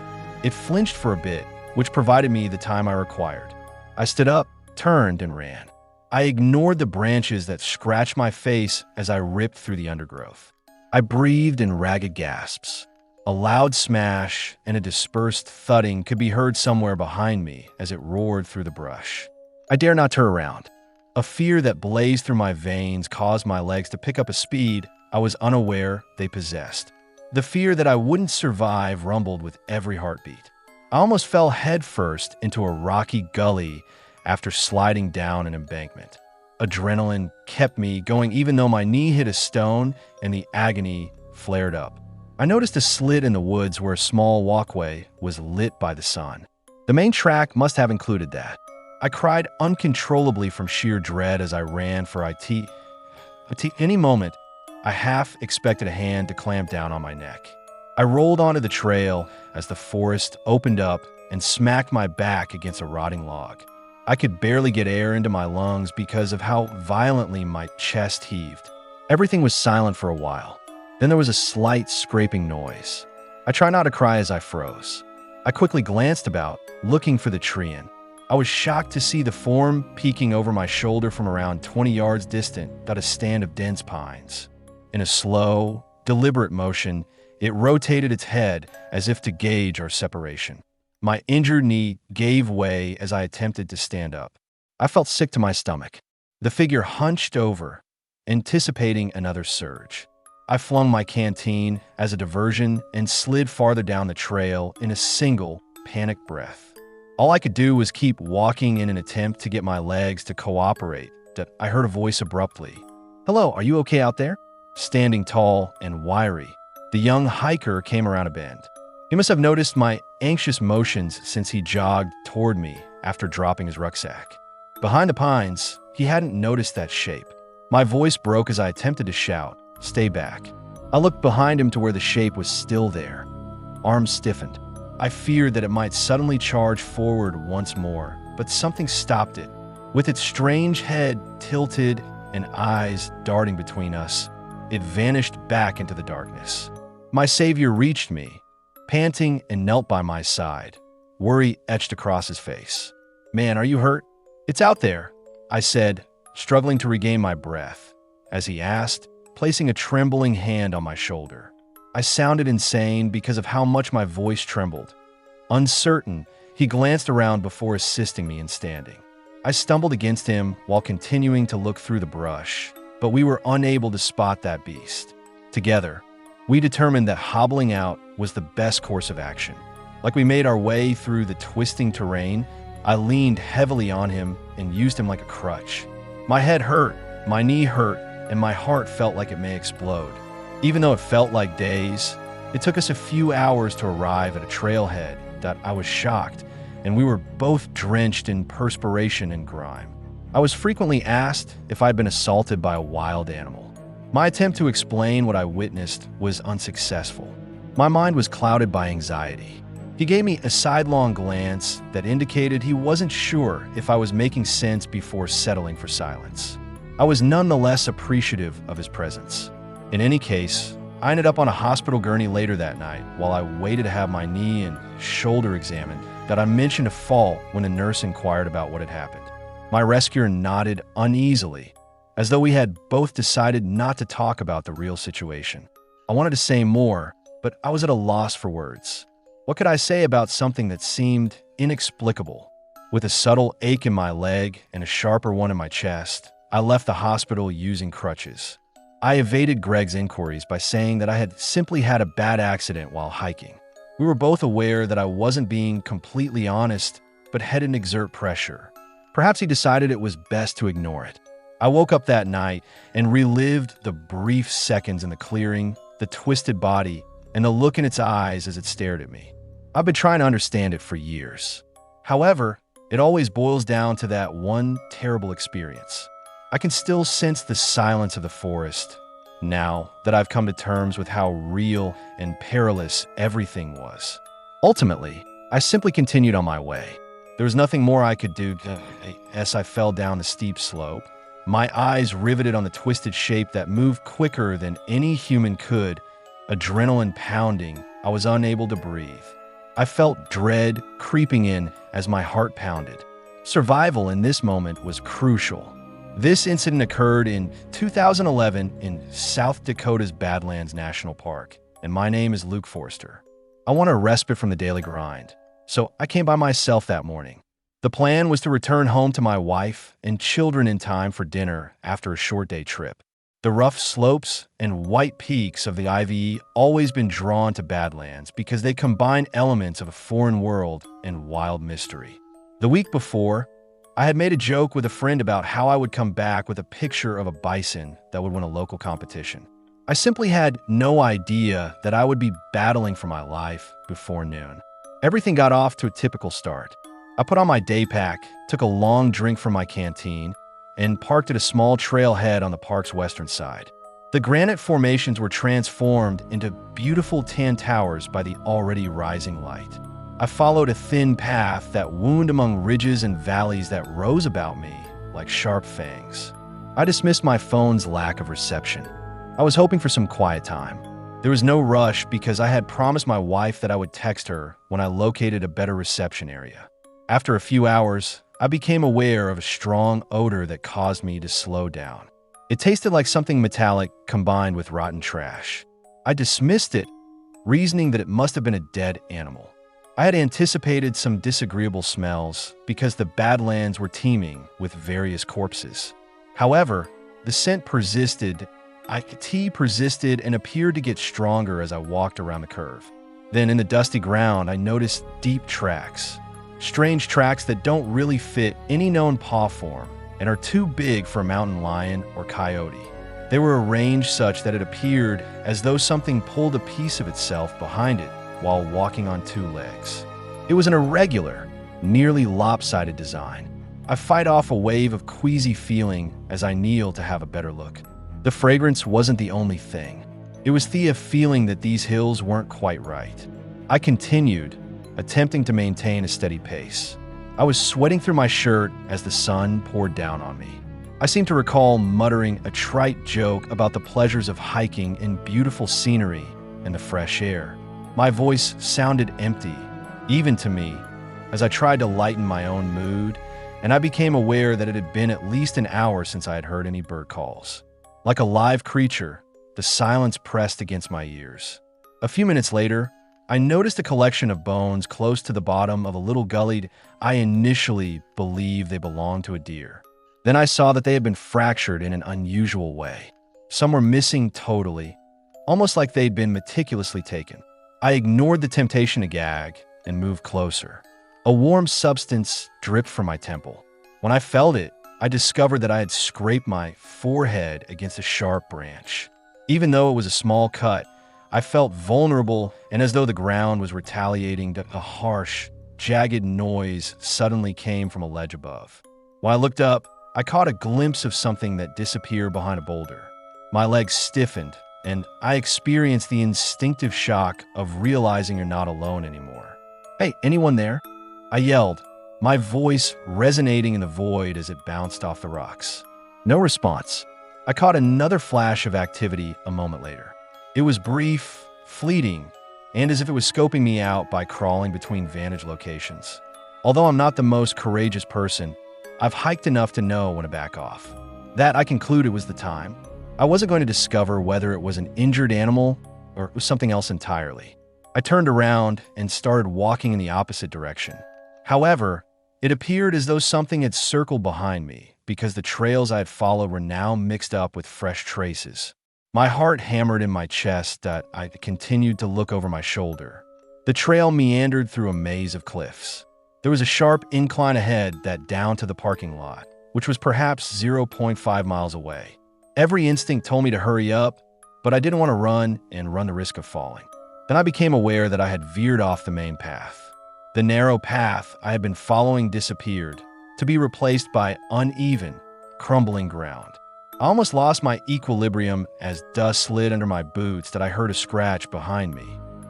It flinched for a bit, which provided me the time I required. I stood up, turned, and ran. I ignored the branches that scratched my face as I ripped through the undergrowth. I breathed in ragged gasps. A loud smash and a dispersed thudding could be heard somewhere behind me as it roared through the brush. I dare not turn around. A fear that blazed through my veins caused my legs to pick up a speed I was unaware they possessed. The fear that I wouldn't survive rumbled with every heartbeat. I almost fell headfirst into a rocky gully after sliding down an embankment. adrenaline kept me going even though my knee hit a stone and the agony flared up. I noticed a slit in the woods where a small walkway was lit by the sun. The main track must have included that. I cried uncontrollably from sheer dread as I ran for IT. At any moment, I half expected a hand to clamp down on my neck. I rolled onto the trail as the forest opened up and smacked my back against a rotting log. I could barely get air into my lungs because of how violently my chest heaved. Everything was silent for a while. Then there was a slight scraping noise. I tried not to cry as I froze. I quickly glanced about, looking for the treant. I was shocked to see the form peeking over my shoulder from around 20 yards distant at a stand of dense pines. In a slow, deliberate motion, it rotated its head as if to gauge our separation. My injured knee gave way as I attempted to stand up. I felt sick to my stomach. The figure hunched over, anticipating another surge. I flung my canteen as a diversion and slid farther down the trail in a single, panicked breath. All I could do was keep walking in an attempt to get my legs to cooperate. I heard a voice abruptly. "Hello, are you okay out there?" Standing tall and wiry, the young hiker came around a bend. He must have noticed my anxious motions since he jogged toward me after dropping his rucksack. Behind the pines, he hadn't noticed that shape. My voice broke as I attempted to shout, "Stay back." I looked behind him to where the shape was still there. Arms stiffened. I feared that it might suddenly charge forward once more, but something stopped it. With its strange head tilted and eyes darting between us, it vanished back into the darkness. My savior reached me, panting, and knelt by my side, worry etched across his face. "Man, are you hurt?" "It's out there," I said, struggling to regain my breath, as he asked, placing a trembling hand on my shoulder. I sounded insane because of how much my voice trembled. Uncertain, he glanced around before assisting me in standing. I stumbled against him while continuing to look through the brush, but we were unable to spot that beast. Together, we determined that hobbling out was the best course of action. Like we made our way through the twisting terrain, I leaned heavily on him and used him like a crutch. My head hurt, my knee hurt, and my heart felt like it may explode. Even though it felt like days, it took us a few hours to arrive at a trailhead that I was shocked, and we were both drenched in perspiration and grime. I was frequently asked if I'd been assaulted by a wild animal. My attempt to explain what I witnessed was unsuccessful. My mind was clouded by anxiety. He gave me a sidelong glance that indicated he wasn't sure if I was making sense before settling for silence. I was nonetheless appreciative of his presence. In any case, I ended up on a hospital gurney later that night while I waited to have my knee and shoulder examined that I mentioned a fall when a nurse inquired about what had happened. My rescuer nodded uneasily, as though we had both decided not to talk about the real situation. I wanted to say more, but I was at a loss for words. What could I say about something that seemed inexplicable? With a subtle ache in my leg and a sharper one in my chest, I left the hospital using crutches. I evaded Greg's inquiries by saying that I had simply had a bad accident while hiking. We were both aware that I wasn't being completely honest, but had to exert pressure. Perhaps he decided it was best to ignore it. I woke up that night and relived the brief seconds in the clearing, the twisted body, and the look in its eyes as it stared at me. I've been trying to understand it for years. However, it always boils down to that one terrible experience. I can still sense the silence of the forest, now that I've come to terms with how real and perilous everything was. Ultimately, I simply continued on my way. There was nothing more I could do as I fell down the steep slope, my eyes riveted on the twisted shape that moved quicker than any human could, adrenaline pounding. I was unable to breathe. I felt dread creeping in as my heart pounded. Survival in this moment was crucial. This incident occurred in 2011 in South Dakota's Badlands National Park, and my name is Luke Forster. I wanted a respite from the daily grind, so I came by myself that morning. The plan was to return home to my wife and children in time for dinner after a short day trip. The rough slopes and white peaks of the IVE always been drawn to Badlands because they combine elements of a foreign world and wild mystery. The week before, I had made a joke with a friend about how I would come back with a picture of a bison that would win a local competition. I simply had no idea that I would be battling for my life before noon. Everything got off to a typical start. I put on my day pack, took a long drink from my canteen, and parked at a small trailhead on the park's western side. The granite formations were transformed into beautiful tan towers by the already rising light. I followed a thin path that wound among ridges and valleys that rose about me like sharp fangs. I dismissed my phone's lack of reception. I was hoping for some quiet time. There was no rush because I had promised my wife that I would text her when I located a better reception area. After a few hours, I became aware of a strong odor that caused me to slow down. It tasted like something metallic combined with rotten trash. I dismissed it, reasoning that it must have been a dead animal. I had anticipated some disagreeable smells because the Badlands were teeming with various corpses. However, the scent persisted and appeared to get stronger as I walked around the curve. Then in the dusty ground, I noticed deep tracks. Strange tracks that don't really fit any known paw form and are too big for a mountain lion or coyote. They were arranged such that it appeared as though something pulled a piece of itself behind it while walking on two legs. It was an irregular, nearly lopsided design. I fight off a wave of queasy feeling as I kneel to have a better look. The fragrance wasn't the only thing. It was the feeling that these hills weren't quite right. I continued, attempting to maintain a steady pace. I was sweating through my shirt as the sun poured down on me. I seem to recall muttering a trite joke about the pleasures of hiking in beautiful scenery and the fresh air. My voice sounded empty, even to me, as I tried to lighten my own mood, and I became aware that it had been at least an hour since I had heard any bird calls. Like a live creature, the silence pressed against my ears. A few minutes later, I noticed a collection of bones close to the bottom of a little gully I initially believed they belonged to a deer. Then I saw that they had been fractured in an unusual way. Some were missing totally, almost like they'd been meticulously taken. I ignored the temptation to gag and moved closer. A warm substance dripped from my temple. When I felt it, I discovered that I had scraped my forehead against a sharp branch. Even though it was a small cut, I felt vulnerable and as though the ground was retaliating. A harsh, jagged noise suddenly came from a ledge above. When I looked up, I caught a glimpse of something that disappeared behind a boulder. My legs stiffened, and I experienced the instinctive shock of realizing you're not alone anymore. "Hey, anyone there?" I yelled, my voice resonating in the void as it bounced off the rocks. No response. I caught another flash of activity a moment later. It was brief, fleeting, and as if it was scoping me out by crawling between vantage locations. Although I'm not the most courageous person, I've hiked enough to know when to back off. That, I concluded, was the time. I wasn't going to discover whether it was an injured animal or it was something else entirely. I turned around and started walking in the opposite direction. However, it appeared as though something had circled behind me because the trails I had followed were now mixed up with fresh traces. My heart hammered in my chest that I continued to look over my shoulder. The trail meandered through a maze of cliffs. There was a sharp incline ahead that down to the parking lot, which was perhaps 0.5 miles away. Every instinct told me to hurry up, but I didn't want to run the risk of falling. Then I became aware that I had veered off the main path. The narrow path I had been following disappeared, to be replaced by uneven, crumbling ground. I almost lost my equilibrium as dust slid under my boots that I heard a scratch behind me.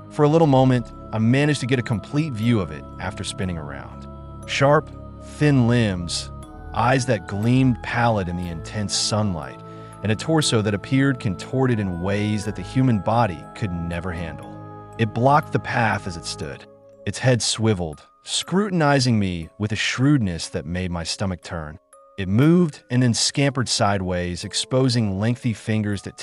For a little moment, I managed to get a complete view of it after spinning around. Sharp, thin limbs, eyes that gleamed pallid in the intense sunlight, and a torso that appeared contorted in ways that the human body could never handle. It blocked the path as it stood. Its head swiveled, scrutinizing me with a shrewdness that made my stomach turn. It moved and then scampered sideways, exposing lengthy fingers that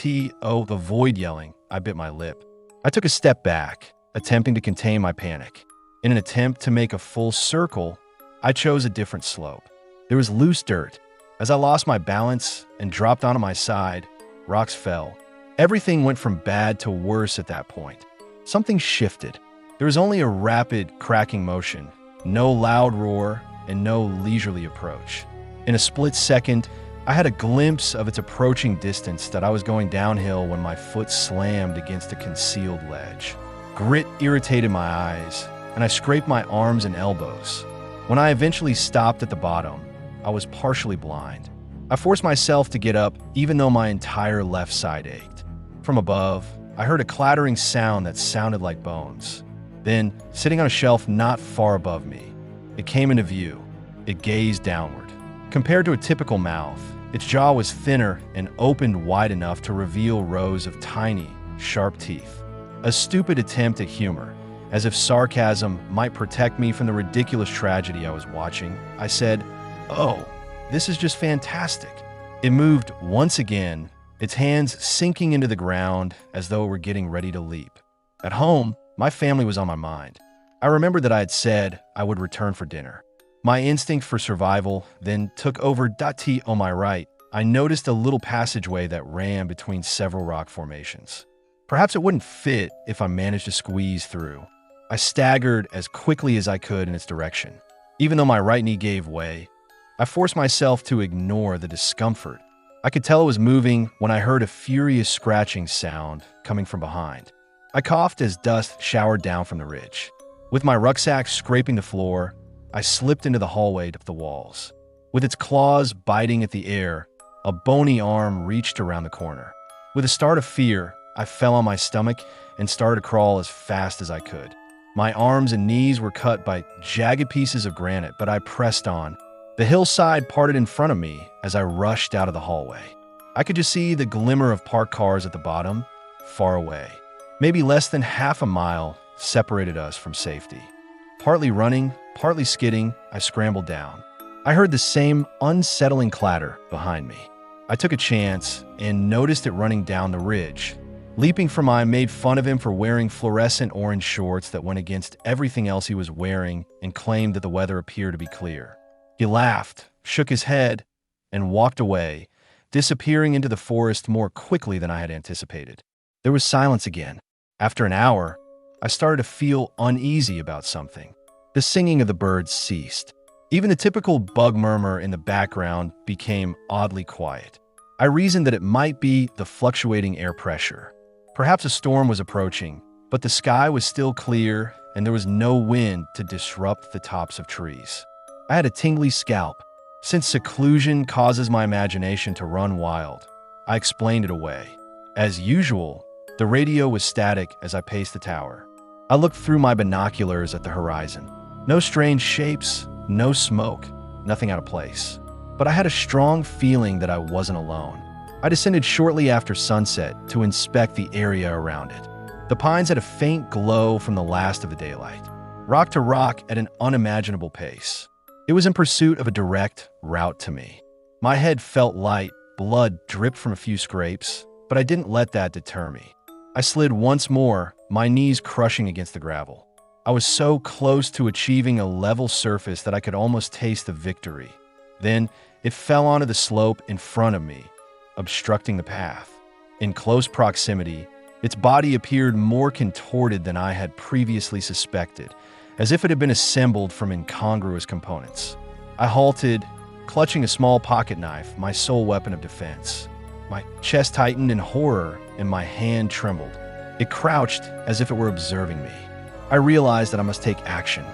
avoid yelling. I bit my lip. I took a step back, attempting to contain my panic. In an attempt to make a full circle, I chose a different slope. There was loose dirt. As I lost my balance and dropped onto my side, rocks fell. Everything went from bad to worse at that point. Something shifted. There was only a rapid, cracking motion, no loud roar, and no leisurely approach. In a split second, I had a glimpse of its approaching distance that I was going downhill when my foot slammed against a concealed ledge. Grit irritated my eyes, and I scraped my arms and elbows. When I eventually stopped at the bottom, I was partially blind. I forced myself to get up even though my entire left side ached. From above, I heard a clattering sound that sounded like bones. Then, sitting on a shelf not far above me, it came into view. It gazed downward. Compared to a typical mouth, its jaw was thinner and opened wide enough to reveal rows of tiny, sharp teeth. A stupid attempt at humor, as if sarcasm might protect me from the ridiculous tragedy I was watching, I said, "Oh, this is just fantastic." It moved once again, its hands sinking into the ground as though it were getting ready to leap. At home, my family was on my mind. I remembered that I had said I would return for dinner. My instinct for survival then took over. On my right, I noticed a little passageway that ran between several rock formations. Perhaps it wouldn't fit if I managed to squeeze through. I staggered as quickly as I could in its direction. Even though my right knee gave way, I forced myself to ignore the discomfort. I could tell it was moving when I heard a furious scratching sound coming from behind. I coughed as dust showered down from the ridge. With my rucksack scraping the floor, I slipped into the hallway up the walls. With its claws biting at the air, a bony arm reached around the corner. With a start of fear, I fell on my stomach and started to crawl as fast as I could. My arms and knees were cut by jagged pieces of granite, but I pressed on. The hillside parted in front of me as I rushed out of the hallway. I could just see the glimmer of parked cars at the bottom, far away. Maybe less than half a mile separated us from safety. Partly running, partly skidding, I scrambled down. I heard the same unsettling clatter behind me. I took a chance and noticed it running down the ridge. Leaping from I made fun of him for wearing fluorescent orange shorts that went against everything else he was wearing and claimed that the weather appeared to be clear. He laughed, shook his head, and walked away, disappearing into the forest more quickly than I had anticipated. There was silence again. After an hour, I started to feel uneasy about something. The singing of the birds ceased. Even the typical bug murmur in the background became oddly quiet. I reasoned that it might be the fluctuating air pressure. Perhaps a storm was approaching, but the sky was still clear and there was no wind to disrupt the tops of trees. I had a tingly scalp. Since seclusion causes my imagination to run wild, I explained it away. As usual, the radio was static as I paced the tower. I looked through my binoculars at the horizon. No strange shapes, no smoke, nothing out of place. But I had a strong feeling that I wasn't alone. I descended shortly after sunset to inspect the area around it. The pines had a faint glow from the last of the daylight, rock to rock at an unimaginable pace. It was in pursuit of a direct route to me. My head felt light, blood dripped from a few scrapes, but I didn't let that deter me. I slid once more, my knees crushing against the gravel. I was so close to achieving a level surface that I could almost taste the victory. Then, it fell onto the slope in front of me, obstructing the path. In close proximity, its body appeared more contorted than I had previously suspected, as if it had been assembled from incongruous components. I halted, clutching a small pocket knife, my sole weapon of defense. My chest tightened in horror and my hand trembled. It crouched as if it were observing me. I realized that I must take action.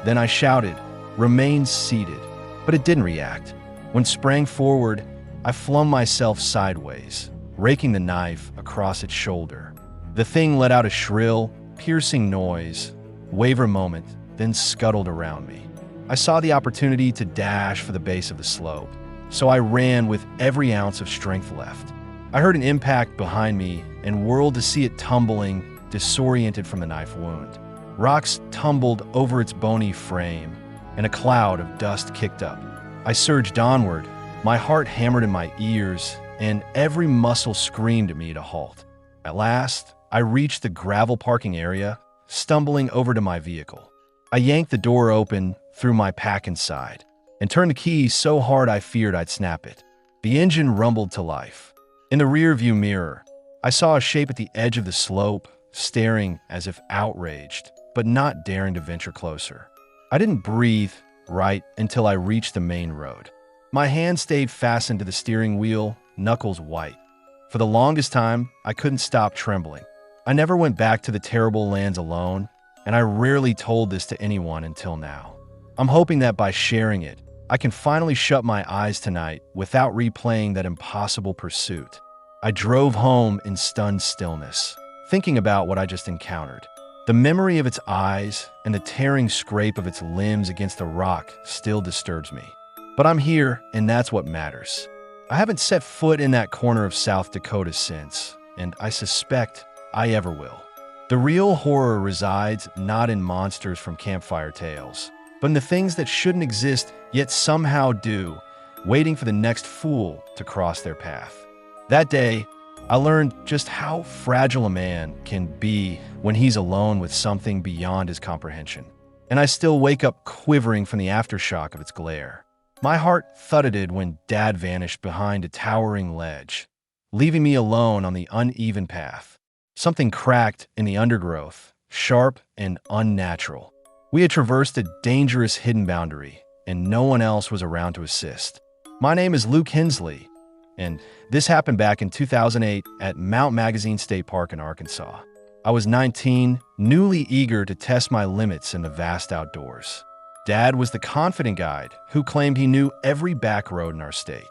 Then I shouted, "Remain seated," but it didn't react. When it sprang forward, I flung myself sideways, raking the knife across its shoulder. The thing let out a shrill, piercing noise, wavered a moment, then scuttled around me. I saw the opportunity to dash for the base of the slope, so I ran with every ounce of strength left. I heard an impact behind me and whirled to see it tumbling, disoriented from the knife wound. Rocks tumbled over its bony frame, and a cloud of dust kicked up. I surged onward, my heart hammered in my ears, and every muscle screamed at me to halt. At last, I reached the gravel parking area, stumbling over to my vehicle. I yanked the door open, threw my pack inside, and turned the key so hard I feared I'd snap it. The engine rumbled to life. In the rearview mirror, I saw a shape at the edge of the slope, staring as if outraged, but not daring to venture closer. I didn't breathe, right until I reached the main road. My hand stayed fastened to the steering wheel, knuckles white. For the longest time, I couldn't stop trembling. I never went back to the terrible lands alone, and I rarely told this to anyone until now. I'm hoping that by sharing it, I can finally shut my eyes tonight without replaying that impossible pursuit. I drove home in stunned stillness, thinking about what I just encountered. The memory of its eyes and the tearing scrape of its limbs against the rock still disturbs me. But I'm here, and that's what matters. I haven't set foot in that corner of South Dakota since, and I suspect I ever will. The real horror resides not in monsters from campfire tales, but in the things that shouldn't exist yet somehow do, waiting for the next fool to cross their path. That day, I learned just how fragile a man can be when he's alone with something beyond his comprehension. And I still wake up quivering from the aftershock of its glare. My heart thudded when Dad vanished behind a towering ledge, leaving me alone on the uneven path. Something cracked in the undergrowth, sharp and unnatural. We had traversed a dangerous hidden boundary, and no one else was around to assist. My name is Luke Hensley, and this happened back in 2008 at Mount Magazine State Park in Arkansas. I was 19, newly eager to test my limits in the vast outdoors. Dad was the confident guide who claimed he knew every back road in our state.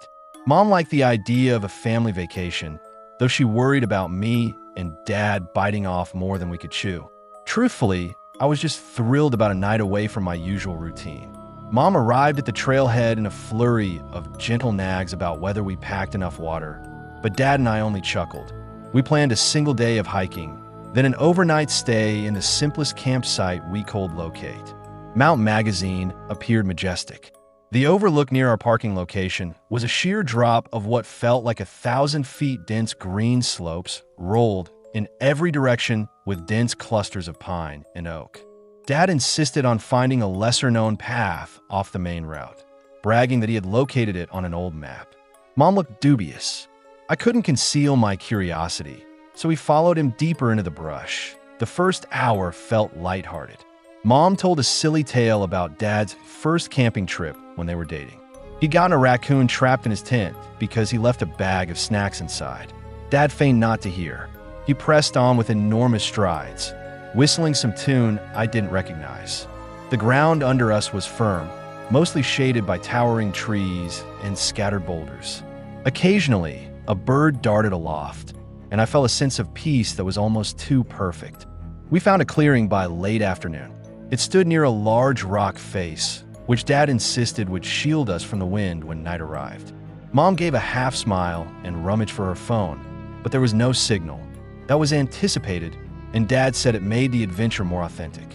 Mom liked the idea of a family vacation, though she worried about me and Dad biting off more than we could chew. Truthfully, I was just thrilled about a night away from my usual routine. Mom arrived at the trailhead in a flurry of gentle nags about whether we packed enough water, but Dad and I only chuckled. We planned a single day of hiking, then an overnight stay in the simplest campsite we could locate. Mount Magazine appeared majestic. The overlook near our parking location was a sheer drop of what felt like 1,000 feet dense green slopes rolled in every direction with dense clusters of pine and oak. Dad insisted on finding a lesser-known path off the main route, bragging that he had located it on an old map. Mom looked dubious. I couldn't conceal my curiosity, so we followed him deeper into the brush. The first hour felt lighthearted. Mom told a silly tale about Dad's first camping trip when they were dating. He'd gotten a raccoon trapped in his tent because he left a bag of snacks inside. Dad feigned not to hear. He pressed on with enormous strides, whistling some tune I didn't recognize. The ground under us was firm, mostly shaded by towering trees and scattered boulders. Occasionally, a bird darted aloft, and I felt a sense of peace that was almost too perfect. We found a clearing by late afternoon. It stood near a large rock face, which Dad insisted would shield us from the wind when night arrived. Mom gave a half smile and rummaged for her phone, but there was no signal. That was anticipated, and Dad said it made the adventure more authentic.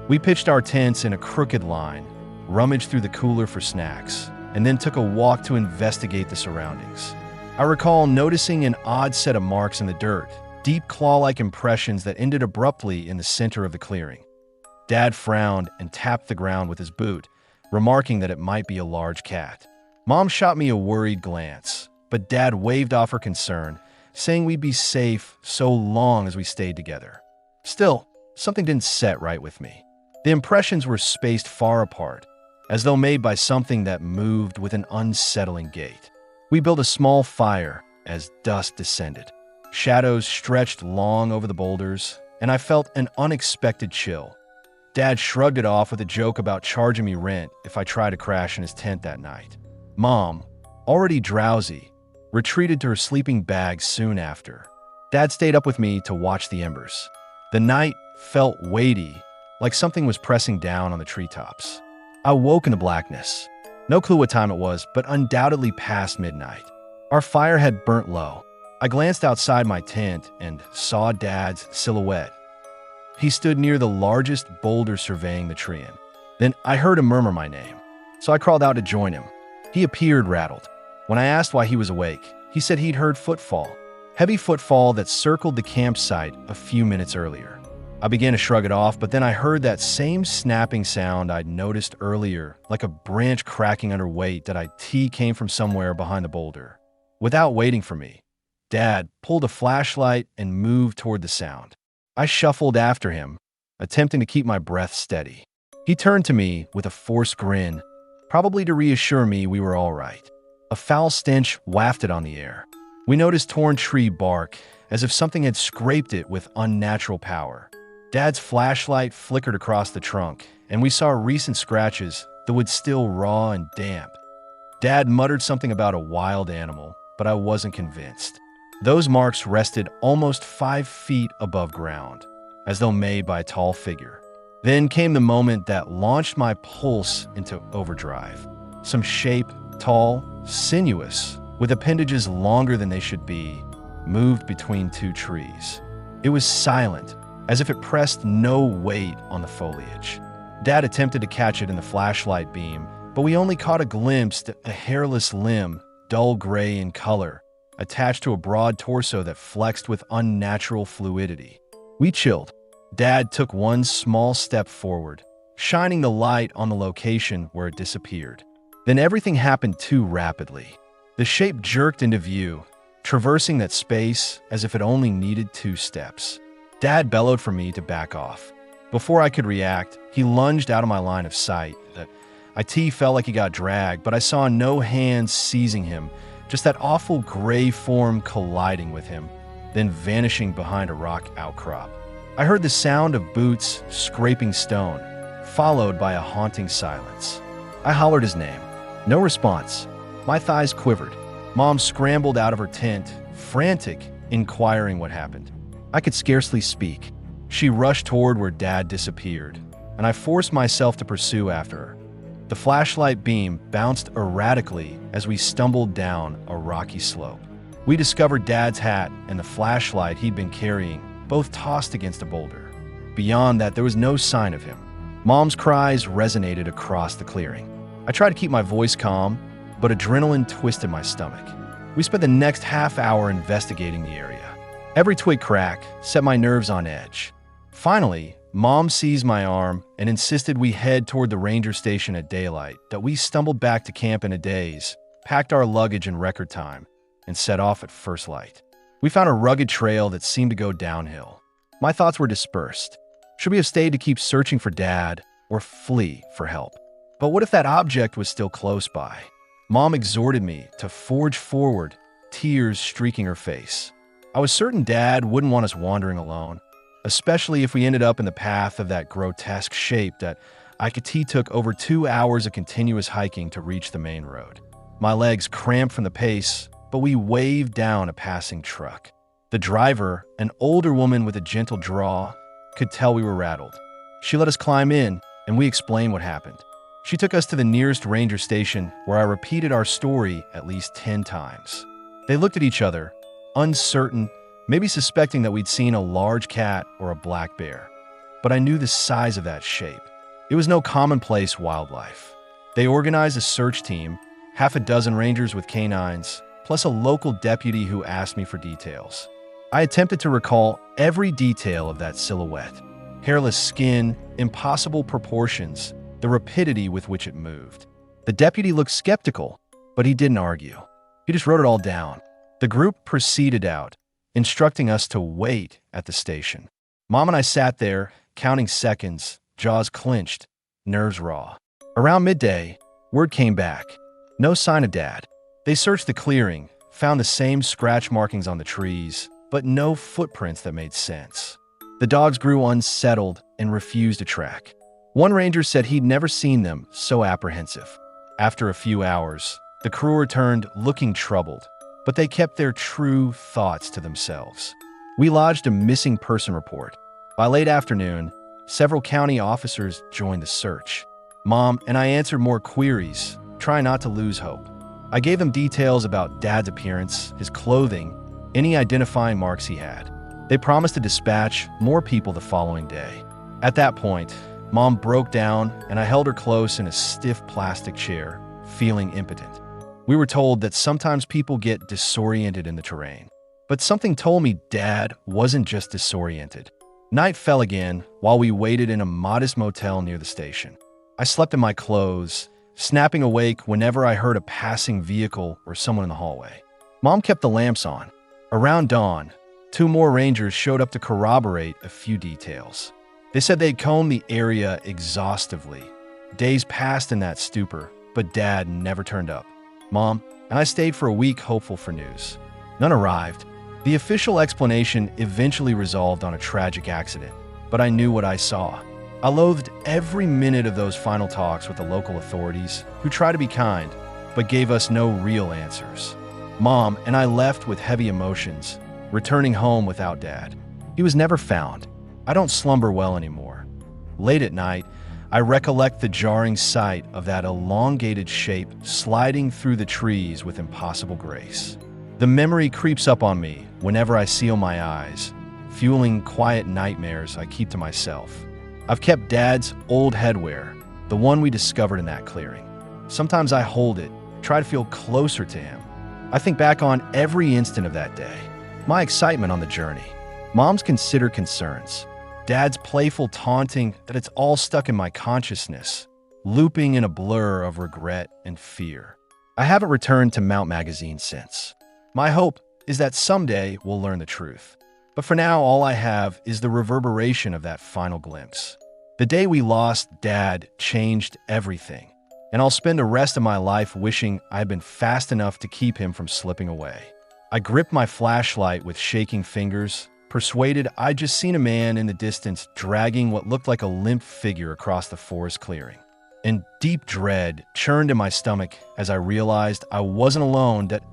We pitched our tents in a crooked line, rummaged through the cooler for snacks, and then took a walk to investigate the surroundings. I recall noticing an odd set of marks in the dirt, deep claw-like impressions that ended abruptly in the center of the clearing. Dad frowned and tapped the ground with his boot, remarking that it might be a large cat. Mom shot me a worried glance, but Dad waved off her concern, saying we'd be safe so long as we stayed together. Still, something didn't set right with me. The impressions were spaced far apart, as though made by something that moved with an unsettling gait. We built a small fire as dusk descended. Shadows stretched long over the boulders, and I felt an unexpected chill. Dad shrugged it off with a joke about charging me rent if I tried to crash in his tent that night. Mom, already drowsy, retreated to her sleeping bag soon after. Dad stayed up with me to watch the embers. The night felt weighty, like something was pressing down on the treetops. I woke in the blackness. No clue what time it was, but undoubtedly past midnight. Our fire had burnt low. I glanced outside my tent and saw Dad's silhouette. He stood near the largest boulder surveying the tree. Then I heard him murmur my name, so I crawled out to join him. He appeared rattled. When I asked why he was awake, he said he'd heard footfall, heavy footfall that circled the campsite a few minutes earlier. I began to shrug it off, but then I heard that same snapping sound I'd noticed earlier, like a branch cracking under weight that I came from somewhere behind the boulder. Without waiting for me, Dad pulled a flashlight and moved toward the sound. I shuffled after him, attempting to keep my breath steady. He turned to me with a forced grin probably to reassure me we were all right. A foul stench wafted on the air. We noticed torn tree bark, as if something had scraped it with unnatural power. Dad's flashlight flickered across the trunk, and we saw recent scratches, the wood still raw and damp. Dad muttered something about a wild animal, but I wasn't convinced. Those marks rested almost 5 feet above ground, as though made by a tall figure. Then came the moment that launched my pulse into overdrive. Some shape, tall, sinuous, with appendages longer than they should be, moved between 2 trees. It was silent, as if it pressed no weight on the foliage. Dad attempted to catch it in the flashlight beam, but we only caught a glimpse of a hairless limb, dull gray in color, attached to a broad torso that flexed with unnatural fluidity. We chilled. Dad took one small step forward, shining the light on the location where it disappeared. Then everything happened too rapidly. The shape jerked into view, traversing that space as if it only needed 2 steps. Dad bellowed for me to back off. Before I could react, he lunged out of my line of sight. IT felt like he got dragged, but I saw no hands seizing him, just that awful gray form colliding with him, then vanishing behind a rock outcrop. I heard the sound of boots scraping stone, followed by a haunting silence. I hollered his name. No response. My thighs quivered. Mom scrambled out of her tent, frantic, inquiring what happened. I could scarcely speak. She rushed toward where Dad disappeared, and I forced myself to pursue after her. The flashlight beam bounced erratically as we stumbled down a rocky slope. We discovered Dad's hat and the flashlight he'd been carrying, both tossed against a boulder. Beyond that, there was no sign of him. Mom's cries resonated across the clearing. I tried to keep my voice calm, but adrenaline twisted my stomach. We spent the next half hour investigating the area. Every twig crack set my nerves on edge. Finally, Mom seized my arm and insisted we head toward the ranger station at daylight, that we stumbled back to camp in a daze, packed our luggage in record time, and set off at first light. We found a rugged trail that seemed to go downhill. My thoughts were dispersed. Should we have stayed to keep searching for Dad or flee for help? But what if that object was still close by? Mom exhorted me to forge forward, tears streaking her face. I was certain Dad wouldn't want us wandering alone, especially if we ended up in the path of that grotesque shape that Ikati took over 2 hours of continuous hiking to reach the main road. My legs cramped from the pace, but we waved down a passing truck. The driver, an older woman with a gentle drawl, could tell we were rattled. She let us climb in, and we explained what happened. She took us to the nearest ranger station, where I repeated our story at least 10 times. They looked at each other, uncertain, maybe suspecting that we'd seen a large cat or a black bear. But I knew the size of that shape. It was no commonplace wildlife. They organized a search team, half a dozen rangers with canines, plus a local deputy who asked me for details. I attempted to recall every detail of that silhouette. Hairless skin, impossible proportions, the rapidity with which it moved. The deputy looked skeptical, but he didn't argue. He just wrote it all down. The group proceeded out, instructing us to wait at the station. Mom and I sat there, counting seconds, jaws clenched, nerves raw. Around midday, word came back. No sign of Dad. They searched the clearing, found the same scratch markings on the trees, but no footprints that made sense. The dogs grew unsettled and refused to track. One ranger said he'd never seen them so apprehensive. After a few hours, the crew returned looking troubled, but they kept their true thoughts to themselves. We lodged a missing person report. By late afternoon, several county officers joined the search. Mom and I answered more queries, trying not to lose hope. I gave them details about Dad's appearance, his clothing, any identifying marks he had. They promised to dispatch more people the following day. At that point, Mom broke down and I held her close in a stiff plastic chair, feeling impotent. We were told that sometimes people get disoriented in the terrain. But something told me Dad wasn't just disoriented. Night fell again while we waited in a modest motel near the station. I slept in my clothes, snapping awake whenever I heard a passing vehicle or someone in the hallway. Mom kept the lamps on. Around dawn, 2 more rangers showed up to corroborate a few details. They said they'd combed the area exhaustively. Days passed in that stupor, but Dad never turned up. Mom and I stayed for a week hopeful for news. None arrived. The official explanation eventually resolved on a tragic accident, but I knew what I saw. I loathed every minute of those final talks with the local authorities, who tried to be kind, but gave us no real answers. Mom and I left with heavy emotions, returning home without Dad. He was never found. I don't slumber well anymore. Late at night, I recollect the jarring sight of that elongated shape sliding through the trees with impossible grace. The memory creeps up on me whenever I seal my eyes, fueling quiet nightmares I keep to myself. I've kept Dad's old headwear, the one we discovered in that clearing. Sometimes I hold it, try to feel closer to him. I think back on every instant of that day, my excitement on the journey, Mom's considered concerns, Dad's playful taunting that it's all stuck in my consciousness, looping in a blur of regret and fear. I haven't returned to Mount Magazine since. My hope is that someday we'll learn the truth. But for now, all I have is the reverberation of that final glimpse. The day we lost Dad changed everything, and I'll spend the rest of my life wishing I had been fast enough to keep him from slipping away. I gripped my flashlight with shaking fingers, persuaded I'd just seen a man in the distance dragging what looked like a limp figure across the forest clearing. And deep dread churned in my stomach as I realized I wasn't alone, that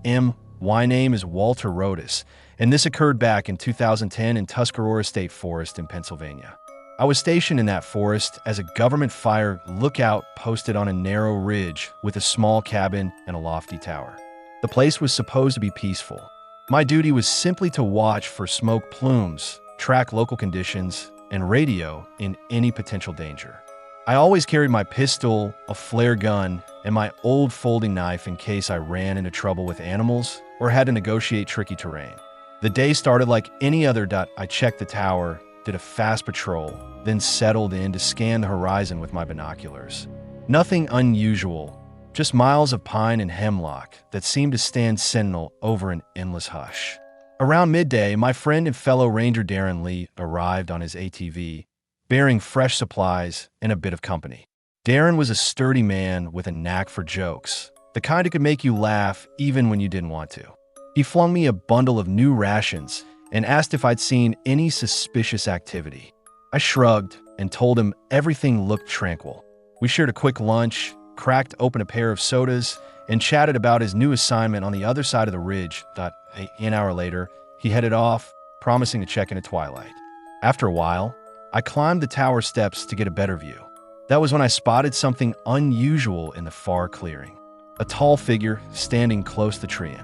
my name is Walter Rodas, and this occurred back in 2010 in Tuscarora State Forest in Pennsylvania. I was stationed in that forest as a government fire lookout posted on a narrow ridge with a small cabin and a lofty tower. The place was supposed to be peaceful. My duty was simply to watch for smoke plumes, track local conditions, and radio in any potential danger. I always carried my pistol, a flare gun, and my old folding knife in case I ran into trouble with animals or had to negotiate tricky terrain. The day started like any other. I checked the tower, did a fast patrol, then settled in to scan the horizon with my binoculars. Nothing unusual, just miles of pine and hemlock that seemed to stand sentinel over an endless hush. Around midday, my friend and fellow ranger Darren Lee arrived on his ATV, bearing fresh supplies and a bit of company. Darren was a sturdy man with a knack for jokes, the kind that could make you laugh even when you didn't want to. He flung me a bundle of new rations and asked if I'd seen any suspicious activity. I shrugged and told him everything looked tranquil. We shared a quick lunch, cracked open a pair of sodas, and chatted about his new assignment on the other side of the ridge. An hour later, he headed off, promising to check in at twilight. After a while, I climbed the tower steps to get a better view. That was when I spotted something unusual in the far clearing. A tall figure standing close to the tree.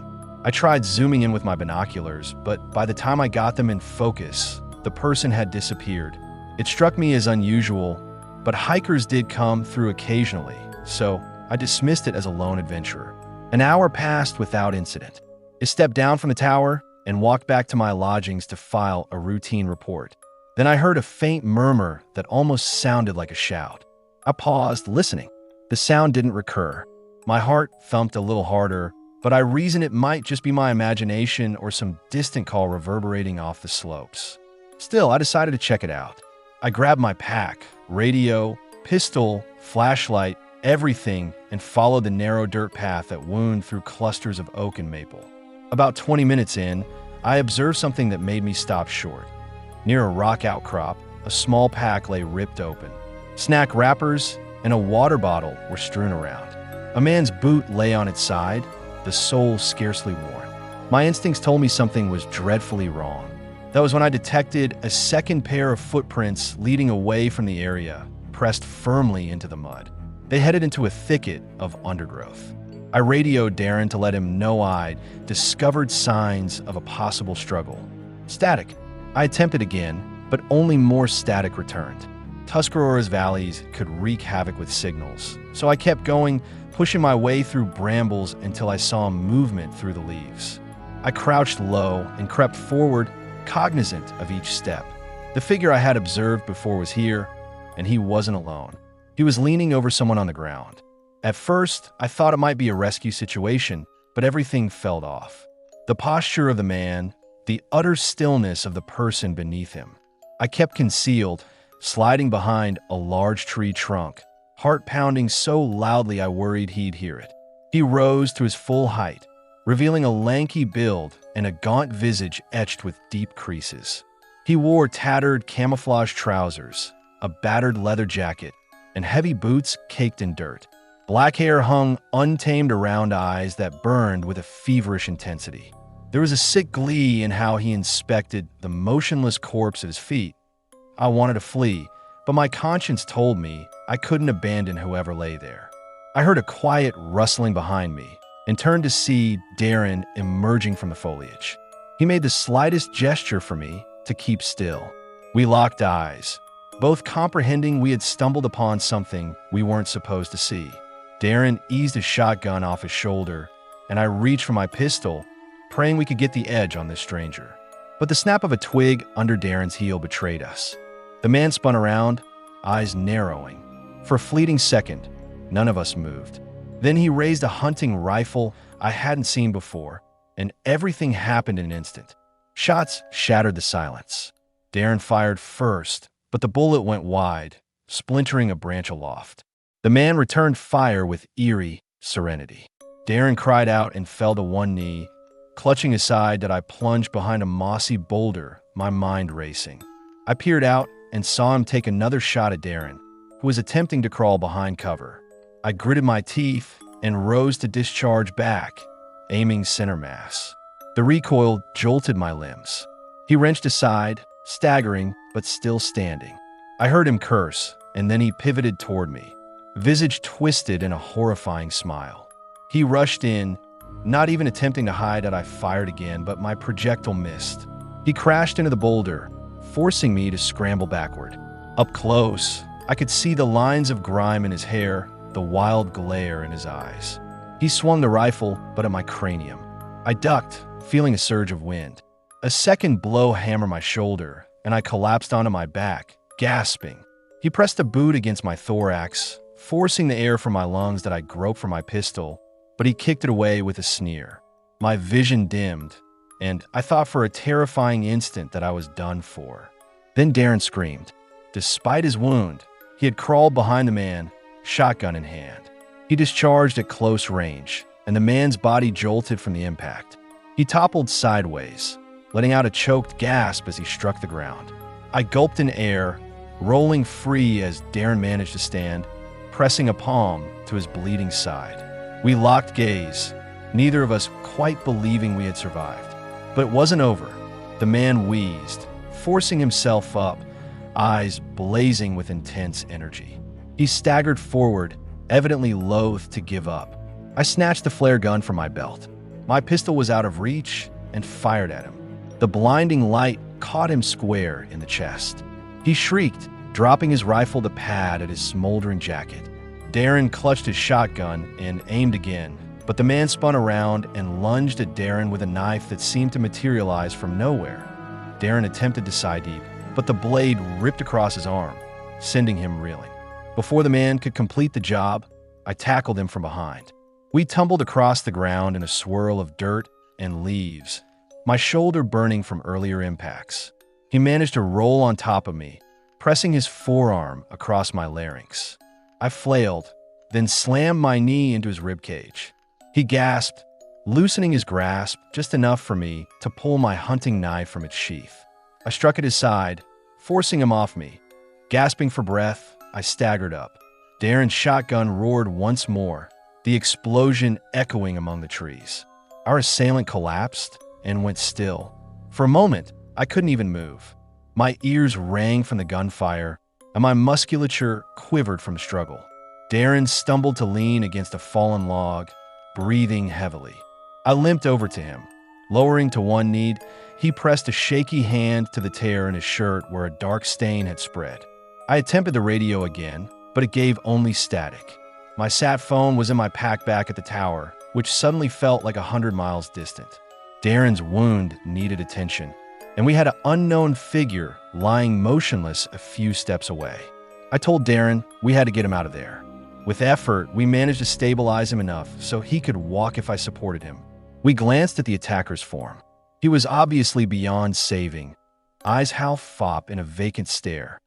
I tried zooming in with my binoculars, but by the time I got them in focus, the person had disappeared. It struck me as unusual, but hikers did come through occasionally, so I dismissed it as a lone adventurer. An hour passed without incident. I stepped down from the tower and walked back to my lodgings to file a routine report. Then I heard a faint murmur that almost sounded like a shout. I paused, listening. The sound didn't recur. My heart thumped a little harder, but I reasoned it might just be my imagination or some distant call reverberating off the slopes. Still, I decided to check it out. I grabbed my pack, radio, pistol, flashlight, everything, and followed the narrow dirt path that wound through clusters of oak and maple. About 20 minutes in, I observed something that made me stop short. Near a rock outcrop, a small pack lay ripped open. Snack wrappers and a water bottle were strewn around. A man's boot lay on its side, the sole scarcely worn. My instincts told me something was dreadfully wrong. That was when I detected a second pair of footprints leading away from the area, pressed firmly into the mud. They headed into a thicket of undergrowth. I radioed Darren to let him know I'd discovered signs of a possible struggle. Static. I attempted again, but only more static returned. Tuscarora's valleys could wreak havoc with signals, so I kept going, pushing my way through brambles until I saw movement through the leaves. I crouched low and crept forward, cognizant of each step. The figure I had observed before was here, and he wasn't alone. He was leaning over someone on the ground. At first, I thought it might be a rescue situation, but everything fell off. The posture of the man, the utter stillness of the person beneath him. I kept concealed, sliding behind a large tree trunk, heart pounding so loudly I worried he'd hear it. He rose to his full height, revealing a lanky build and a gaunt visage etched with deep creases. He wore tattered camouflage trousers, a battered leather jacket, and heavy boots caked in dirt. Black hair hung untamed around eyes that burned with a feverish intensity. There was a sick glee in how he inspected the motionless corpse at his feet. I wanted to flee, but my conscience told me I couldn't abandon whoever lay there. I heard a quiet rustling behind me and turned to see Darren emerging from the foliage. He made the slightest gesture for me to keep still. We locked eyes, both comprehending we had stumbled upon something we weren't supposed to see. Darren eased his shotgun off his shoulder, and I reached for my pistol, praying we could get the edge on this stranger. But the snap of a twig under Darren's heel betrayed us. The man spun around, eyes narrowing. For a fleeting second, none of us moved. Then he raised a hunting rifle I hadn't seen before, and everything happened in an instant. Shots shattered the silence. Darren fired first, but the bullet went wide, splintering a branch aloft. The man returned fire with eerie serenity. Darren cried out and fell to one knee, clutching his side that I plunged behind a mossy boulder, my mind racing. I peered out and saw him take another shot at Darren, who was attempting to crawl behind cover. I gritted my teeth and rose to discharge back, aiming center mass. The recoil jolted my limbs. He wrenched aside, staggering but still standing. I heard him curse, and then he pivoted toward me, visage twisted in a horrifying smile. He rushed in, not even attempting to hide that I fired again, but my projectile missed. He crashed into the boulder, forcing me to scramble backward. Up close, I could see the lines of grime in his hair, the wild glare in his eyes. He swung the rifle, but at my cranium. I ducked, feeling a surge of wind. A second blow hammered my shoulder, and I collapsed onto my back, gasping. He pressed a boot against my thorax, forcing the air from my lungs that I groped for my pistol, but he kicked it away with a sneer. My vision dimmed, and I thought for a terrifying instant that I was done for. Then Darren screamed. Despite his wound, he had crawled behind the man, shotgun in hand. He discharged at close range, and the man's body jolted from the impact. He toppled sideways, letting out a choked gasp as he struck the ground. I gulped in air, rolling free as Darren managed to stand, pressing a palm to his bleeding side. We locked gaze, neither of us quite believing we had survived. But it wasn't over. The man wheezed, forcing himself up, eyes blazing with intense energy. He staggered forward, evidently loath to give up. I snatched the flare gun from my belt. My pistol was out of reach and fired at him. The blinding light caught him square in the chest. He shrieked, dropping his rifle to pad at his smoldering jacket. Darren clutched his shotgun and aimed again, but the man spun around and lunged at Darren with a knife that seemed to materialize from nowhere. Darren attempted to side deep, but the blade ripped across his arm, sending him reeling. Before the man could complete the job, I tackled him from behind. We tumbled across the ground in a swirl of dirt and leaves, my shoulder burning from earlier impacts. He managed to roll on top of me, pressing his forearm across my larynx. I flailed, then slammed my knee into his ribcage. He gasped, loosening his grasp just enough for me to pull my hunting knife from its sheath. I struck at his side, forcing him off me. Gasping for breath, I staggered up. Darren's shotgun roared once more, the explosion echoing among the trees. Our assailant collapsed and went still. For a moment, I couldn't even move. My ears rang from the gunfire, and my musculature quivered from struggle. Darren stumbled to lean against a fallen log, breathing heavily. I limped over to him. Lowering to one knee, he pressed a shaky hand to the tear in his shirt where a dark stain had spread. I attempted the radio again, but it gave only static. My sat phone was in my pack back at the tower, which suddenly felt like 100 miles distant. Darren's wound needed attention, and we had an unknown figure lying motionless a few steps away. I told Darren we had to get him out of there. With effort, we managed to stabilize him enough so he could walk if I supported him. We glanced at the attacker's form. He was obviously beyond saving, eyes half-fop in a vacant stare.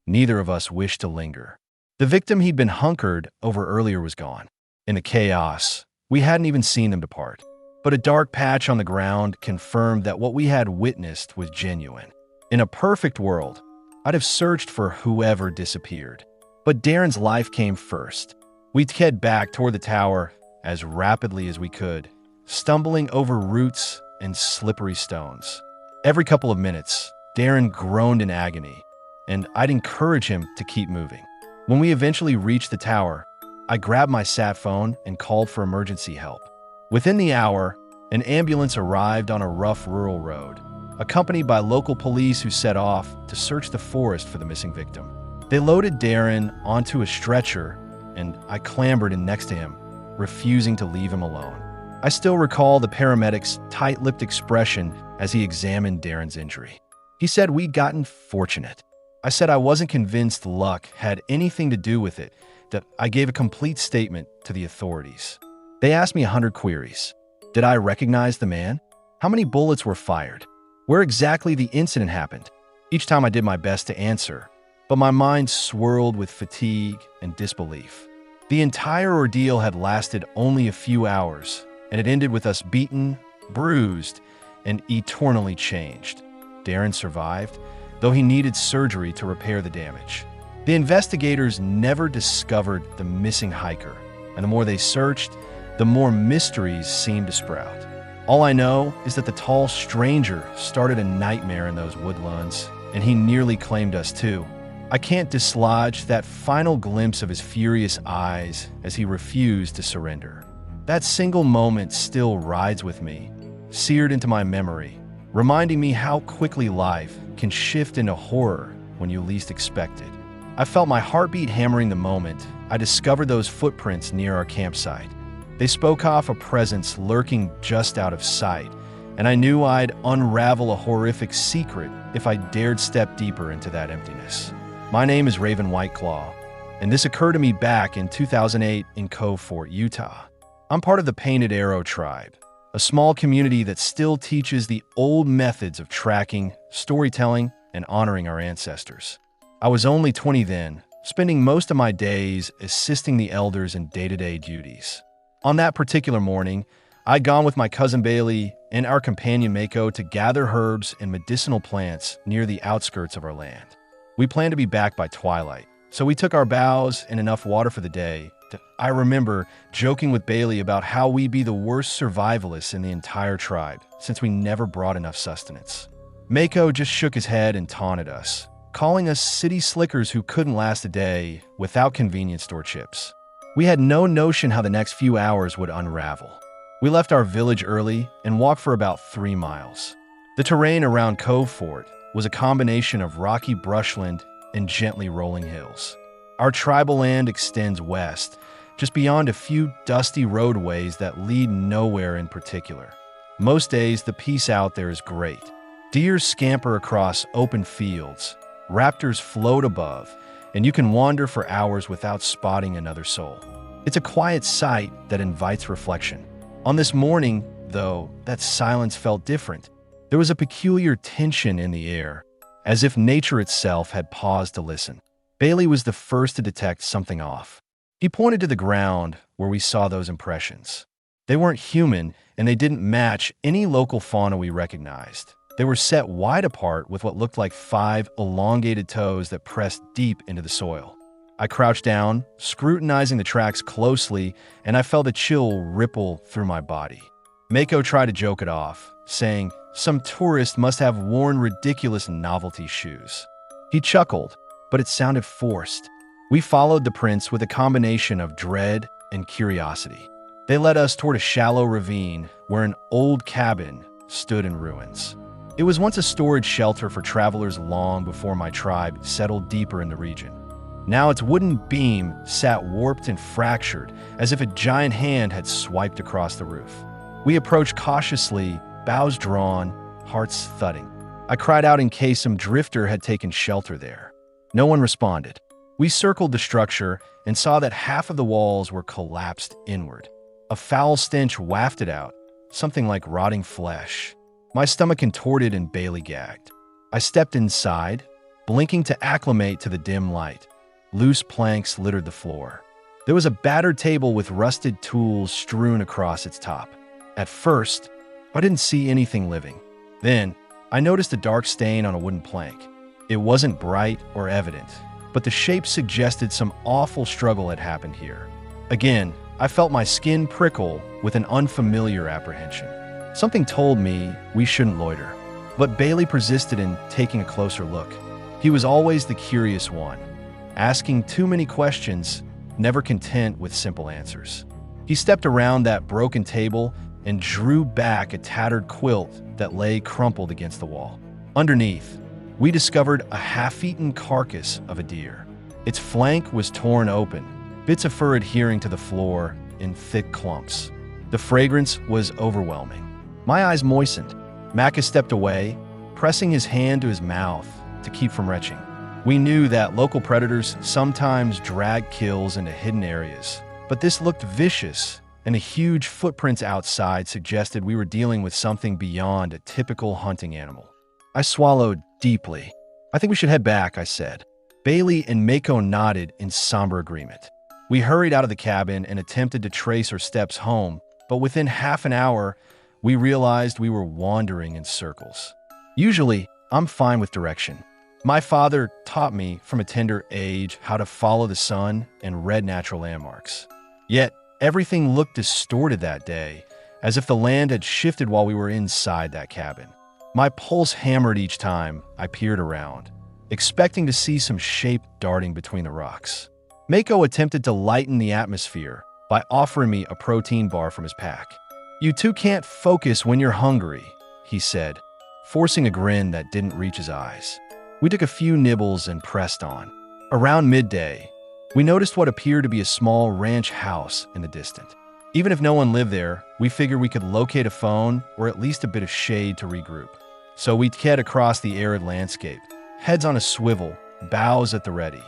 Neither of us wished to linger. The victim he'd been hunkered over earlier was gone. In the chaos, we hadn't even seen them depart. But a dark patch on the ground confirmed that what we had witnessed was genuine. In a perfect world, I'd have searched for whoever disappeared. But Darren's life came first. We'd head back toward the tower as rapidly as we could, stumbling over roots and slippery stones. Every couple of minutes, Darren groaned in agony, and I'd encourage him to keep moving. When we eventually reached the tower, I grabbed my sat phone and called for emergency help. Within the hour, an ambulance arrived on a rough rural road, accompanied by local police who set off to search the forest for the missing victim. They loaded Darren onto a stretcher, and I clambered in next to him, refusing to leave him alone. I still recall the paramedic's tight-lipped expression as he examined Darren's injury. He said we'd gotten fortunate. I said I wasn't convinced luck had anything to do with it, that I gave a complete statement to the authorities. They asked me 100 queries. Did I recognize the man? How many bullets were fired? Where exactly the incident happened? Each time I did my best to answer, but my mind swirled with fatigue and disbelief. The entire ordeal had lasted only a few hours, and it ended with us beaten, bruised, and eternally changed. Darren survived, though he needed surgery to repair the damage. The investigators never discovered the missing hiker, and the more they searched, the more mysteries seemed to sprout. All I know is that the tall stranger started a nightmare in those woodlands, and he nearly claimed us too. I can't dislodge that final glimpse of his furious eyes as he refused to surrender. That single moment still rides with me, seared into my memory, reminding me how quickly life can shift into horror when you least expect it. I felt my heartbeat hammering the moment I discovered those footprints near our campsite. They spoke of a presence lurking just out of sight, and I knew I'd unravel a horrific secret if I dared step deeper into that emptiness. My name is Raven Whiteclaw, and this occurred to me back in 2008 in Cove Fort, Utah. I'm part of the Painted Arrow tribe, a small community that still teaches the old methods of tracking, storytelling, and honoring our ancestors. I was only 20 then, spending most of my days assisting the elders in day-to-day duties. On that particular morning, I'd gone with my cousin Bailey and our companion Mako to gather herbs and medicinal plants near the outskirts of our land. We planned to be back by twilight, so we took our bows and enough water for the day. I remember joking with Bailey about how we'd be the worst survivalists in the entire tribe, since we never brought enough sustenance. Mako just shook his head and taunted us, calling us city slickers who couldn't last a day without convenience store chips. We had no notion how the next few hours would unravel. We left our village early and walked for about 3 miles. The terrain around Cove Fort was a combination of rocky brushland and gently rolling hills. Our tribal land extends west, just beyond a few dusty roadways that lead nowhere in particular. Most days, the peace out there is great. Deer scamper across open fields, raptors float above, and you can wander for hours without spotting another soul. It's a quiet sight that invites reflection. On this morning, though, that silence felt different. There was a peculiar tension in the air, as if nature itself had paused to listen. Bailey was the first to detect something off. He pointed to the ground where we saw those impressions. They weren't human, and they didn't match any local fauna we recognized. They were set wide apart with what looked like 5 elongated toes that pressed deep into the soil. I crouched down, scrutinizing the tracks closely, and I felt a chill ripple through my body. Mako tried to joke it off, saying, "Some tourist must have worn ridiculous novelty shoes." He chuckled, but it sounded forced. We followed the prints with a combination of dread and curiosity. They led us toward a shallow ravine where an old cabin stood in ruins. It was once a storage shelter for travelers long before my tribe settled deeper in the region. Now its wooden beam sat warped and fractured, as if a giant hand had swiped across the roof. We approached cautiously, bows drawn, hearts thudding. I cried out in case some drifter had taken shelter there. No one responded. We circled the structure and saw that half of the walls were collapsed inward. A foul stench wafted out, something like rotting flesh. My stomach contorted and Bailey gagged. I stepped inside, blinking to acclimate to the dim light. Loose planks littered the floor. There was a battered table with rusted tools strewn across its top. At first, I didn't see anything living. Then, I noticed a dark stain on a wooden plank. It wasn't bright or evident, but the shape suggested some awful struggle had happened here. Again, I felt my skin prickle with an unfamiliar apprehension. Something told me we shouldn't loiter, but Bailey persisted in taking a closer look. He was always the curious one, asking too many questions, never content with simple answers. He stepped around that broken table and drew back a tattered quilt that lay crumpled against the wall. Underneath, we discovered a half-eaten carcass of a deer. Its flank was torn open, bits of fur adhering to the floor in thick clumps. The fragrance was overwhelming. My eyes moistened. Macca stepped away, pressing his hand to his mouth to keep from retching. We knew that local predators sometimes drag kills into hidden areas, but this looked vicious, and the huge footprints outside suggested we were dealing with something beyond a typical hunting animal. I swallowed deeply. "I think we should head back," I said. Bailey and Mako nodded in somber agreement. We hurried out of the cabin and attempted to trace our steps home, but within half an hour, we realized we were wandering in circles. Usually, I'm fine with direction. My father taught me from a tender age how to follow the sun and read natural landmarks. Yet, everything looked distorted that day, as if the land had shifted while we were inside that cabin. My pulse hammered each time I peered around, expecting to see some shape darting between the rocks. Mako attempted to lighten the atmosphere by offering me a protein bar from his pack. "You two can't focus when you're hungry," he said, forcing a grin that didn't reach his eyes. We took a few nibbles and pressed on. Around midday, we noticed what appeared to be a small ranch house in the distance. Even if no one lived there, we figured we could locate a phone or at least a bit of shade to regroup. So we head across the arid landscape, heads on a swivel, bows at the ready.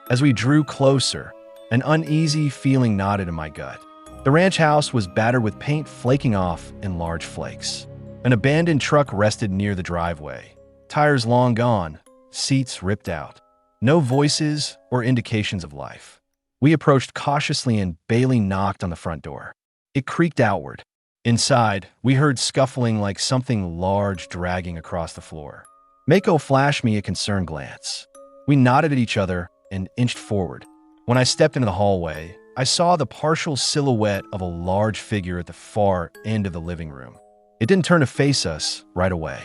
As we drew closer, an uneasy feeling knotted in my gut. The ranch house was battered with paint flaking off in large flakes. An abandoned truck rested near the driveway, tires long gone, seats ripped out. No voices or indications of life. We approached cautiously and Bailey knocked on the front door. It creaked outward. Inside, we heard scuffling like something large dragging across the floor. Mako flashed me a concerned glance. We nodded at each other and inched forward. When I stepped into the hallway, I saw the partial silhouette of a large figure at the far end of the living room. It didn't turn to face us right away.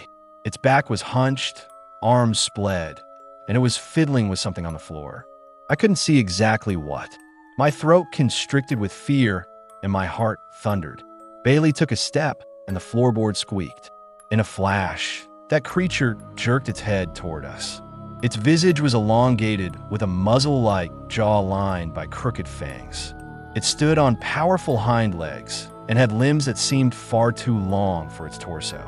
Its back was hunched, arms spread, and it was fiddling with something on the floor. I couldn't see exactly what. My throat constricted with fear and my heart thundered. Bailey took a step and the floorboard squeaked. In a flash, that creature jerked its head toward us. Its visage was elongated with a muzzle-like jaw lined by crooked fangs. It stood on powerful hind legs and had limbs that seemed far too long for its torso.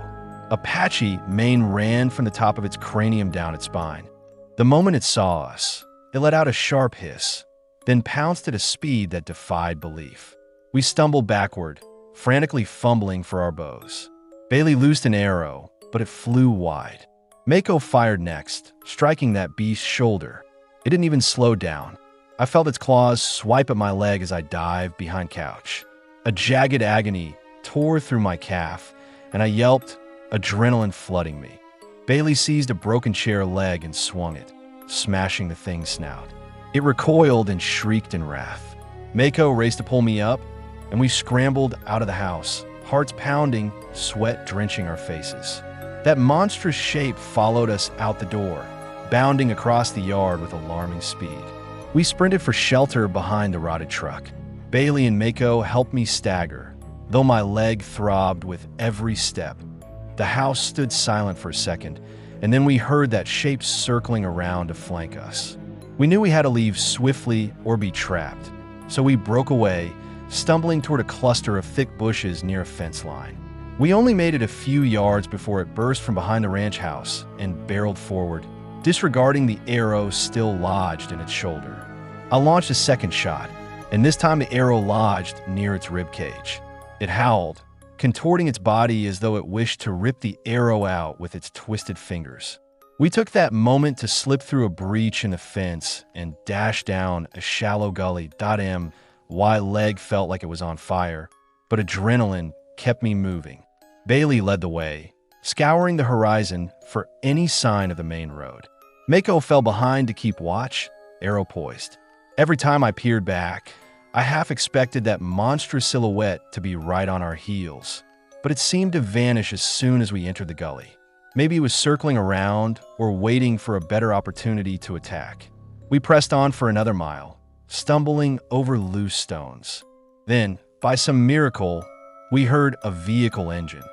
A patchy mane ran from the top of its cranium down its spine. The moment it saw us, it let out a sharp hiss, then pounced at a speed that defied belief. We stumbled backward, frantically fumbling for our bows. Bailey loosed an arrow, but it flew wide. Mako fired next, striking that beast's shoulder. It didn't even slow down. I felt its claws swipe at my leg as I dived behind couch. A jagged agony tore through my calf, and I yelped, adrenaline flooding me. Bailey seized a broken chair leg and swung it, smashing the thing's snout. It recoiled and shrieked in wrath. Mako raced to pull me up, and we scrambled out of the house, hearts pounding, sweat drenching our faces. That monstrous shape followed us out the door, bounding across the yard with alarming speed. We sprinted for shelter behind the rotted truck. Bailey and Mako helped me stagger, though my leg throbbed with every step. The house stood silent for a second, and then we heard that shape circling around to flank us. We knew we had to leave swiftly or be trapped, so we broke away, stumbling toward a cluster of thick bushes near a fence line. We only made it a few yards before it burst from behind the ranch house and barreled forward, disregarding the arrow still lodged in its shoulder. I launched a second shot, and this time the arrow lodged near its ribcage. It howled, contorting its body as though it wished to rip the arrow out with its twisted fingers. We took that moment to slip through a breach in the fence and dash down a shallow gully. My leg felt like it was on fire, but adrenaline kept me moving. Bailey led the way, scouring the horizon for any sign of the main road. Mako fell behind to keep watch, arrow poised. Every time I peered back, I half expected that monstrous silhouette to be right on our heels, but it seemed to vanish as soon as we entered the gully. Maybe it was circling around or waiting for a better opportunity to attack. We pressed on for another mile, stumbling over loose stones. Then, by some miracle, we heard a vehicle engine.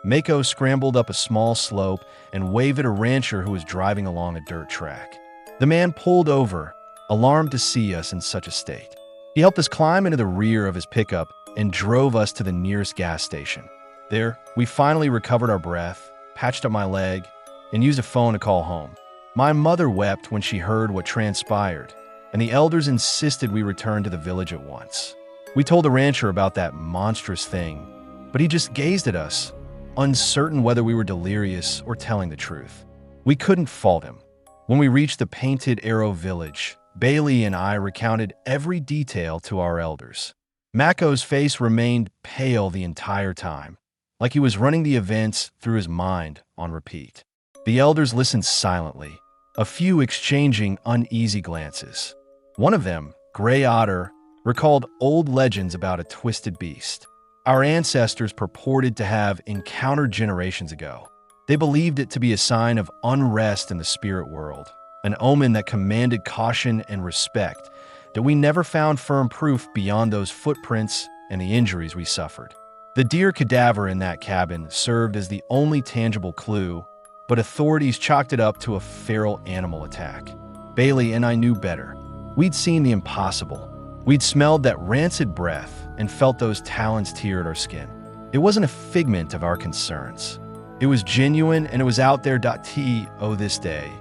Mako scrambled up a small slope and waved at a rancher who was driving along a dirt track. The man pulled over, alarmed to see us in such a state. He helped us climb into the rear of his pickup and drove us to the nearest gas station. There, we finally recovered our breath, patched up my leg, and used a phone to call home. My mother wept when she heard what transpired, and the elders insisted we return to the village at once. We told the rancher about that monstrous thing, but he just gazed at us, uncertain whether we were delirious or telling the truth. We couldn't fault him. When we reached the Painted Arrow village, Bailey and I recounted every detail to our elders. Mako's face remained pale the entire time, like he was running the events through his mind on repeat. The elders listened silently, a few exchanging uneasy glances. One of them, Gray Otter, recalled old legends about a twisted beast our ancestors purported to have encountered generations ago. They believed it to be a sign of unrest in the spirit world, an omen that commanded caution and respect, that we never found firm proof beyond those footprints and the injuries we suffered. The deer cadaver in that cabin served as the only tangible clue, but authorities chalked it up to a feral animal attack. Bailey and I knew better. We'd seen the impossible. We'd smelled that rancid breath and felt those talons tear at our skin. It wasn't a figment of our concerns. It was genuine, and it was out there. This day,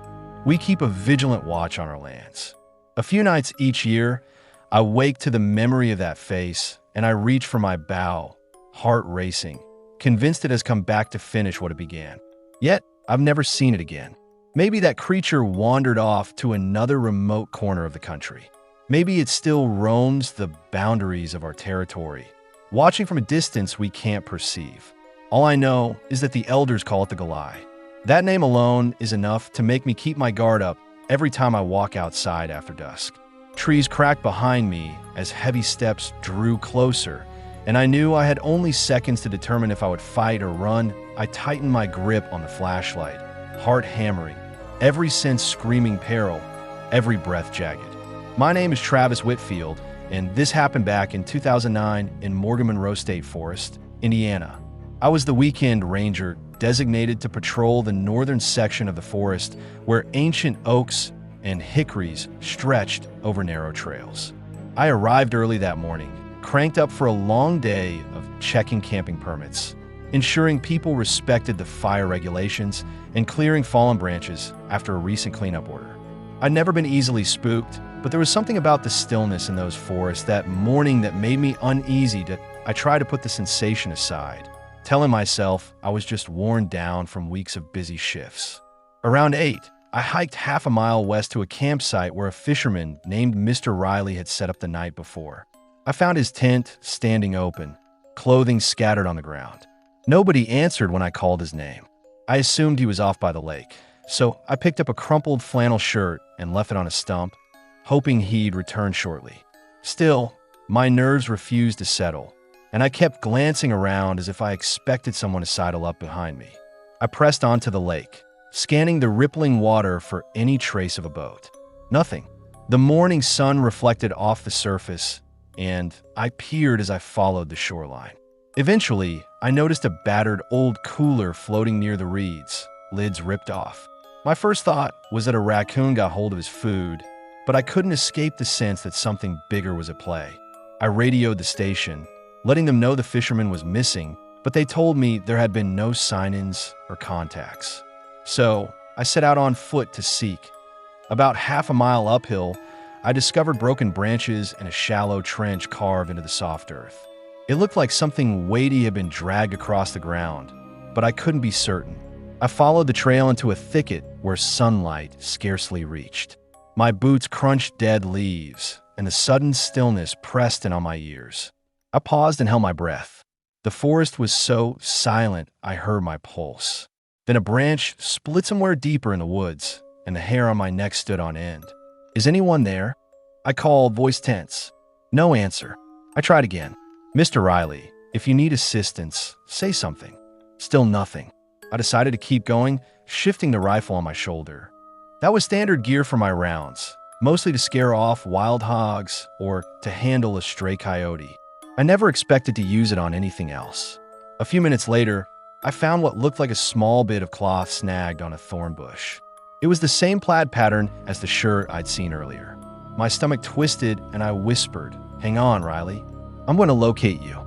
we keep a vigilant watch on our lands. A few nights each year, I wake to the memory of that face, and I reach for my bow, heart racing, convinced it has come back to finish what it began. Yet, I've never seen it again. Maybe that creature wandered off to another remote corner of the country. Maybe it still roams the boundaries of our territory, watching from a distance we can't perceive. All I know is that the elders call it the Galai. That name alone is enough to make me keep my guard up every time I walk outside after dusk. Trees cracked behind me as heavy steps drew closer, and I knew I had only seconds to determine if I would fight or run. I tightened my grip on the flashlight, heart hammering, every sense screaming peril, every breath jagged. My name is Travis Whitfield, and this happened back in 2009 in Morgan Monroe State Forest, Indiana. I was the weekend ranger designated to patrol the northern section of the forest where ancient oaks and hickories stretched over narrow trails. I arrived early that morning, cranked up for a long day of checking camping permits, ensuring people respected the fire regulations, and clearing fallen branches after a recent cleanup order. I'd never been easily spooked, but there was something about the stillness in those forests that morning that made me uneasy. I tried to put the sensation aside, telling myself I was just worn down from weeks of busy shifts. Around 8, I hiked half a mile west to a campsite where a fisherman named Mr. Riley had set up the night before. I found his tent standing open, clothing scattered on the ground. Nobody answered when I called his name. I assumed he was off by the lake, so I picked up a crumpled flannel shirt and left it on a stump, hoping he'd return shortly. Still, my nerves refused to settle, and I kept glancing around as if I expected someone to sidle up behind me. I pressed onto the lake, scanning the rippling water for any trace of a boat. Nothing. The morning sun reflected off the surface, and I peered as I followed the shoreline. Eventually, I noticed a battered old cooler floating near the reeds, lids ripped off. My first thought was that a raccoon got hold of his food, but I couldn't escape the sense that something bigger was at play. I radioed the station, letting them know the fisherman was missing, but they told me there had been no sign-ins or contacts. So I set out on foot to seek. About half a mile uphill, I discovered broken branches and a shallow trench carved into the soft earth. It looked like something weighty had been dragged across the ground, but I couldn't be certain. I followed the trail into a thicket where sunlight scarcely reached. My boots crunched dead leaves, and the sudden stillness pressed in on my ears. I paused and held my breath. The forest was so silent I heard my pulse. Then a branch split somewhere deeper in the woods, and the hair on my neck stood on end. "Is anyone there?" I called, voice tense. No answer. I tried again. "Mr. Riley, if you need assistance, say something." Still nothing. I decided to keep going, shifting the rifle on my shoulder. That was standard gear for my rounds, mostly to scare off wild hogs or to handle a stray coyote. I never expected to use it on anything else. A few minutes later, I found what looked like a small bit of cloth snagged on a thorn bush. It was the same plaid pattern as the shirt I'd seen earlier. My stomach twisted and I whispered, "Hang on, Riley. I'm going to locate you."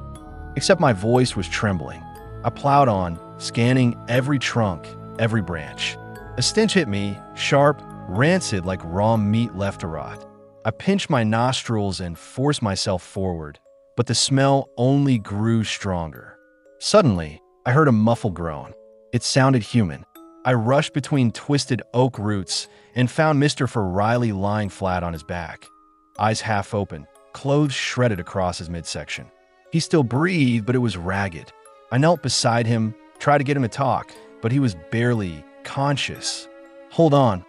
Except my voice was trembling. I plowed on, scanning every trunk, every branch. A stench hit me, sharp, rancid like raw meat left to rot. I pinched my nostrils and forced myself forward, but the smell only grew stronger. Suddenly, I heard a muffled groan. It sounded human. I rushed between twisted oak roots and found Mr. Riley lying flat on his back, eyes half open, clothes shredded across his midsection. He still breathed, but it was ragged. I knelt beside him, tried to get him to talk, but he was barely conscious. "Hold on,"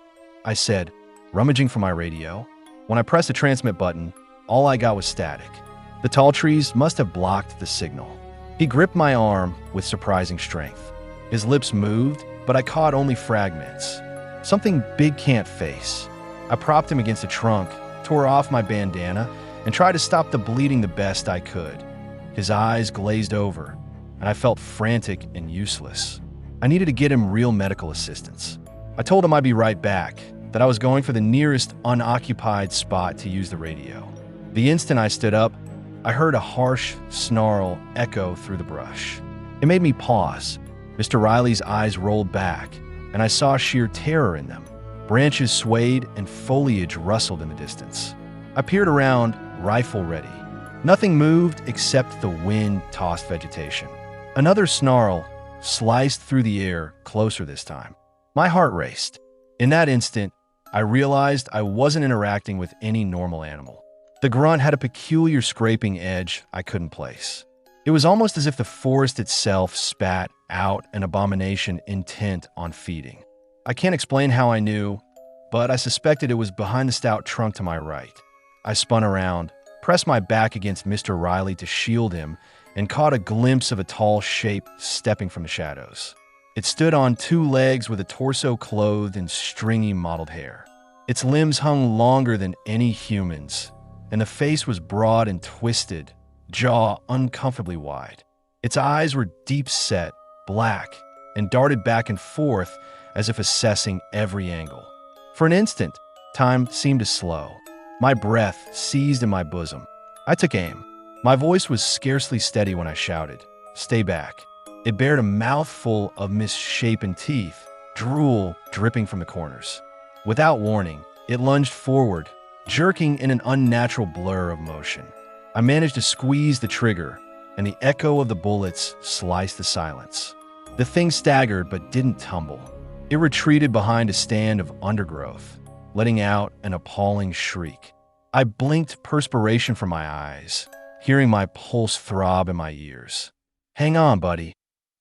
I said, rummaging for my radio. When I pressed the transmit button, all I got was static. The tall trees must have blocked the signal. He gripped my arm with surprising strength. His lips moved, but I caught only fragments. Something big can't face. I propped him against a trunk, tore off my bandana, and tried to stop the bleeding the best I could. His eyes glazed over, and I felt frantic and useless. I needed to get him real medical assistance. I told him I'd be right back, that I was going for the nearest unoccupied spot to use the radio. The instant I stood up, I heard a harsh snarl echo through the brush. It made me pause. Mr. Riley's eyes rolled back, and I saw sheer terror in them. Branches swayed and foliage rustled in the distance. I peered around, rifle ready. Nothing moved except the wind-tossed vegetation. Another snarl sliced through the air, closer this time. My heart raced. In that instant, I realized I wasn't interacting with any normal animal. The grunt had a peculiar scraping edge I couldn't place. It was almost as if the forest itself spat out an abomination intent on feeding. I can't explain how I knew, but I suspected it was behind the stout trunk to my right. I spun around, pressed my back against Mr. Riley to shield him, and caught a glimpse of a tall shape stepping from the shadows. It stood on two legs with a torso clothed in stringy mottled hair. Its limbs hung longer than any human's, and the face was broad and twisted, jaw uncomfortably wide. Its eyes were deep-set, black, and darted back and forth as if assessing every angle. For an instant, time seemed to slow. My breath seized in my bosom. I took aim. My voice was scarcely steady when I shouted, "Stay back." It bared a mouthful of misshapen teeth, drool dripping from the corners. Without warning, it lunged forward, jerking in an unnatural blur of motion. I managed to squeeze the trigger, and the echo of the bullets sliced the silence. The thing staggered but didn't tumble. It retreated behind a stand of undergrowth, letting out an appalling shriek. I blinked perspiration from my eyes, hearing my pulse throb in my ears. "Hang on, buddy,"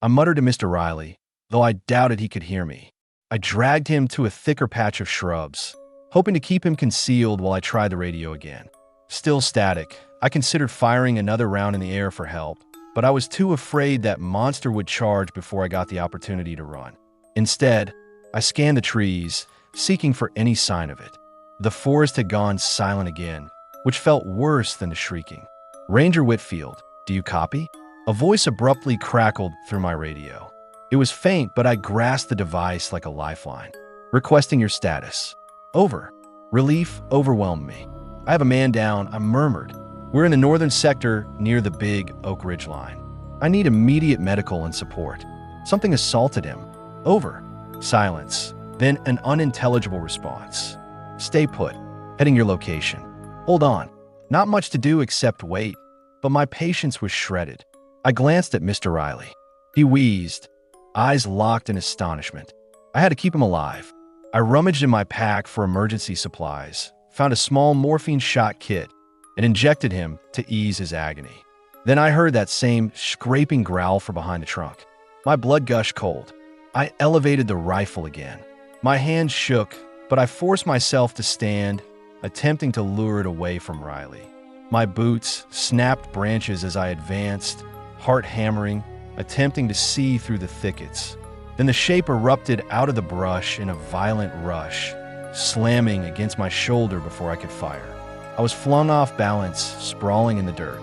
I muttered to Mr. Riley, though I doubted he could hear me. I dragged him to a thicker patch of shrubs, hoping to keep him concealed while I tried the radio again. Still static, I considered firing another round in the air for help, but I was too afraid that monster would charge before I got the opportunity to run. Instead, I scanned the trees, seeking for any sign of it. The forest had gone silent again, which felt worse than the shrieking. "Ranger Whitfield, do you copy?" A voice abruptly crackled through my radio. It was faint, but I grasped the device like a lifeline. "Requesting your status." "Over." Relief overwhelmed me. "I have a man down," I murmured. "We're in the northern sector near the big Oak Ridge line. I need immediate medical and support. Something assaulted him." "Over." Silence, then an unintelligible response. "Stay put. Heading your location." "Hold on." Not much to do except wait, but my patience was shredded. I glanced at Mr. Riley. He wheezed. eyes locked in astonishment. I had to keep him alive. I rummaged in my pack for emergency supplies, found a small morphine shot kit, and injected him to ease his agony. Then I heard that same scraping growl from behind the trunk. My blood gushed cold. I elevated the rifle again. My hands shook, but I forced myself to stand, attempting to lure it away from Riley. My boots snapped branches as I advanced, heart hammering, attempting to see through the thickets. Then the shape erupted out of the brush in a violent rush, slamming against my shoulder before I could fire. I was flung off balance, sprawling in the dirt.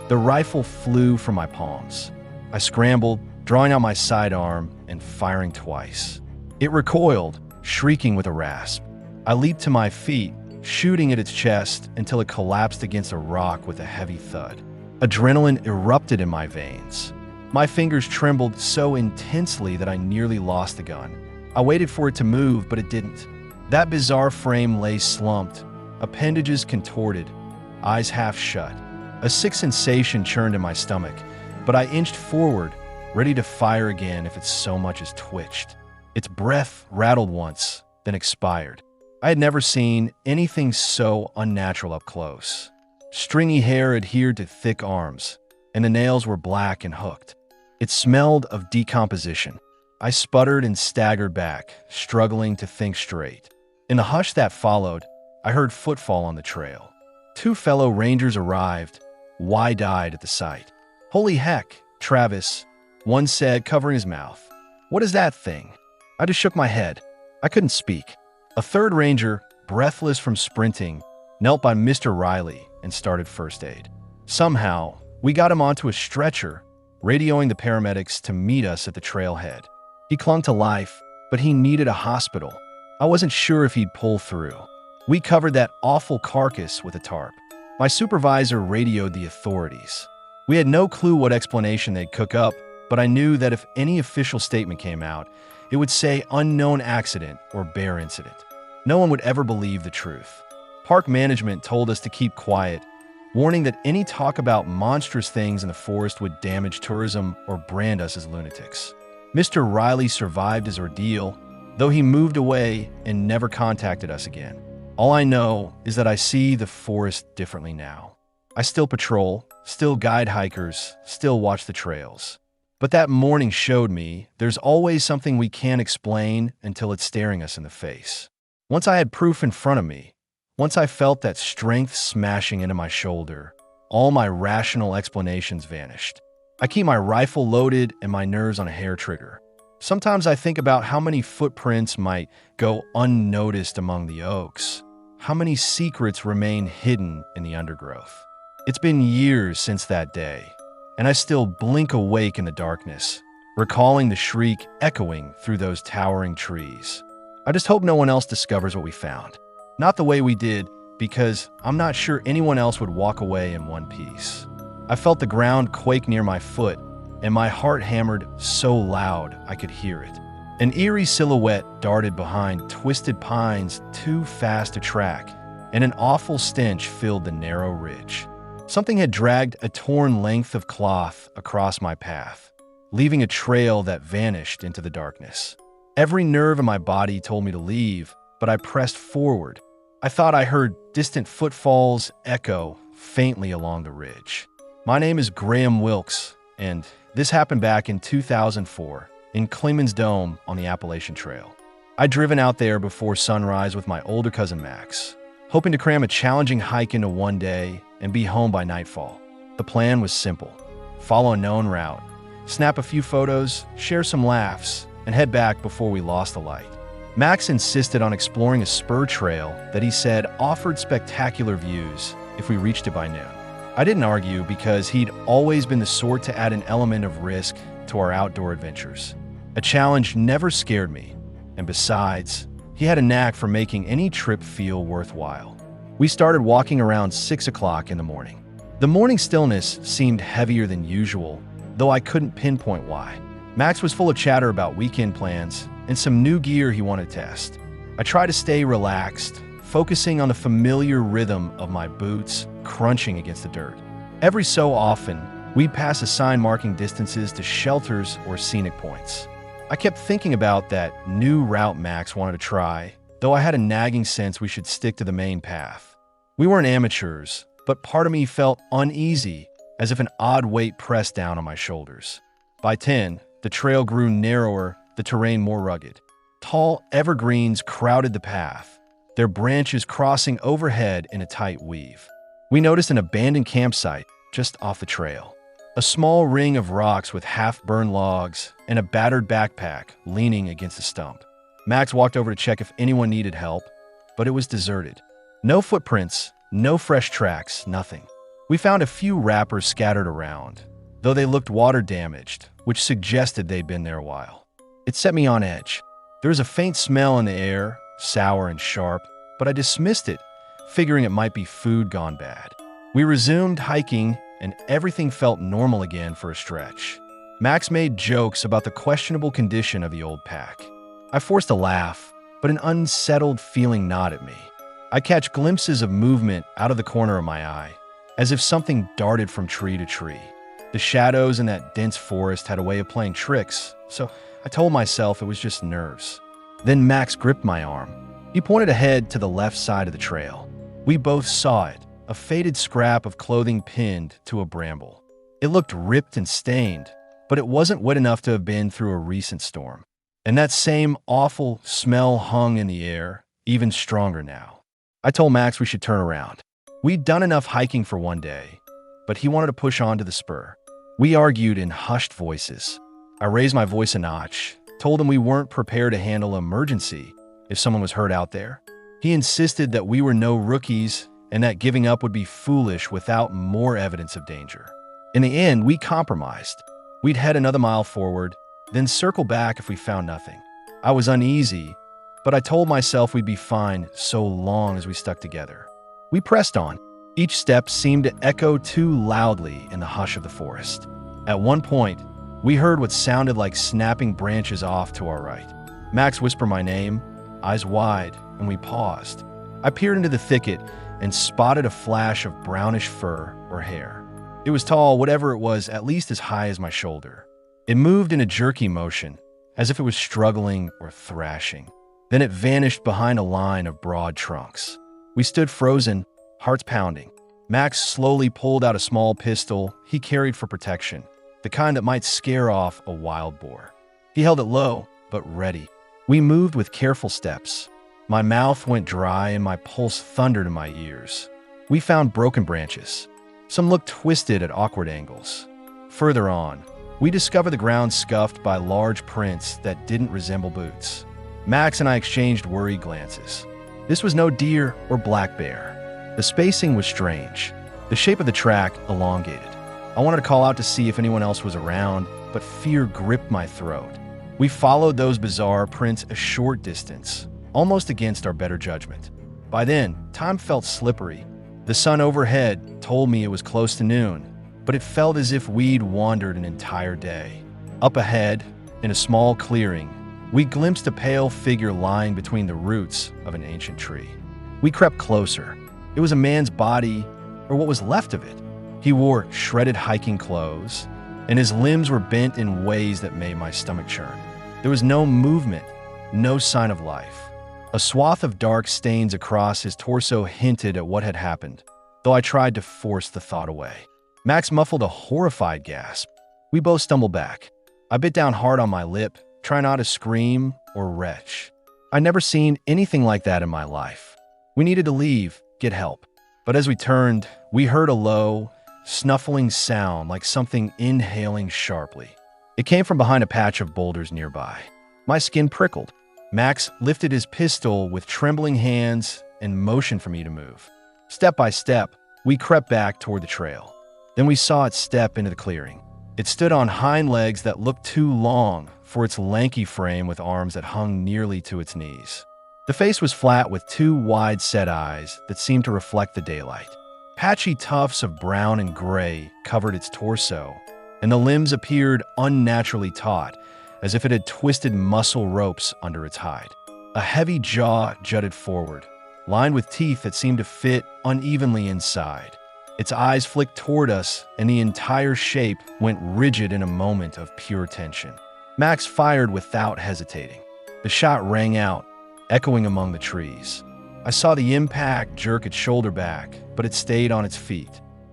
The rifle flew from my palms. I scrambled, drawing out my sidearm and firing twice. It recoiled, shrieking with a rasp. I leaped to my feet, shooting at its chest until it collapsed against a rock with a heavy thud. Adrenaline erupted in my veins. My fingers trembled so intensely that I nearly lost the gun. I waited for it to move, but it didn't. That bizarre frame lay slumped, appendages contorted, eyes half shut. A sick sensation churned in my stomach, but I inched forward, ready to fire again if it so much as twitched. Its breath rattled once, then expired. I had never seen anything so unnatural up close. Stringy hair adhered to thick arms, and the nails were black and hooked. It smelled of decomposition. I sputtered and staggered back, struggling to think straight. In the hush that followed, I heard footfall on the trail. 2 fellow rangers arrived, wide-eyed at the sight. "Holy heck, Travis," one said, covering his mouth. "What is that thing?" I just shook my head. I couldn't speak. A third ranger, breathless from sprinting, knelt by Mr. Riley and started first aid. Somehow, we got him onto a stretcher, radioing the paramedics to meet us at the trailhead. He clung to life, but he needed a hospital. I wasn't sure if he'd pull through. We covered that awful carcass with a tarp. My supervisor radioed the authorities. We had no clue what explanation they'd cook up, but I knew that if any official statement came out, it would say unknown accident or bear incident. No one would ever believe the truth. Park management told us to keep quiet, warning that any talk about monstrous things in the forest would damage tourism or brand us as lunatics. Mr. Riley survived his ordeal, though he moved away and never contacted us again. All I know is that I see the forest differently now. I still patrol, still guide hikers, still watch the trails. But that morning showed me there's always something we can't explain until it's staring us in the face. Once I had proof in front of me, once I felt that strength smashing into my shoulder, all my rational explanations vanished. I keep my rifle loaded and my nerves on a hair trigger. Sometimes I think about how many footprints might go unnoticed among the oaks, how many secrets remain hidden in the undergrowth. It's been years since that day, and I still blink awake in the darkness, recalling the shriek echoing through those towering trees. I just hope no one else discovers what we found. Not the way we did, because I'm not sure anyone else would walk away in one piece. I felt the ground quake near my foot, and my heart hammered so loud I could hear it. An eerie silhouette darted behind twisted pines too fast to track, and an awful stench filled the narrow ridge. Something had dragged a torn length of cloth across my path, leaving a trail that vanished into the darkness. Every nerve in my body told me to leave, but I pressed forward. I thought I heard distant footfalls echo faintly along the ridge. My name is Graham Wilkes, and this happened back in 2004 in Clingman's Dome on the Appalachian Trail. I'd driven out there before sunrise with my older cousin Max, hoping to cram a challenging hike into one day and be home by nightfall. The plan was simple: follow a known route, snap a few photos, share some laughs, and head back before we lost the light. Max insisted on exploring a spur trail that he said offered spectacular views if we reached it by noon. I didn't argue because he'd always been the sort to add an element of risk to our outdoor adventures. A challenge never scared me, and besides, he had a knack for making any trip feel worthwhile. We started walking around 6 o'clock in the morning. The morning stillness seemed heavier than usual, though I couldn't pinpoint why. Max was full of chatter about weekend plans and some new gear he wanted to test. I tried to stay relaxed, focusing on the familiar rhythm of my boots crunching against the dirt. Every so often, we'd pass a sign marking distances to shelters or scenic points. I kept thinking about that new route Max wanted to try, though I had a nagging sense we should stick to the main path. We weren't amateurs, but part of me felt uneasy, as if an odd weight pressed down on my shoulders. By 10, the trail grew narrower, the terrain more rugged. Tall evergreens crowded the path, their branches crossing overhead in a tight weave. We noticed an abandoned campsite just off the trail. A small ring of rocks with half-burned logs and a battered backpack leaning against a stump. Max walked over to check if anyone needed help, but it was deserted. No footprints, no fresh tracks, nothing. We found a few wrappers scattered around, though they looked water-damaged, which suggested they'd been there a while. It set me on edge. There was a faint smell in the air, sour and sharp, but I dismissed it, figuring it might be food gone bad. We resumed hiking, and everything felt normal again for a stretch. Max made jokes about the questionable condition of the old pack. I forced a laugh, but an unsettled feeling gnawed at me. I catch glimpses of movement out of the corner of my eye, as if something darted from tree to tree. The shadows in that dense forest had a way of playing tricks, so I told myself it was just nerves. Then Max gripped my arm. He pointed ahead to the left side of the trail. We both saw it, a faded scrap of clothing pinned to a bramble. It looked ripped and stained, but it wasn't wet enough to have been through a recent storm. And that same awful smell hung in the air, even stronger now. I told Max we should turn around. We'd done enough hiking for one day, but he wanted to push on to the spur. We argued in hushed voices. I raised my voice a notch, told him we weren't prepared to handle an emergency if someone was hurt out there. He insisted that we were no rookies and that giving up would be foolish without more evidence of danger. In the end, we compromised. We'd head another mile forward, then circle back if we found nothing. I was uneasy, but I told myself we'd be fine so long as we stuck together. We pressed on. Each step seemed to echo too loudly in the hush of the forest. At one point, we heard what sounded like snapping branches off to our right. Max whispered my name, eyes wide, and we paused. I peered into the thicket and spotted a flash of brownish fur or hair. It was tall, whatever it was, at least as high as my shoulder. It moved in a jerky motion, as if it was struggling or thrashing. Then it vanished behind a line of broad trunks. We stood frozen, hearts pounding. Max slowly pulled out a small pistol he carried for protection, the kind that might scare off a wild boar. He held it low, but ready. We moved with careful steps. My mouth went dry and my pulse thundered in my ears. We found broken branches. Some looked twisted at awkward angles. Further on, we discovered the ground scuffed by large prints that didn't resemble boots. Max and I exchanged worried glances. This was no deer or black bear. The spacing was strange, the shape of the track elongated. I wanted to call out to see if anyone else was around, but fear gripped my throat. We followed those bizarre prints a short distance, almost against our better judgment. By then, time felt slippery. The sun overhead told me it was close to noon, but it felt as if we'd wandered an entire day. Up ahead, in a small clearing, we glimpsed a pale figure lying between the roots of an ancient tree. We crept closer. It was a man's body, or what was left of it. He wore shredded hiking clothes, and his limbs were bent in ways that made my stomach churn. There was no movement, no sign of life. A swath of dark stains across his torso hinted at what had happened, though I tried to force the thought away. Max muffled a horrified gasp. We both stumbled back. I bit down hard on my lip, trying not to scream or retch. I'd never seen anything like that in my life. We needed to leave, get help. But as we turned, we heard a low, snuffling sound like something inhaling sharply. It came from behind a patch of boulders nearby. My skin prickled. Max lifted his pistol with trembling hands and motioned for me to move. Step by step, we crept back toward the trail. Then we saw it step into the clearing. It stood on hind legs that looked too long for its lanky frame with arms that hung nearly to its knees. The face was flat with two wide-set eyes that seemed to reflect the daylight. Patchy tufts of brown and gray covered its torso, and the limbs appeared unnaturally taut, as if it had twisted muscle ropes under its hide. A heavy jaw jutted forward, lined with teeth that seemed to fit unevenly inside. Its eyes flicked toward us, and the entire shape went rigid in a moment of pure tension. Max fired without hesitating. The shot rang out, echoing among the trees. I saw the impact jerk its shoulder back, but it stayed on its feet.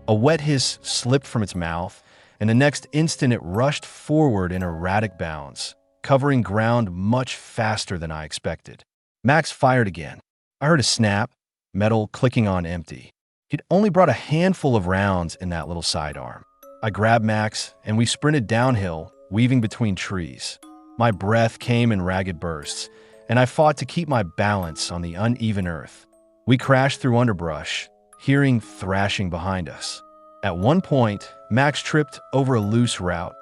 A wet hiss slipped from its mouth, and the next instant it rushed forward in erratic bounds, covering ground much faster than I expected. Max fired again. I heard a snap, metal clicking on empty. He'd only brought a handful of rounds in that little sidearm. I grabbed Max, and we sprinted downhill, weaving between trees. My breath came in ragged bursts, and I fought to keep my balance on the uneven earth. We crashed through underbrush, hearing thrashing behind us. At one point, Max tripped over a loose route,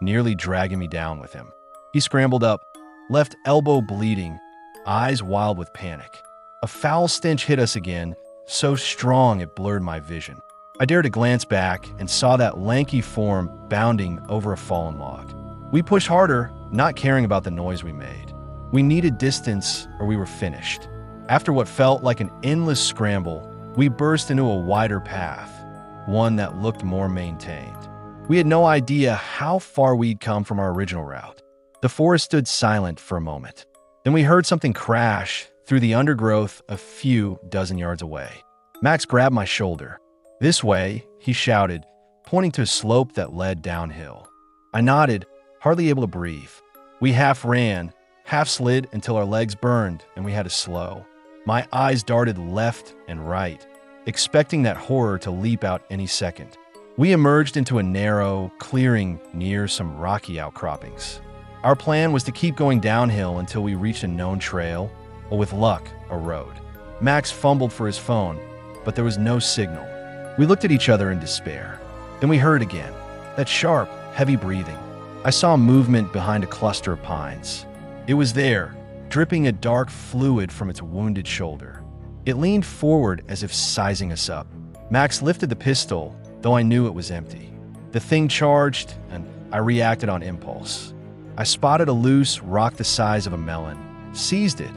nearly dragging me down with him. He scrambled up, left elbow bleeding, eyes wild with panic. A foul stench hit us again, so strong it blurred my vision. I dared to glance back and saw that lanky form bounding over a fallen log. We pushed harder, not caring about the noise we made. We needed distance or we were finished. After what felt like an endless scramble, we burst into a wider path, one that looked more maintained. We had no idea how far we'd come from our original route. The forest stood silent for a moment. Then we heard something crash through the undergrowth a few dozen yards away. Max grabbed my shoulder. "This way," he shouted, pointing to a slope that led downhill. I nodded, hardly able to breathe. We half ran, half slid until our legs burned and we had to slow. My eyes darted left and right, expecting that horror to leap out any second. We emerged into a narrow clearing near some rocky outcroppings. Our plan was to keep going downhill until we reached a known trail, or with luck, a road. Max fumbled for his phone, but there was no signal. We looked at each other in despair. Then we heard again, that sharp, heavy breathing. I saw movement behind a cluster of pines. It was there, dripping a dark fluid from its wounded shoulder. It leaned forward as if sizing us up. Max lifted the pistol, though I knew it was empty. The thing charged, and I reacted on impulse. I spotted a loose rock the size of a melon, seized it,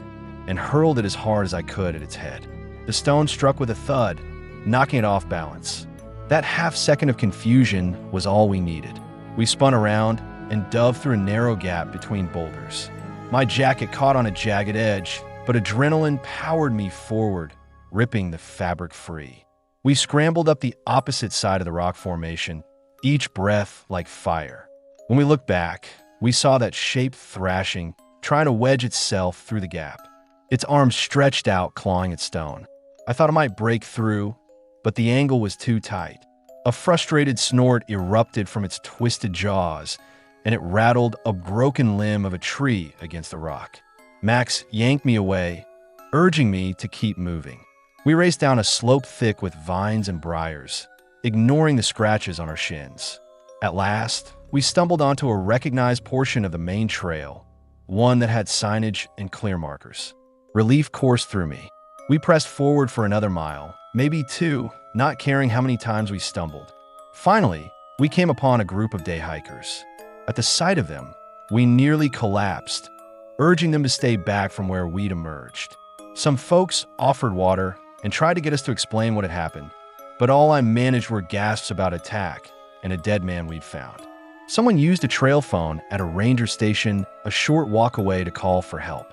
and hurled it as hard as I could at its head. The stone struck with a thud, knocking it off balance. That half second of confusion was all we needed. We spun around and dove through a narrow gap between boulders. My jacket caught on a jagged edge, but adrenaline powered me forward, ripping the fabric free. We scrambled up the opposite side of the rock formation, each breath like fire. When we looked back, we saw that shape thrashing, trying to wedge itself through the gap. Its arms stretched out, clawing at stone. I thought it might break through, but the angle was too tight. A frustrated snort erupted from its twisted jaws, and it rattled a broken limb of a tree against the rock. Max yanked me away, urging me to keep moving. We raced down a slope thick with vines and briars, ignoring the scratches on our shins. At last, we stumbled onto a recognized portion of the main trail, one that had signage and clear markers. Relief coursed through me. We pressed forward for another mile, maybe two, not caring how many times we stumbled. Finally, we came upon a group of day hikers. At the sight of them, we nearly collapsed, urging them to stay back from where we'd emerged. Some folks offered water and tried to get us to explain what had happened, but all I managed were gasps about attack and a dead man we'd found. Someone used a trail phone at a ranger station a short walk away to call for help.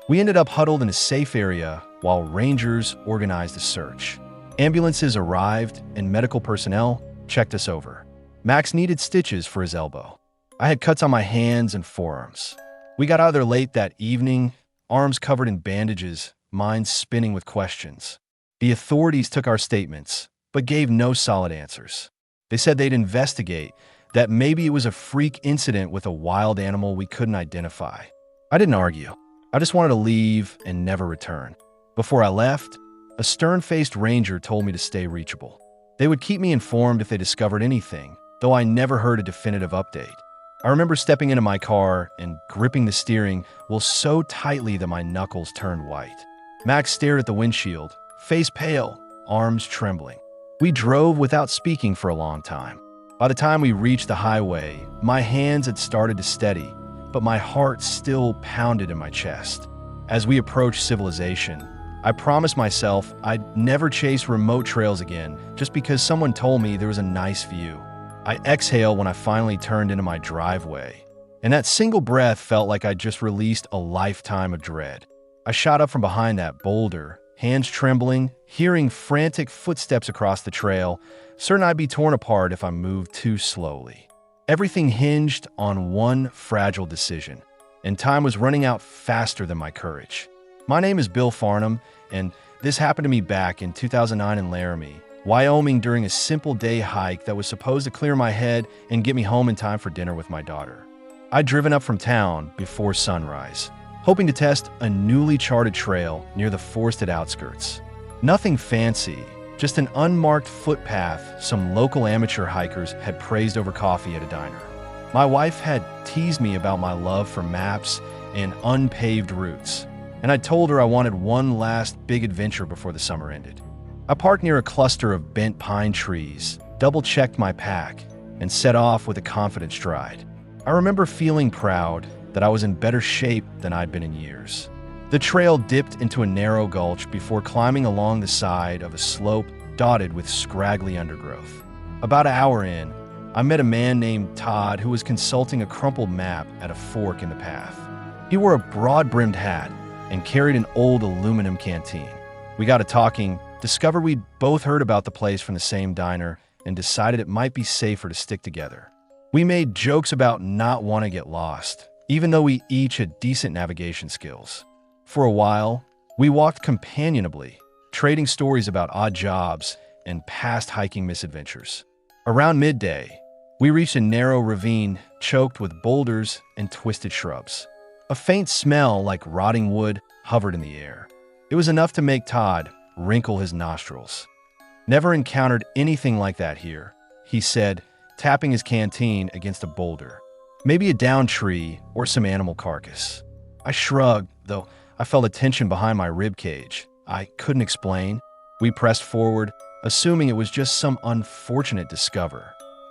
We ended up huddled in a safe area while rangers organized a search. Ambulances arrived and medical personnel checked us over. Max needed stitches for his elbow. I had cuts on my hands and forearms. We got out of there late that evening, arms covered in bandages, minds spinning with questions. The authorities took our statements, but gave no solid answers. They said they'd investigate, that maybe it was a freak incident with a wild animal we couldn't identify. I didn't argue. I just wanted to leave and never return. Before I left, a stern-faced ranger told me to stay reachable. They would keep me informed if they discovered anything, though I never heard a definitive update. I remember stepping into my car and gripping the steering wheel so tightly that my knuckles turned white. Max stared at the windshield, face pale, arms trembling. We drove without speaking for a long time. By the time we reached the highway, my hands had started to steady, but my heart still pounded in my chest. As we approached civilization, I promised myself I'd never chase remote trails again just because someone told me there was a nice view. I exhaled when I finally turned into my driveway, and that single breath felt like I'd just released a lifetime of dread. I shot up from behind that boulder, hands trembling, hearing frantic footsteps across the trail, certain I'd be torn apart if I moved too slowly. Everything hinged on one fragile decision, and time was running out faster than my courage. My name is Bill Farnham, and this happened to me back in 2009 in Laramie, Wyoming, during a simple day hike that was supposed to clear my head and get me home in time for dinner with my daughter. I'd driven up from town before sunrise, hoping to test a newly charted trail near the forested outskirts. Nothing fancy, just an unmarked footpath some local amateur hikers had praised over coffee at a diner. My wife had teased me about my love for maps and unpaved routes, and I told her I wanted one last big adventure before the summer ended. I parked near a cluster of bent pine trees, double-checked my pack, and set off with a confident stride. I remember feeling proud that I was in better shape than I'd been in years. The trail dipped into a narrow gulch before climbing along the side of a slope dotted with scraggly undergrowth. About an hour in, I met a man named Todd who was consulting a crumpled map at a fork in the path. He wore a broad-brimmed hat and carried an old aluminum canteen. We got to talking, discovered we'd both heard about the place from the same diner, and decided it might be safer to stick together. We made jokes about not wanting to get lost, even though we each had decent navigation skills. For a while, we walked companionably, trading stories about odd jobs and past hiking misadventures. Around midday, we reached a narrow ravine choked with boulders and twisted shrubs. A faint smell like rotting wood hovered in the air. It was enough to make Todd wrinkle his nostrils. "Never encountered anything like that here," he said, tapping his canteen against a boulder. "Maybe a downed tree or some animal carcass." I shrugged, though I felt a tension behind my rib cage. I couldn't explain. We pressed forward, assuming it was just some unfortunate discovery.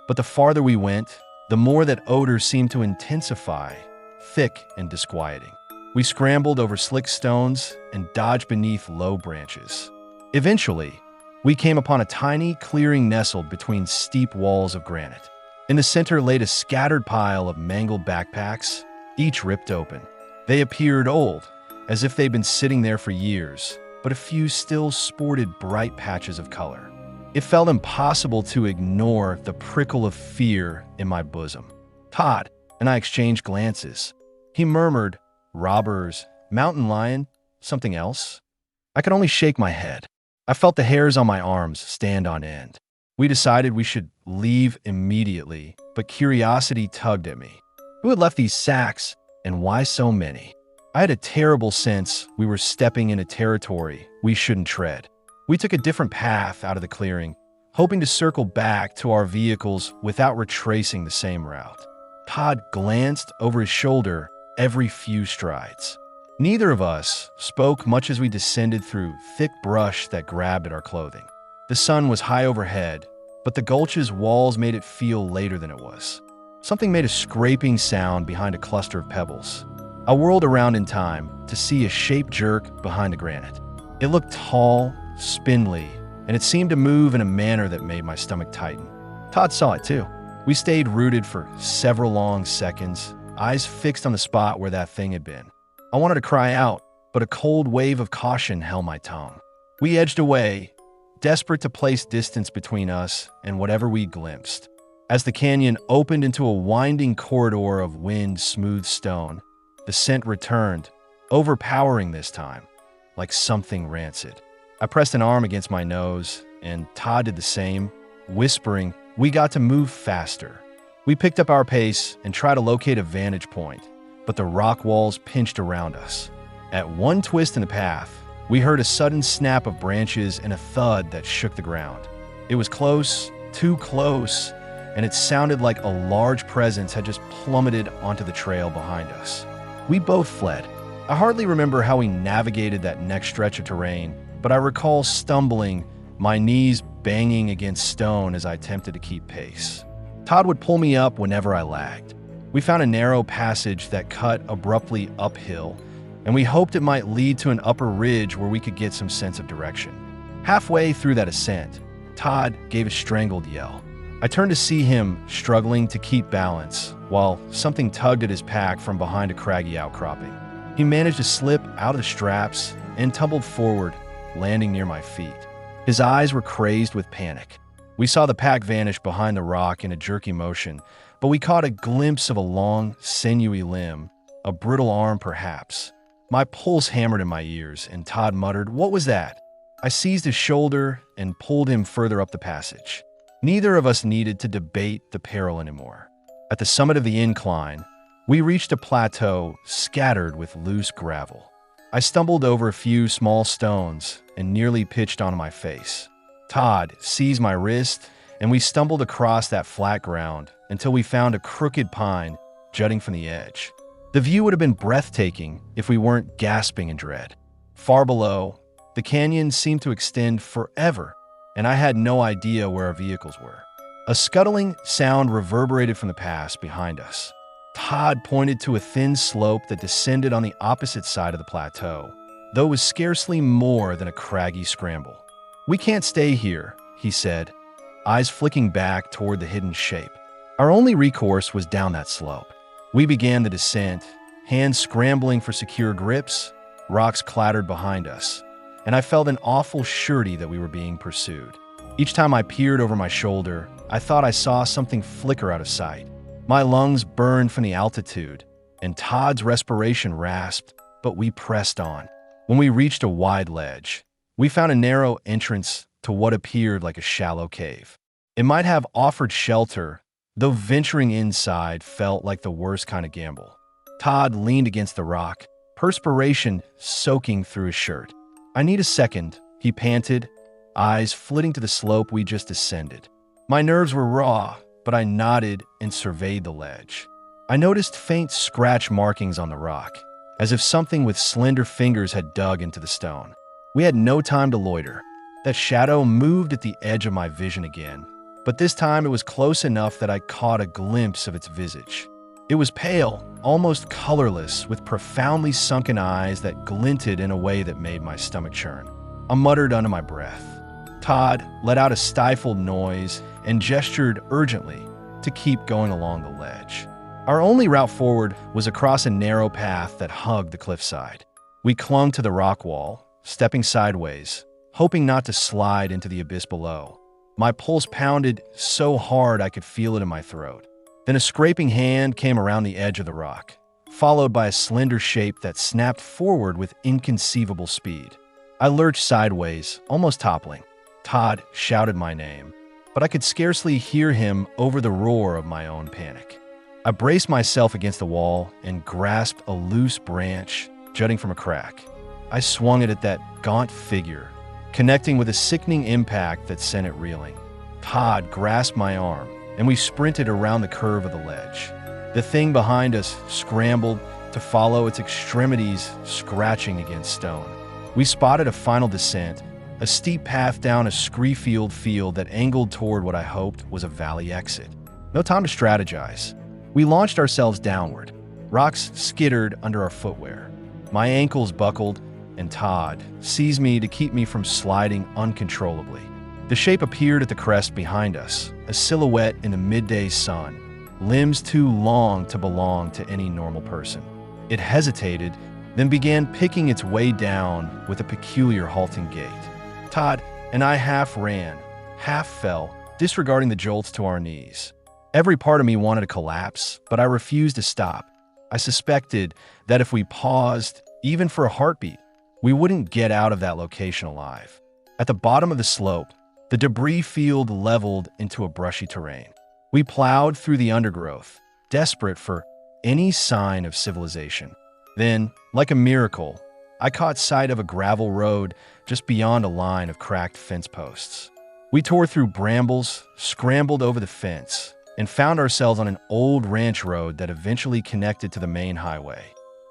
But the farther we went, the more that odor seemed to intensify, thick and disquieting. We scrambled over slick stones and dodged beneath low branches. Eventually, we came upon a tiny clearing nestled between steep walls of granite. In the center laid a scattered pile of mangled backpacks, each ripped open. They appeared old, as if they'd been sitting there for years, but a few still sported bright patches of color. It felt impossible to ignore the prickle of fear in my bosom. Todd and I exchanged glances. He murmured, "Robbers, mountain lion, something else?" I could only shake my head. I felt the hairs on my arms stand on end. We decided we should leave immediately, but curiosity tugged at me. Who had left these sacks, and why so many? I had a terrible sense we were stepping into territory we shouldn't tread. We took a different path out of the clearing, hoping to circle back to our vehicles without retracing the same route. Todd glanced over his shoulder every few strides. Neither of us spoke much as we descended through thick brush that grabbed at our clothing. The sun was high overhead, but the gulch's walls made it feel later than it was. Something made a scraping sound behind a cluster of pebbles. I whirled around in time to see a shape jerk behind the granite. It looked tall, spindly, and it seemed to move in a manner that made my stomach tighten. Todd saw it too. We stayed rooted for several long seconds, eyes fixed on the spot where that thing had been. I wanted to cry out, but a cold wave of caution held my tongue. We edged away, desperate to place distance between us and whatever we glimpsed. As the canyon opened into a winding corridor of wind-smoothed stone, the scent returned, overpowering this time, like something rancid. I pressed an arm against my nose, and Todd did the same, whispering, "We got to move faster." We picked up our pace and tried to locate a vantage point, but the rock walls pinched around us. At one twist in the path, we heard a sudden snap of branches and a thud that shook the ground. It was close, too close, and it sounded like a large presence had just plummeted onto the trail behind us. We both fled. I hardly remember how we navigated that next stretch of terrain, but I recall stumbling, my knees banging against stone as I attempted to keep pace. Todd would pull me up whenever I lagged. We found a narrow passage that cut abruptly uphill, and we hoped it might lead to an upper ridge where we could get some sense of direction. Halfway through that ascent, Todd gave a strangled yell. I turned to see him struggling to keep balance, while something tugged at his pack from behind a craggy outcropping. He managed to slip out of the straps and tumbled forward, landing near my feet. His eyes were crazed with panic. We saw the pack vanish behind the rock in a jerky motion, but we caught a glimpse of a long, sinewy limb, a brittle arm perhaps. My pulse hammered in my ears, and Todd muttered, "What was that?" I seized his shoulder and pulled him further up the passage. Neither of us needed to debate the peril anymore. At the summit of the incline, we reached a plateau scattered with loose gravel. I stumbled over a few small stones and nearly pitched onto my face. Todd seized my wrist, and we stumbled across that flat ground until we found a crooked pine jutting from the edge. The view would have been breathtaking if we weren't gasping in dread. Far below, the canyon seemed to extend forever, and I had no idea where our vehicles were. A scuttling sound reverberated from the pass behind us. Todd pointed to a thin slope that descended on the opposite side of the plateau, though it was scarcely more than a craggy scramble. "We can't stay here," he said, eyes flicking back toward the hidden shape. Our only recourse was down that slope. We began the descent, hands scrambling for secure grips. Rocks clattered behind us, and I felt an awful surety that we were being pursued. Each time I peered over my shoulder, I thought I saw something flicker out of sight. My lungs burned from the altitude, and Todd's respiration rasped, but we pressed on. When we reached a wide ledge, we found a narrow entrance to what appeared like a shallow cave. It might have offered shelter, though venturing inside felt like the worst kind of gamble. Todd leaned against the rock, perspiration soaking through his shirt. "I need a second," he panted, eyes flitting to the slope we just descended. My nerves were raw, but I nodded and surveyed the ledge. I noticed faint scratch markings on the rock, as if something with slender fingers had dug into the stone. We had no time to loiter. That shadow moved at the edge of my vision again, but this time it was close enough that I caught a glimpse of its visage. It was pale, almost colorless, with profoundly sunken eyes that glinted in a way that made my stomach churn. I muttered under my breath. Todd let out a stifled noise and gestured urgently to keep going along the ledge. Our only route forward was across a narrow path that hugged the cliffside. We clung to the rock wall, stepping sideways, hoping not to slide into the abyss below. My pulse pounded so hard I could feel it in my throat. Then a scraping hand came around the edge of the rock, followed by a slender shape that snapped forward with inconceivable speed. I lurched sideways, almost toppling. Todd shouted my name, but I could scarcely hear him over the roar of my own panic. I braced myself against the wall and grasped a loose branch jutting from a crack. I swung it at that gaunt figure, connecting with a sickening impact that sent it reeling. Todd grasped my arm, and we sprinted around the curve of the ledge. The thing behind us scrambled to follow, its extremities scratching against stone. We spotted a final descent, a steep path down a scree-filled field that angled toward what I hoped was a valley exit. No time to strategize. We launched ourselves downward. Rocks skittered under our footwear. My ankles buckled, and Todd seized me to keep me from sliding uncontrollably. The shape appeared at the crest behind us, a silhouette in the midday sun, limbs too long to belong to any normal person. It hesitated, then began picking its way down with a peculiar halting gait. Todd and I half ran, half fell, disregarding the jolts to our knees. Every part of me wanted to collapse, but I refused to stop. I suspected that if we paused, even for a heartbeat, we wouldn't get out of that location alive. At the bottom of the slope, the debris field leveled into a brushy terrain. We plowed through the undergrowth, desperate for any sign of civilization. Then, like a miracle, I caught sight of a gravel road just beyond a line of cracked fence posts. We tore through brambles, scrambled over the fence, and found ourselves on an old ranch road that eventually connected to the main highway.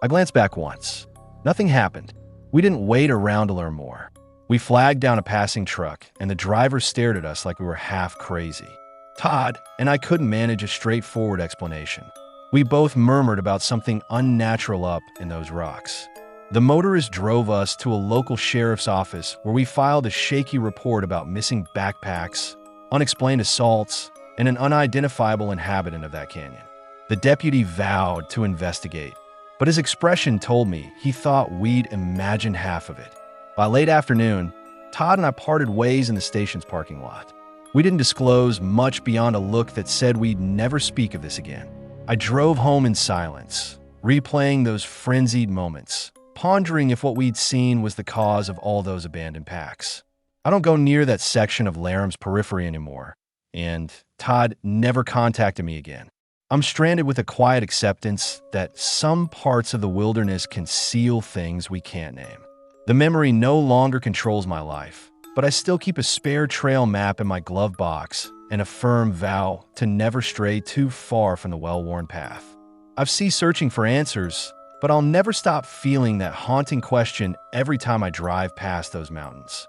I glanced back once. Nothing happened. We didn't wait around to learn more. We flagged down a passing truck, and the driver stared at us like we were half crazy. Todd and I couldn't manage a straightforward explanation. We both murmured about something unnatural up in those rocks. The motorist drove us to a local sheriff's office where we filed a shaky report about missing backpacks, unexplained assaults, and an unidentifiable inhabitant of that canyon. The deputy vowed to investigate, but his expression told me he thought we'd imagined half of it. By late afternoon, Todd and I parted ways in the station's parking lot. We didn't disclose much beyond a look that said we'd never speak of this again. I drove home in silence, replaying those frenzied moments, pondering if what we'd seen was the cause of all those abandoned packs. I don't go near that section of Laram's periphery anymore, and Todd never contacted me again. I'm stranded with a quiet acceptance that some parts of the wilderness conceal things we can't name. The memory no longer controls my life, but I still keep a spare trail map in my glove box and a firm vow to never stray too far from the well-worn path. I've ceased searching for answers, but I'll never stop feeling that haunting question every time I drive past those mountains.